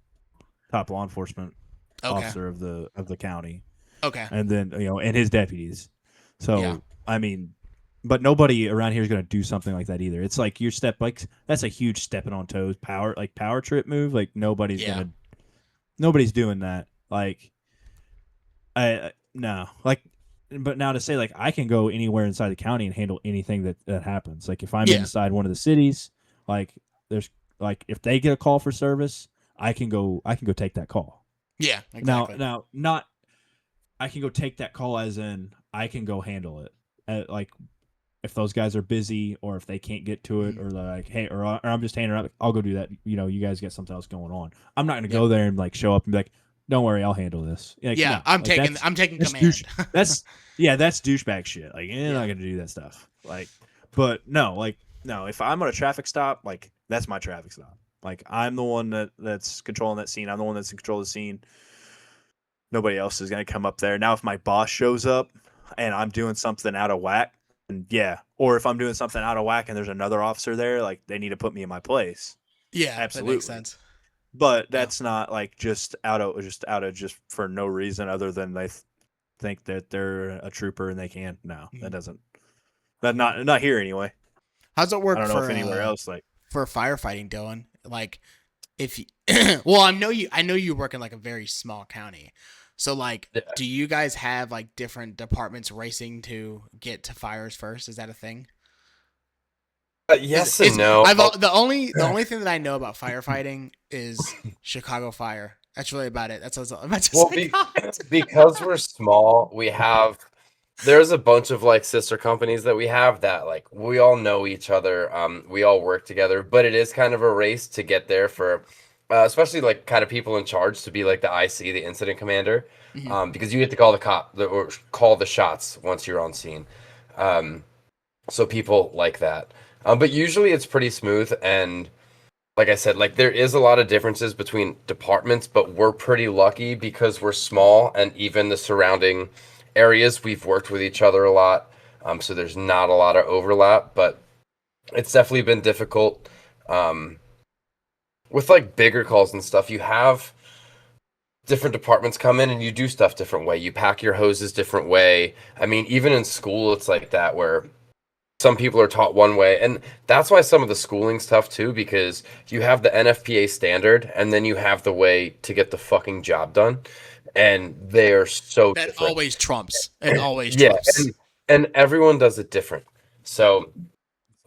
top law enforcement officer of the county. Okay. And then and his deputies. So I mean, but nobody around here is going to do something like that either. It's like that's a huge stepping on toes power trip move. Like nobody's doing that. Like no. Like but now to say like I can go anywhere inside the county and handle anything that happens. Like if I'm inside one of the cities, like there's like if they get a call for service, I can go take that call. Yeah, exactly. Now not I can go take that call as in I can go handle it. Like if those guys are busy or if they can't get to it or they're like, hey, or I'm just handing out, I'll go do that. You guys get something else going on. I'm not going to go there and like show up and be like, don't worry, I'll handle this. Like, no, I'm taking command. That's douchebag shit. Like you're not going to do that stuff. Like, but no, if I'm on a traffic stop, like that's my traffic stop. Like I'm the one that's controlling that scene. I'm the one that's in control of the scene. Nobody else is going to come up there. Now, if my boss shows up and I'm doing something out of whack, and or if I'm doing something out of whack and there's another officer there, like they need to put me in my place. Yeah, absolutely. That makes sense. But that's not like just out of for no reason other than think that they're a trooper and they can. No, that doesn't. But not here anyway. How's it work I don't know for if anywhere else like for firefighting, Dylan? Like, if you, well, I know you work in like a very small county, so like, do you guys have like different departments racing to get to fires first? Is that a thing? Yes and no. The only thing that I know about firefighting is Chicago Fire. That's really about it. That's what I'm about to say. Because we're small, there's a bunch of like sister companies that we have that like we all know each other. We all work together, but it is kind of a race to get there for, especially like kind of people in charge to be like the IC, the incident commander, because you get to call or call the shots once you're on scene. So people like that. But usually it's pretty smooth, and like I said, like there is a lot of differences between departments, but we're pretty lucky because we're small, and even the surrounding areas we've worked with each other a lot. So there's not a lot of overlap, but it's definitely been difficult. With like bigger calls and stuff, you have different departments come in and you do stuff different way. You pack your hoses different way. I mean, even in school, it's like that where some people are taught one way, and that's why some of the schooling's tough too, because you have the NFPA standard and then you have the way to get the fucking job done, and they are so that different. always trumps. It always trumps. And everyone does it different. So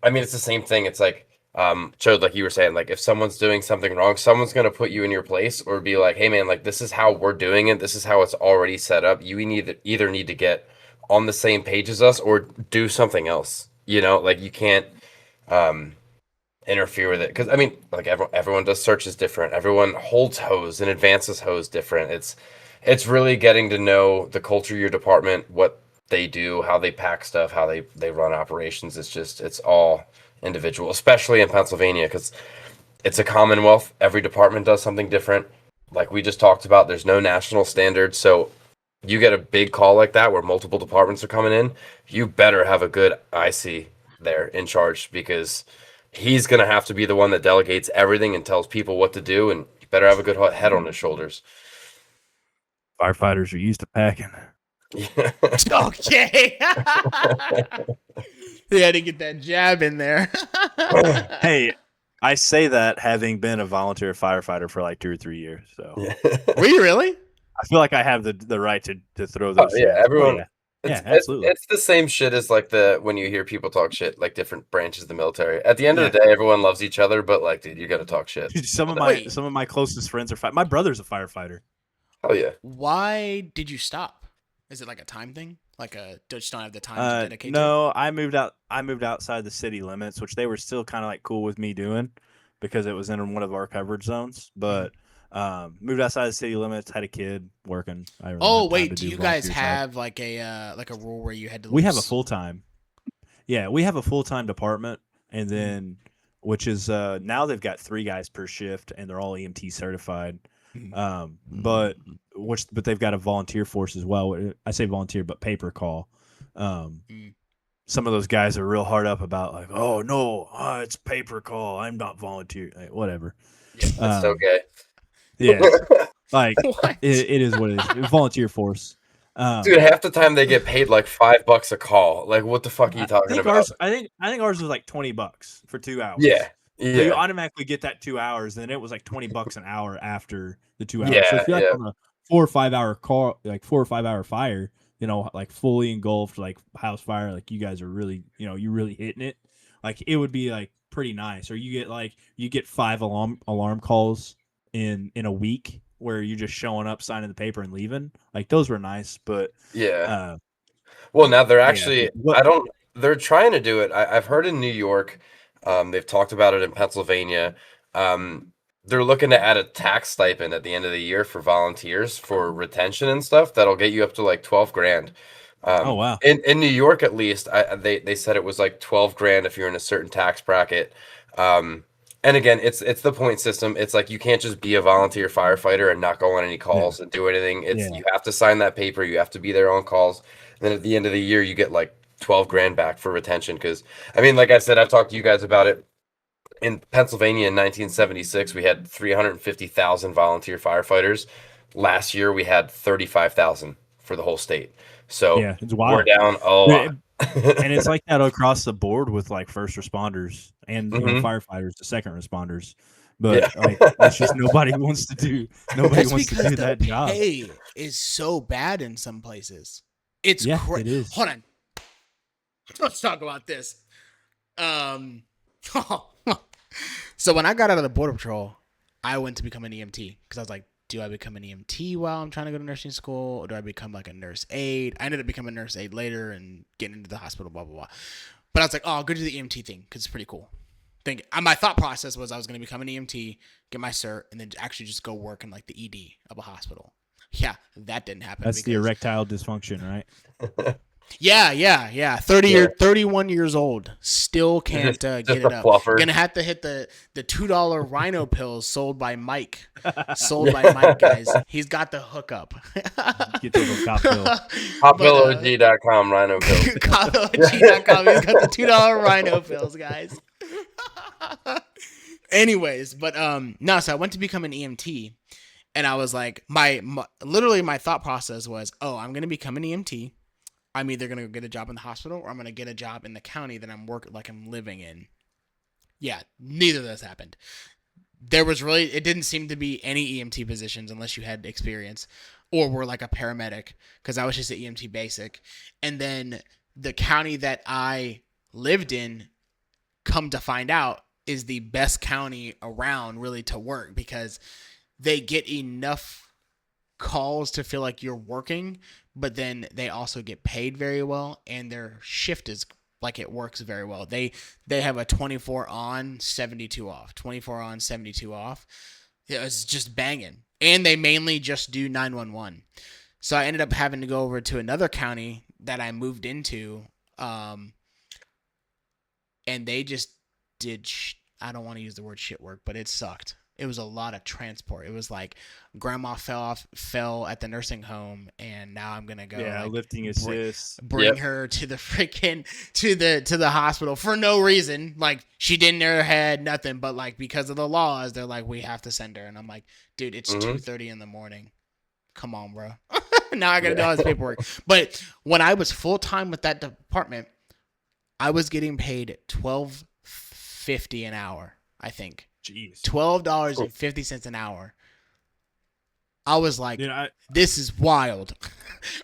I mean, it's the same thing. It's like Chode, like you were saying, like if someone's doing something wrong, someone's gonna put you in your place or be like, hey man, like this is how we're doing it, this is how it's already set up. You either need to get on the same page as us or do something else. You know, like you can't interfere with it, because I mean, like everyone does searches different. Everyone holds hose and advances hose different. It's really getting to know the culture of your department, what they do, how they pack stuff, how they run operations. It's all individual, especially in Pennsylvania, because it's a Commonwealth. Every department does something different. Like we just talked about, there's no national standard, so you get a big call like that where multiple departments are coming in, you better have a good IC there in charge, because he's going to have to be the one that delegates everything and tells people what to do, and you better have a good head on his shoulders. Firefighters are used to packing. Okay. They had to get that jab in there. Hey, I say that having been a volunteer firefighter for like 2 or 3 years. So Were you really? I feel like I have the right to throw those. Everyone. Absolutely. It's the same shit as like when you hear people talk shit, like different branches of the military. At the end of the day, everyone loves each other, but like, dude, you got to talk shit. Some of my closest friends are my brother's a firefighter. Oh yeah. Why did you stop? Is it like a time thing? Like just don't have the time to dedicate? No, I moved outside the city limits, which they were still kind of like cool with me doing, because it was in one of our coverage zones. But moved outside the city limits, had a kid working. Do you guys have like a rule where you had to? We have a full time. Yeah, we have a full time department, and then which is now they've got 3 guys per shift, and they're all EMT certified. But they've got a volunteer force as well. I say volunteer, but paper call. Some of those guys are real hard up about like, oh no, it's paper call. I'm not volunteer. Like, whatever. That's so gay. Yeah, like it is what it is. Volunteer force. Dude, half the time they get paid like $5 a call. Like, what the fuck are you talking about? I think ours was like $20 for 2 hours. Yeah. So you automatically get that 2 hours, and then it was like $20 an hour after the 2 hours. So if you're like on a 4 or 5 hour call, like 4 or 5 hour fire, like fully engulfed, like house fire, like you guys are really, you're really hitting it. Like it would be like pretty nice. Or you get 5 alarm calls in a week where you're just showing up, signing the paper, and leaving. Like those were nice, but well, now they're actually they're trying to do it. I've heard in New York. They've talked about it in Pennsylvania. They're looking to add a tax stipend at the end of the year for volunteers for retention and stuff. That'll get you up to like $12,000. Oh wow! In New York, at least, they said it was like $12,000 if you're in a certain tax bracket. And again, it's the point system. It's like you can't just be a volunteer firefighter and not go on any calls and do anything. You have to sign that paper. You have to be there on calls. And then at the end of the year, you get like $12,000 back for retention. Because I mean, like I said, I've talked to you guys about it. In Pennsylvania in 1976, we had 350,000 volunteer firefighters. Last year, we had 35,000 for the whole state. So Yeah, it's we're wild. down a lot. And it's like that across the board with like first responders and you know, Mhm. firefighters, the second responders. But Yeah. like it's just nobody wants to do That's wants to because do the that job. pay is so bad in some places. It's Yeah, crazy. it is. Hold on. Let's talk about this. So when I got out of the Border Patrol, I went to become an EMT because I was like, do I become an EMT while I'm trying to go to nursing school, or do I become like a nurse aide? I ended up becoming a nurse aide later and getting into the hospital, blah, blah, blah. But I was like, oh, I'll go do the EMT thing because it's pretty cool. My thought process was I was going to become an EMT, get my cert, and then actually just go work in like the ED of a hospital. Yeah, that didn't happen. That's the because- erectile dysfunction, right? Yeah. 31 years old, still can't get just it a up. fluffer. Gonna have to hit the $2 Rhino pills sold by Mike. Guys. He's got the hookup. Get to the cop pill. Hotpillog.com, Rhino Pills. Copilog.com. He's got the $2 Rhino pills, guys. Anyways, but no, so I went to become an EMT, and I was like, literally my thought process was, oh, I'm gonna become an EMT. I'm either gonna get a job in the hospital or I'm gonna get a job in the county that I'm living in. Yeah, neither of those happened. It didn't seem to be any EMT positions unless you had experience or were like a paramedic, because I was just an EMT basic. And then the county that I lived in, come to find out, is the best county around really to work, because they get enough calls to feel like you're working, but then they also get paid very well, and their shift is like, it works very well. They have a 24 on, 72 off, 24 on, 72 off. It's just banging. And they mainly just do 911. So I ended up having to go over to another county that I moved into, and they just did I don't want to use the word shit work, but it sucked. It was a lot of transport. It was like grandma fell at the nursing home, and now I'm gonna go Lifting assist. bring her to the freaking to the hospital for no reason. Like, she didn't hit her head, nothing, but like because of the laws, they're like, we have to send her. And I'm like, dude, it's 2:30 in the morning. Come on, bro. Now I gotta do all this paperwork. But when I was full time with that department, I was getting paid $12.50 an hour, I think. Jeez. $12.50 an hour. I was like, Dude, this is wild.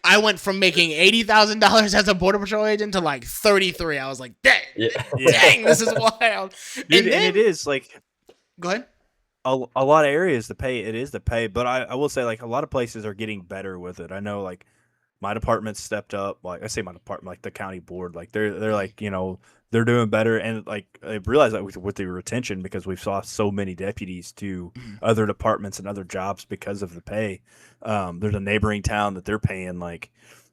I went from making $80,000 as a Border Patrol agent to like 33. I was like, dang, dang, this is wild. Dude, and it is like, go ahead. A lot of areas the pay, but I will say, like, a lot of places are getting better with it. I know, like, my department stepped up. Like, I say my department, like the county board, like they're like, you know, they're doing better. And like, I realized that with the retention, because we've saw so many deputies to other departments and other jobs because of the pay. There's a neighboring town that they're paying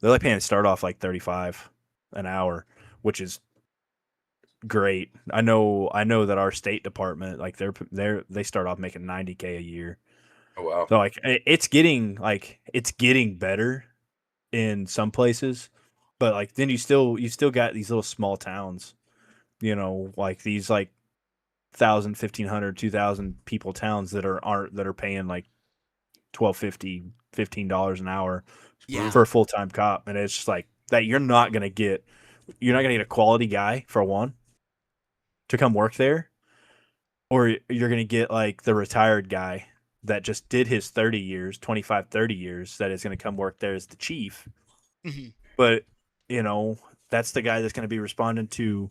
they're paying to start off like $35 an hour, which is great. I know that our state department, like they start off making $90K a year. Oh, wow. So like it's getting better in some places, but like then you still got these little small towns, you know, like these like 1,000, 1,500, 2,000 people towns that are paying like $12.50, $15 an hour for a full-time cop. And it's just like that you're not gonna get a quality guy, for one, to come work there, or you're gonna get like the retired guy that just did his 30 years that is going to come work there as the chief. Mm-hmm. But, you know, that's the guy that's going to be responding to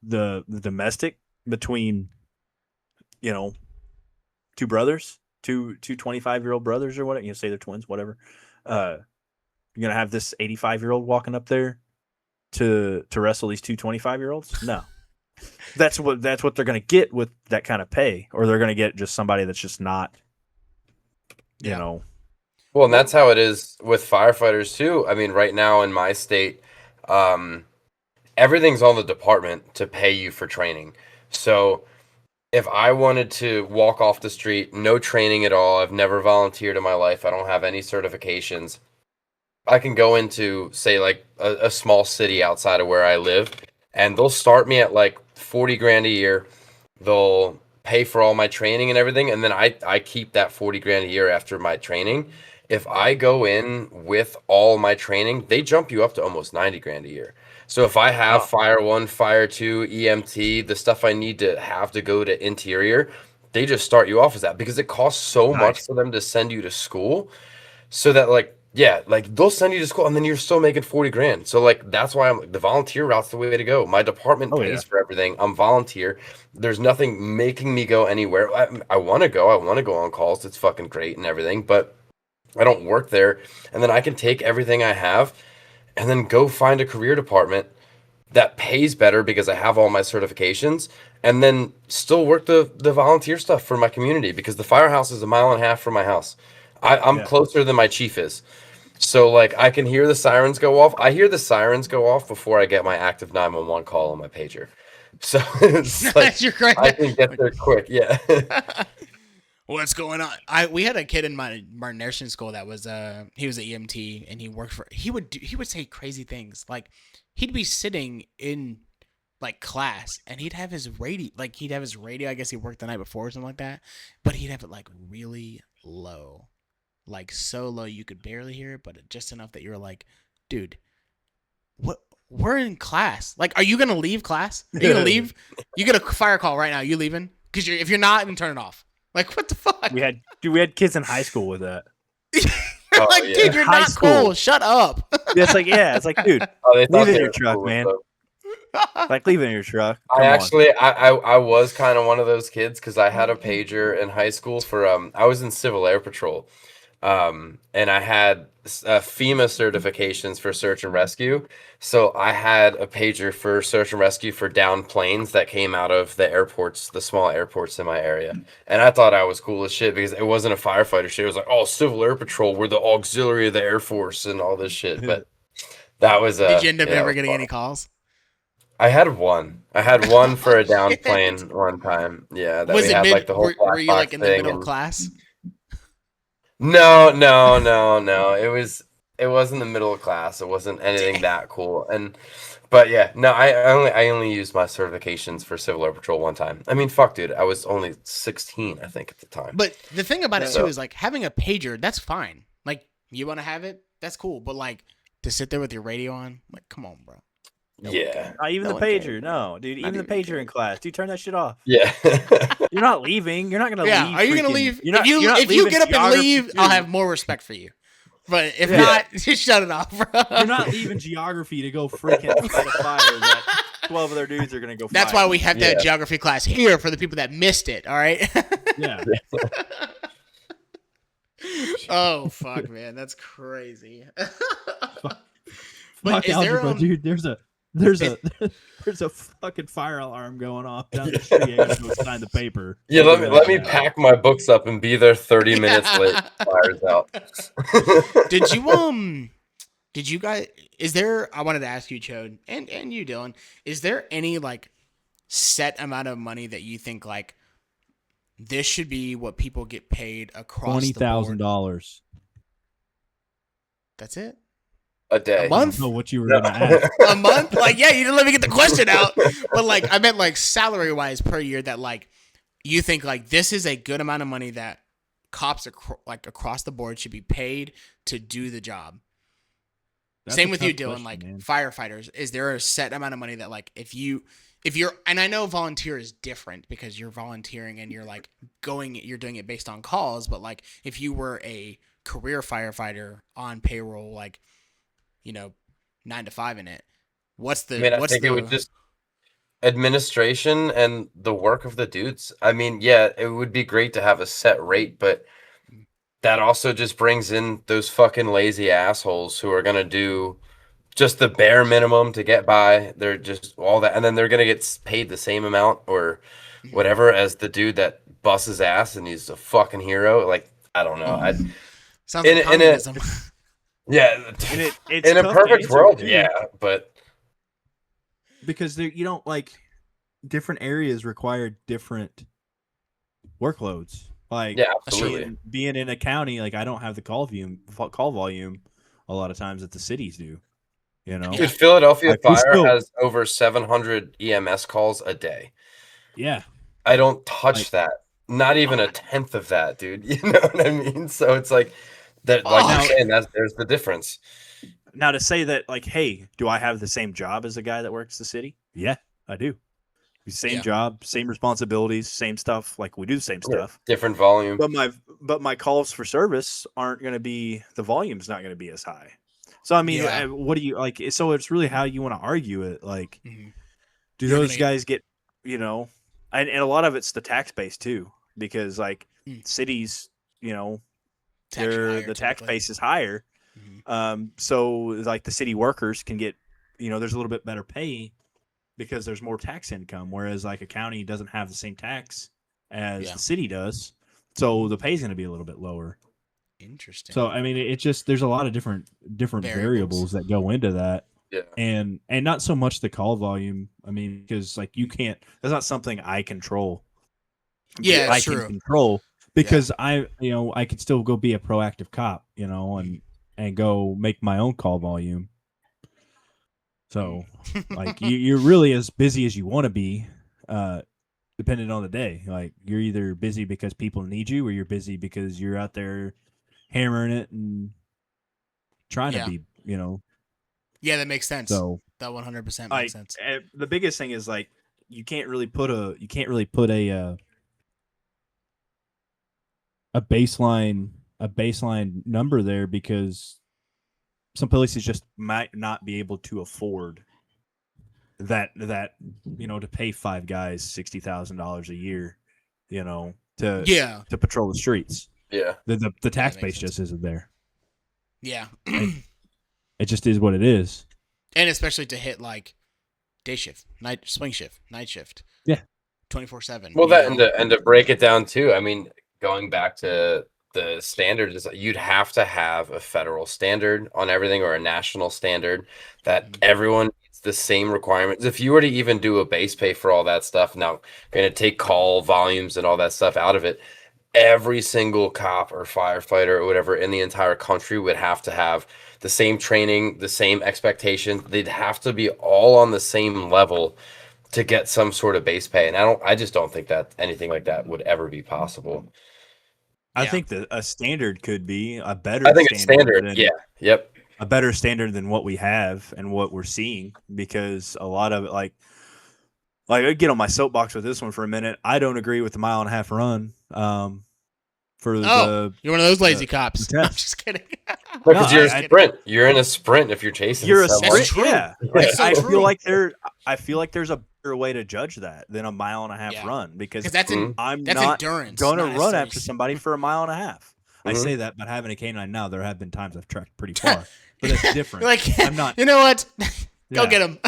the domestic between, you know, two 25-year-old brothers or whatever, you know, say they're twins, whatever. You're going to have this 85-year-old walking up there to wrestle these two 25-year-olds? No. That's what they're going to get with that kind of pay, or they're going to get just somebody that's just not, you know. Well, and that's how it is with firefighters too. I mean, right now in my state, everything's on the department to pay you for training. So if I wanted to walk off the street, no training at all, I've never volunteered in my life, I don't have any certifications, I can go into, say, like a small city outside of where I live, and they'll start me at like $40,000 a year. They'll pay for all my training and everything, and then I keep that $40,000 a year after my training, if I go in with all my training, they jump you up to almost 90 grand a year. So if I have Fire 1, Fire 2, EMT, the stuff I need to have to go to interior, they just start you off as that because it costs so much for them to send you to school. So that like, yeah, like they'll send you to school and then you're still making 40 grand. So like, that's why I'm like, the volunteer route's the way to go. My department pays for everything. I'm volunteer. There's nothing making me go anywhere. I want to go. I want to go on calls. It's fucking great and everything, but I don't work there. And then I can take everything I have and then go find a career department that pays better because I have all my certifications, and then still work the volunteer stuff for my community because the firehouse is 1.5 miles from my house. I'm closer than my chief is. So like I can hear the sirens go off. I hear the sirens go off before I get my active 911 call on my pager. So it's like I can get there quick. Yeah. What's going on? We had a kid in my nursing school that was he was an EMT and he worked for he would say crazy things like he'd be sitting in like class and he'd have his radio I guess he worked the night before or something like that, but he'd have it like really low, like so low you could barely hear it, but just enough that you're like, dude, what? We're in class. Like, are you gonna leave class? Are you gonna leave? You get a fire call right now. You leaving? Because if you're not, then turn it off. Like, what the fuck? We had kids in high school with that. You're like, dude, you're not cool. Shut up. It's like, dude, leave it in your truck, man. Like, leave it in your truck. I was kind of one of those kids because I had a pager in high school for I was in Civil Air Patrol, and I had FEMA certifications for search and rescue. So I had a pager for search and rescue for downed planes that came out of the airports, the small airports in my area. And I thought I was cool as shit because it wasn't a firefighter shit. It was like, oh, Civil Air Patrol, we're the auxiliary of the Air Force and all this shit. But that was Did you end up ever getting any calls? I had one. For a downed plane one time. Yeah, that was we it had mid, like the whole were you like in the middle of class? No. It wasn't the middle of class. It wasn't anything that cool. But yeah, no, I only used my certifications for Civil Air Patrol one time. I mean, fuck, dude, I was only 16, I think, at the time. But the thing about it too is like having a pager, that's fine. Like you want to have it, that's cool. But like to sit there with your radio on, like, come on, bro. Yeah. Even the pager. No, dude. Even the pager in class. Dude, turn that shit off. Yeah. You're not leaving. You're not gonna leave. Are you gonna leave? If you get up and leave, I'll have more respect for you. But if not, just shut it off, bro. You're not leaving geography to go freaking fight a fire that 12 of their dudes are gonna go. That's why we have that geography class here for the people that missed it. All right. Yeah. Oh fuck, man, that's crazy. But is algebra, dude. There's a fucking fire alarm going off down the street. I gotta go sign the paper. Yeah, let me pack my books up and be there 30 minutes late. Fire's out. Did you guys? Is there? I wanted to ask you, Chode, and you, Dylan. Is there any like set amount of money that you think like this should be what people get paid across $20,000? That's it. A day. A month? I don't know what you were gonna ask. A month? Like, yeah, you didn't let me get the question out. But like, I meant like salary wise per year that like you think like this is a good amount of money that cops across the board should be paid to do the job. That's Same a with you, tough Dylan. question, Like man. firefighters, is there a set amount of money that like if you're, and I know volunteer is different because you're volunteering and you're like you're doing it based on calls, but like if you were a career firefighter on payroll, like, 9 to 5 in it, I think it would just administration and the work of the dudes. I mean, yeah, it would be great to have a set rate, but that also just brings in those fucking lazy assholes who are gonna do just the bare minimum to get by. They're just all that, and then they're gonna get paid the same amount or whatever as the dude that busts his ass and he's a fucking hero. Like, I don't know. Sounds like communism. Yeah, it's in a perfect world, yeah, but because different areas require different workloads. Like, yeah, absolutely. Being in a county, like I don't have the call volume a lot of times that the cities do. Dude, Philadelphia Fire has over 700 EMS calls a day. Yeah, I don't touch that. Not even a tenth of that, dude. You know what I mean? So it's like That, like Fuck. you're saying, there's the difference. Now to say that, like, hey, do I have the same job as a guy that works the city? Yeah, I do. Same Yeah. job, same responsibilities, same stuff. Like we do the same stuff. Different volume. But my calls for service aren't going to be, the volume's not going to be as high. So I mean, Yeah. what do you like? So it's really how you want to argue it. Like, Mhm. do You're those gonna- guys get, and a lot of it's the tax base too, because like cities, Tax you higher, the tax typically. base is higher. So like the city workers can get, there's a little bit better pay because there's more tax income, whereas like a county doesn't have the same tax as the city does, so the pay is going to be a little bit lower. Interesting. So I mean, it's just there's a lot of different variables that go into that. Yeah. And not so much the call volume. I mean, because like you can't. That's not something I control. Yeah, I it's true. can control because I could still go be a proactive cop, and go make my own call volume. So, like you're really as busy as you want to be, depending on the day. Like you're either busy because people need you, or you're busy because you're out there hammering it and trying to be, Yeah, that makes sense. So that 100% like, makes sense. The biggest thing is like you can't really put a baseline number there, because some places just might not be able to afford that to pay 5 guys $60,000 a year, to patrol the streets. Yeah. The tax base just isn't there. Yeah. It just is what it is. And especially to hit like day shift, swing shift, night shift. Yeah. 24/7. Well, and to break it down too, I mean, going back to the standard, is you'd have to have a federal standard on everything, or a national standard that everyone meets the same requirements. If you were to even do a base pay for all that stuff, now going to take call volumes and all that stuff out of it, every single cop or firefighter or whatever in the entire country would have to have the same training, the same expectations. They'd have to be all on the same level to get some sort of base pay. And I just don't think that anything like that would ever be possible. I think that a standard could be a better. I think it's standard. Yep. A better standard than what we have and what we're seeing, because a lot of it, like I get on my soapbox with this one for a minute. I don't agree with the 1.5 mile run. You're one of those lazy cops. I'm just kidding. Because you're a sprint. You're in a sprint if you're chasing. You're a someone. sprint. Yeah. That's I so feel like there's a better way to judge that than a 1.5 mile run, because that's I'm that's not endurance, going to not run necessarily after somebody for 1.5 miles. I say that, but having a canine now, there have been times I've trekked pretty far, but it's different. Like, I'm not. You know what? Go Yeah. get him.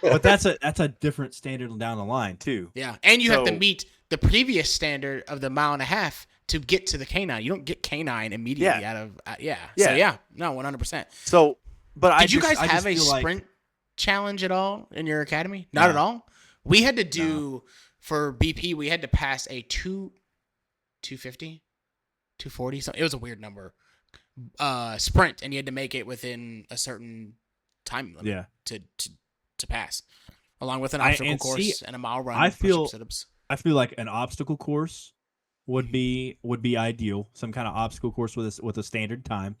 But that's a different standard down the line too. Yeah, and you have to meet the previous standard of the 1.5 miles to get to the canine. You don't get canine immediately out of So no, 100%. So, but did you guys have a sprint challenge at all in your academy? Not at all. We had to do for BP. We had to pass a 250, 240. So it was a weird number. Sprint, and you had to make it within a certain time limit. Yeah. To pass, along with an obstacle course and a mile run. I feel sit-ups. I feel like an obstacle course would be ideal. Some kind of obstacle course with a standard time.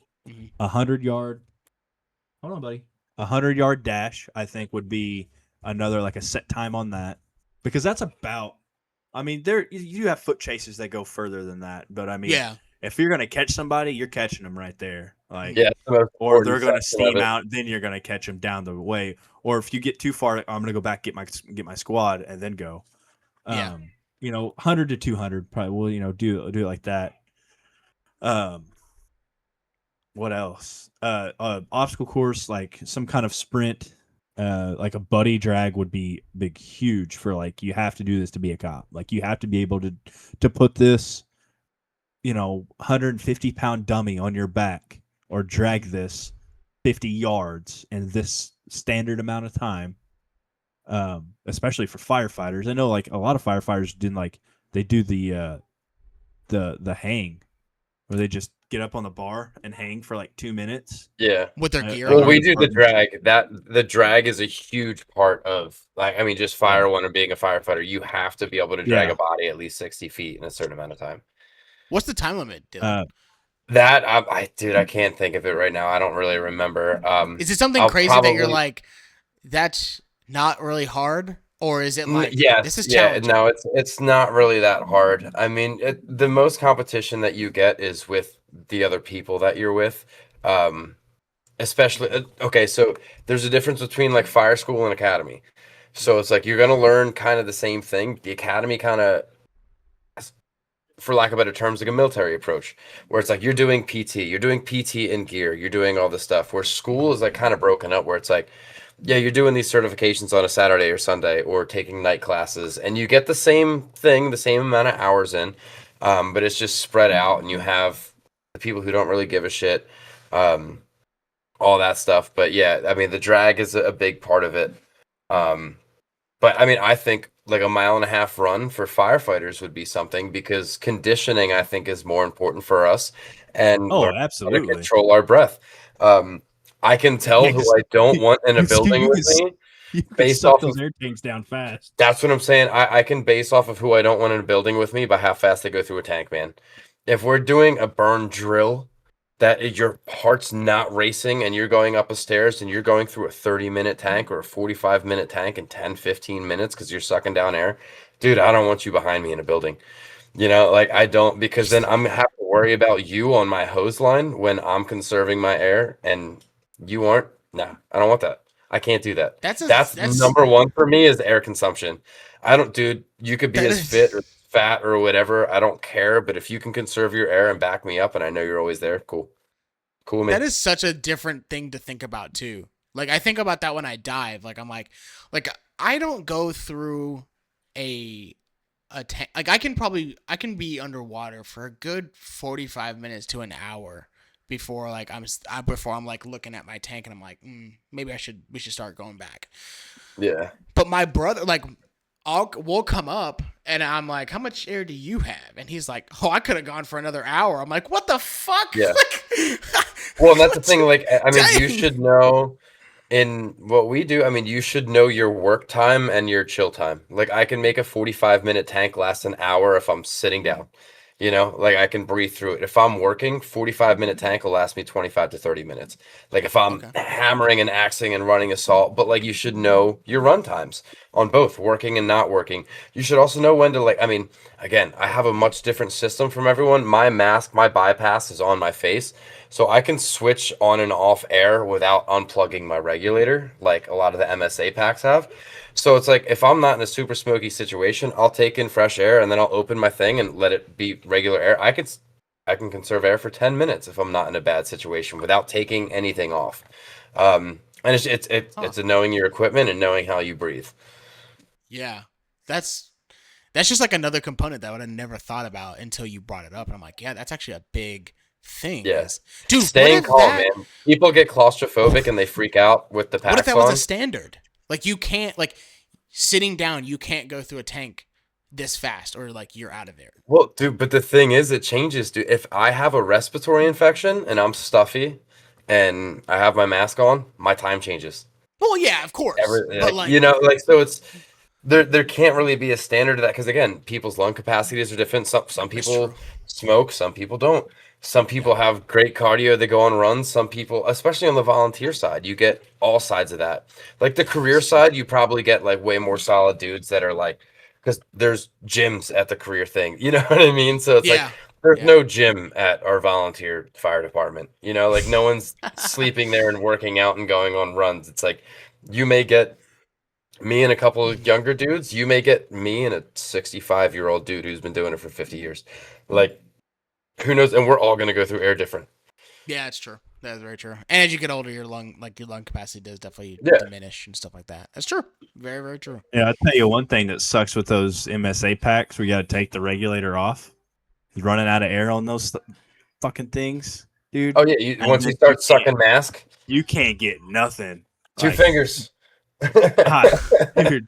100-yard. Hold on, buddy. 100-yard dash, I think, would be another, like a set time on that, because that's about. I mean, you have foot chases that go further than that, but I mean, if you're gonna catch somebody, you're catching them right there. Like, or they're gonna steam out, then you're gonna catch them down the way. Or if you get too far, I'm gonna go back get my squad and then go. 100 to 200 probably will do it like that. What else? Obstacle course, like some kind of sprint, like a buddy drag would be huge for, like, you have to do this to be a cop. Like, you have to be able to put this 150-pound dummy on your back, or drag this 50 yards in this standard amount of time. Especially for firefighters. I know, like, a lot of firefighters they do the hang, where they just get up on the bar and hang for like 2 minutes. Yeah. With their gear. Well, we do the drag. The drag is a huge part of, like, I mean, just fire one or being a firefighter. You have to be able to drag a body at least 60 feet in a certain amount of time. What's the time limit, Dylan? That dude, I can't think of it right now. I don't really remember. Is it something I'll crazy that you're probably- like, that's not really hard, or is it like, Yes, this is yeah, challenging? no, it's not really that hard. I mean, the most competition that you get is with the other people that you're with. Especially okay, so there's a difference between like fire school and academy. So it's like you're gonna learn kind of the same thing. The academy kind of, for lack of better terms, like a military approach, where it's like you're doing PT in gear, you're doing all this stuff. Where school is like kind of broken up, where it's like, yeah, you're doing these certifications on a Saturday or Sunday, or taking night classes, and you get the same thing, the same amount of hours in, but it's just spread out, and you have the people who don't really give a shit, all that stuff. But yeah, I mean, the drag is a big part of it. But I mean, I think like a 1.5 mile run for firefighters would be something, because conditioning, I think, is more important for us, and Oh, learn how to absolutely. control our breath. I can tell Yeah, who 'cause I don't want in a you building can with s- me You can based suck off those of. air tanks down fast. That's what I'm saying. I can base off of who I don't want in a building with me by how fast they go through a tank, man. If we're doing a burn drill, your heart's not racing and you're going up a stairs and you're going through a 30-minute tank or a 45-minute tank in 10, 15 minutes because you're sucking down air, dude, I don't want you behind me in a building. Like I don't, because then I'm gonna have to worry about you on my hose line when I'm conserving my air and you aren't. Nah, I don't want that. I can't do that. That's number one for me is air consumption. I don't, dude, you could be That as is- fit or fat or whatever. I don't care. But if you can conserve your air and back me up and I know you're always there, cool. Cool, man. That is such a different thing to think about too. Like I think about that when I dive. Like I'm like I don't go through a tank. Like I can be underwater for a good 45 minutes to an hour before like before I'm like looking at my tank and I'm like, maybe we should start going back. Yeah. But my brother, like, we'll come up and I'm like, how much air do you have? And he's like, oh, I could have gone for another hour. I'm like, what the fuck? Yeah. Like, Well, and that's the thing. Like, I mean, you Dang. should know in what we do. I mean, you should know your work time and your chill time. Like, I can make a 45-minute tank last an hour if I'm sitting down. Like I can breathe through it. If I'm working, 45-minute tank will last me 25 to 30 minutes. Like if I'm hammering and axing and running assault, but like you should know your run times on both working and not working. You should also know when to I mean, again, I have a much different system from everyone. My mask, my bypass is on my face. So I can switch on and off air without unplugging my regulator, like a lot of the MSA packs have. So it's like if I'm not in a super smoky situation, I'll take in fresh air and then I'll open my thing and let it be regular air. I can conserve air for 10 minutes if I'm not in a bad situation without taking anything off. And it's a knowing your equipment and knowing how you breathe. yeah, that's just like another component that I would have never thought about until you brought it up. And I'm like, yeah, that's actually a big thing. Yes. Dude, Staying calm, man. People get claustrophobic and they freak out with the packs What if that on. was a standard? Like you can't, like sitting down, you can't go through a tank this fast or like you're out of there. Well, dude, but the thing is, it changes, dude. If I have a respiratory infection and I'm stuffy and I have my mask on, my time changes. Well, yeah, of course. But like, So it's there can't really be a standard to that because again, people's lung capacities are different. Some people smoke, some people don't. Some people have great cardio, they go on runs. Some people, especially on the volunteer side, you get all sides of that. Like the career side, you probably get like way more solid dudes that are like, because there's gyms at the career thing. You know what I mean? So it's like there's no gym at our volunteer fire department. Like no one's sleeping there and working out and going on runs. It's like you may get me and a couple of younger dudes. You may get me and a 65-year-old dude who's been doing it for 50 years. Like, who knows? And we're all going to go through air different. yeah, it's true. That's very true. And as you get older, your lung capacity does definitely diminish and stuff like that. That's true. Very, very true. Yeah, I'll tell you one thing that sucks with those MSA packs. We got to take the regulator off. You're running out of air on those fucking things, dude. Oh yeah, once you start sucking mask, you can't get nothing. Two fingers. Dude,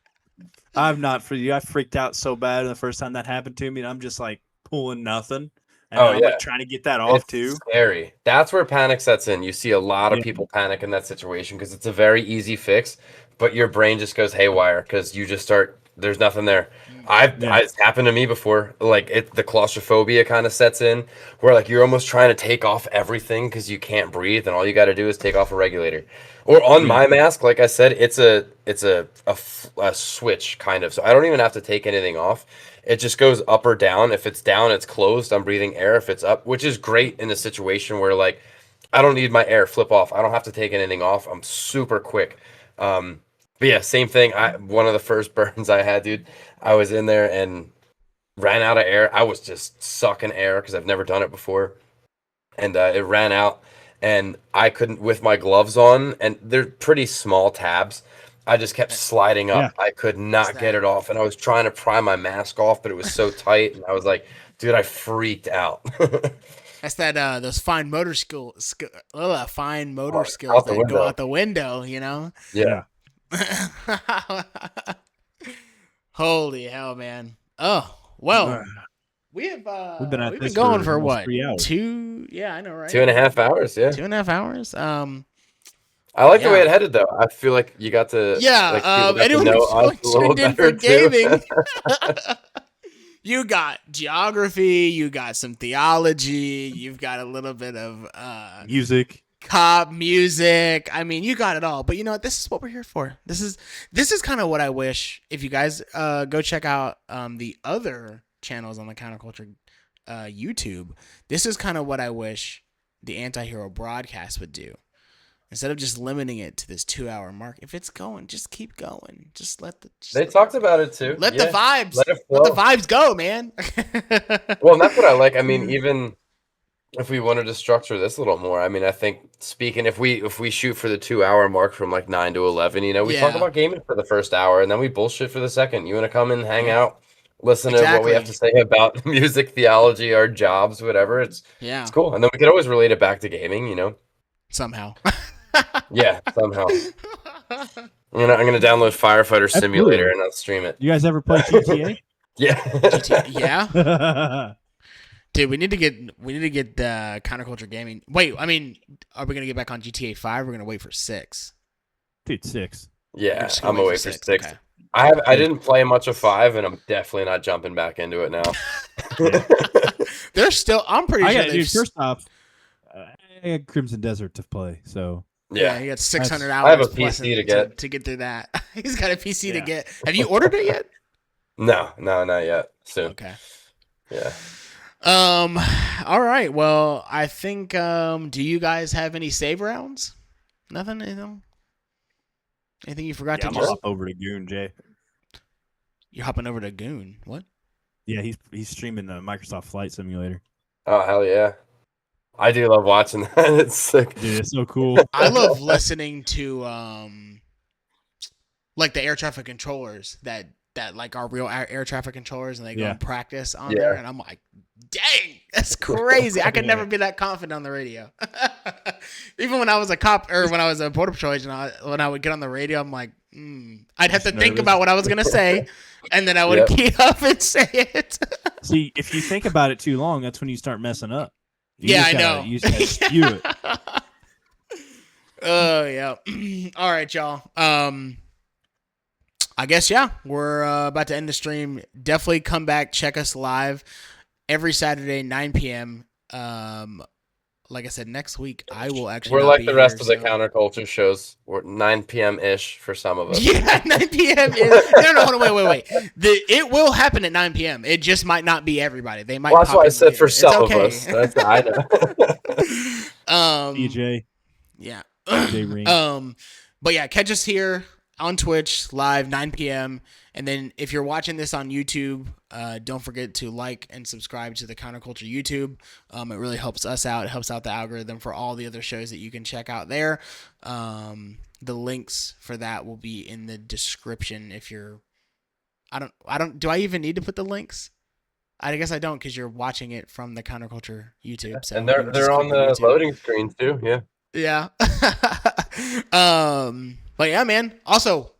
I'm not for you. I freaked out so bad the first time that happened to me, and I'm just like pulling nothing. And I'm like trying to get that off too. Scary. That's where panic sets in. You see a lot of people panic in that situation because it's a very easy fix, but your brain just goes haywire because you just start there's nothing there. It's happened to me before. Like the claustrophobia kind of sets in, where like you're almost trying to take off everything because you can't breathe, and all you got to do is take off a regulator. Or on my mask, like I said, it's a switch kind of, so I don't even have to take anything off. It just goes up or down. If it's down, it's closed. I'm breathing air. If it's up, which is great in a situation where like I don't need my air flip off. I don't have to take anything off. I'm super quick. But yeah, same thing. One of the first burns I had, dude, I was in there and ran out of air. I was just sucking air because I've never done it before. And it ran out, and I couldn't, with my gloves on, and they're pretty small tabs, I just kept sliding up. I could not get it off, and I was trying to pry my mask off, but it was so tight, and I was like, dude, I freaked out. That's that those fine motor skills that go out the window, you know? Yeah. Holy hell, man. Oh, well, we've been going for what? 3 hours. 2, yeah, I know, right? 2.5 hours, yeah. 2.5 hours. I like the way it headed, though. I feel like you got to anyone tuned in for gaming. You got geography, you got some theology, you've got a little bit of music. Cop music. I mean, you got it all. But you know what? This is what we're here for. This is kind of what I wish. If you guys go check out the other channels on the Counterculture YouTube, this is kind of what I wish the Anti-Hero broadcast would do. Instead of just limiting it to this 2-hour mark, if it's going, just keep going. They talked about it too. Let the vibes. Let the vibes go, man. Well, and that's what I like. I mean, even if we wanted to structure this a little more, I mean, I think speaking, if we shoot for the 2-hour mark from like 9 to 11, you know, we talk about gaming for the first hour, and then we bullshit for the second. You want to come and hang out, listen to what we have to say about music, theology, our jobs, whatever. It's cool, and then we could always relate it back to gaming, you know, somehow. Yeah, somehow. I'm gonna download Firefighter Simulator and I'll stream it. You guys ever play GTA? Yeah. GTA, yeah. Dude, we need to get Counterculture Gaming. Wait, I mean, are we gonna get back on GTA 5? We're gonna wait for 6. Dude, 6. Yeah, I'm gonna wait for 6. Okay. I didn't play much of 5, and I'm definitely not jumping back into it now. They're still. I'm pretty sure. First off, I had Crimson Desert to play, so. Yeah, he got 600 hours. I have a PC to get through that. He's got a PC to get. Have you ordered it yet? No, not yet. Soon. Okay. Yeah. All right. Well, I think. Do you guys have any save rounds? Nothing. Anything you forgot to I'm do? gonna hop over to Goon, Jay. You're hopping over to Goon. What? Yeah, he's streaming the Microsoft Flight Simulator. Oh hell yeah! I do love watching that. It's sick. Dude, it's so cool. I love listening to like the air traffic controllers that like are real air traffic controllers, and they go and practice on there, and I'm like, dang, that's crazy. I could never be that confident on the radio. Even when I was a cop or when I was a border patrol agent, when I would get on the radio, I'm like, I'd have to think about what I was gonna say, and then I would key up and say it. See, if you think about it too long, that's when you start messing up. I know. You just gotta spew it. Oh yeah. All right, y'all. I guess we're about to end the stream. Definitely come back, check us live every Saturday 9 p.m. Like I said, next week I will actually. We're like the rest of the Counterculture shows. We're 9 p.m. ish for some of us. Yeah, 9 p.m. is no. Hold on, wait. It will happen at 9 p.m. It just might not be everybody. They might. Well, that's why I said later. for some of us. That's I know. DJ. Yeah. DJ Ring. But yeah, catch us here on Twitch live 9 p.m. And then if you're watching this on YouTube, don't forget to like and subscribe to the Counterculture YouTube. It really helps us out. It helps out the algorithm for all the other shows that you can check out there. The links for that will be in the description. If you're, do I even need to put the links? I guess I don't, because you're watching it from the Counterculture YouTube. So and they're on the loading screen too. Yeah. Yeah. But yeah, man. Also,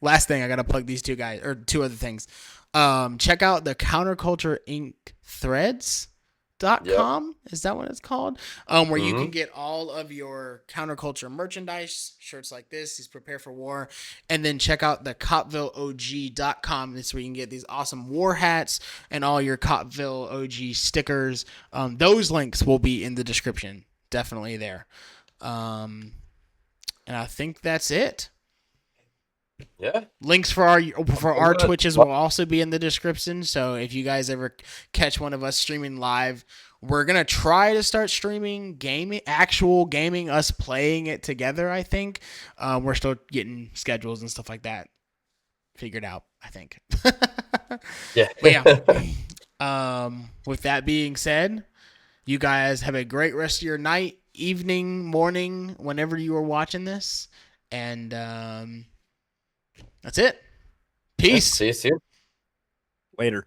last thing, I gotta plug these two guys, or two other things. Check out the Counterculture Inc. threads. counterculture.com. Is that what it's called? Where you Mhm. can get all of your counterculture merchandise, shirts like this, these Prepare for War, and then check out the copvilleog.com. This is where you can get these awesome war hats and all your Copville OG stickers. Those links will be in the description. Definitely there. And I think that's it. Yeah. Links for our Twitches will also be in the description. So if you guys ever catch one of us streaming live, we're gonna try to start streaming actual gaming, us playing it together. I think we're still getting schedules and stuff like that figured out. I think. Yeah. But yeah. With that being said, you guys have a great rest of your night, evening, morning, whenever you are watching this, and that's it. Peace. See you soon. Later.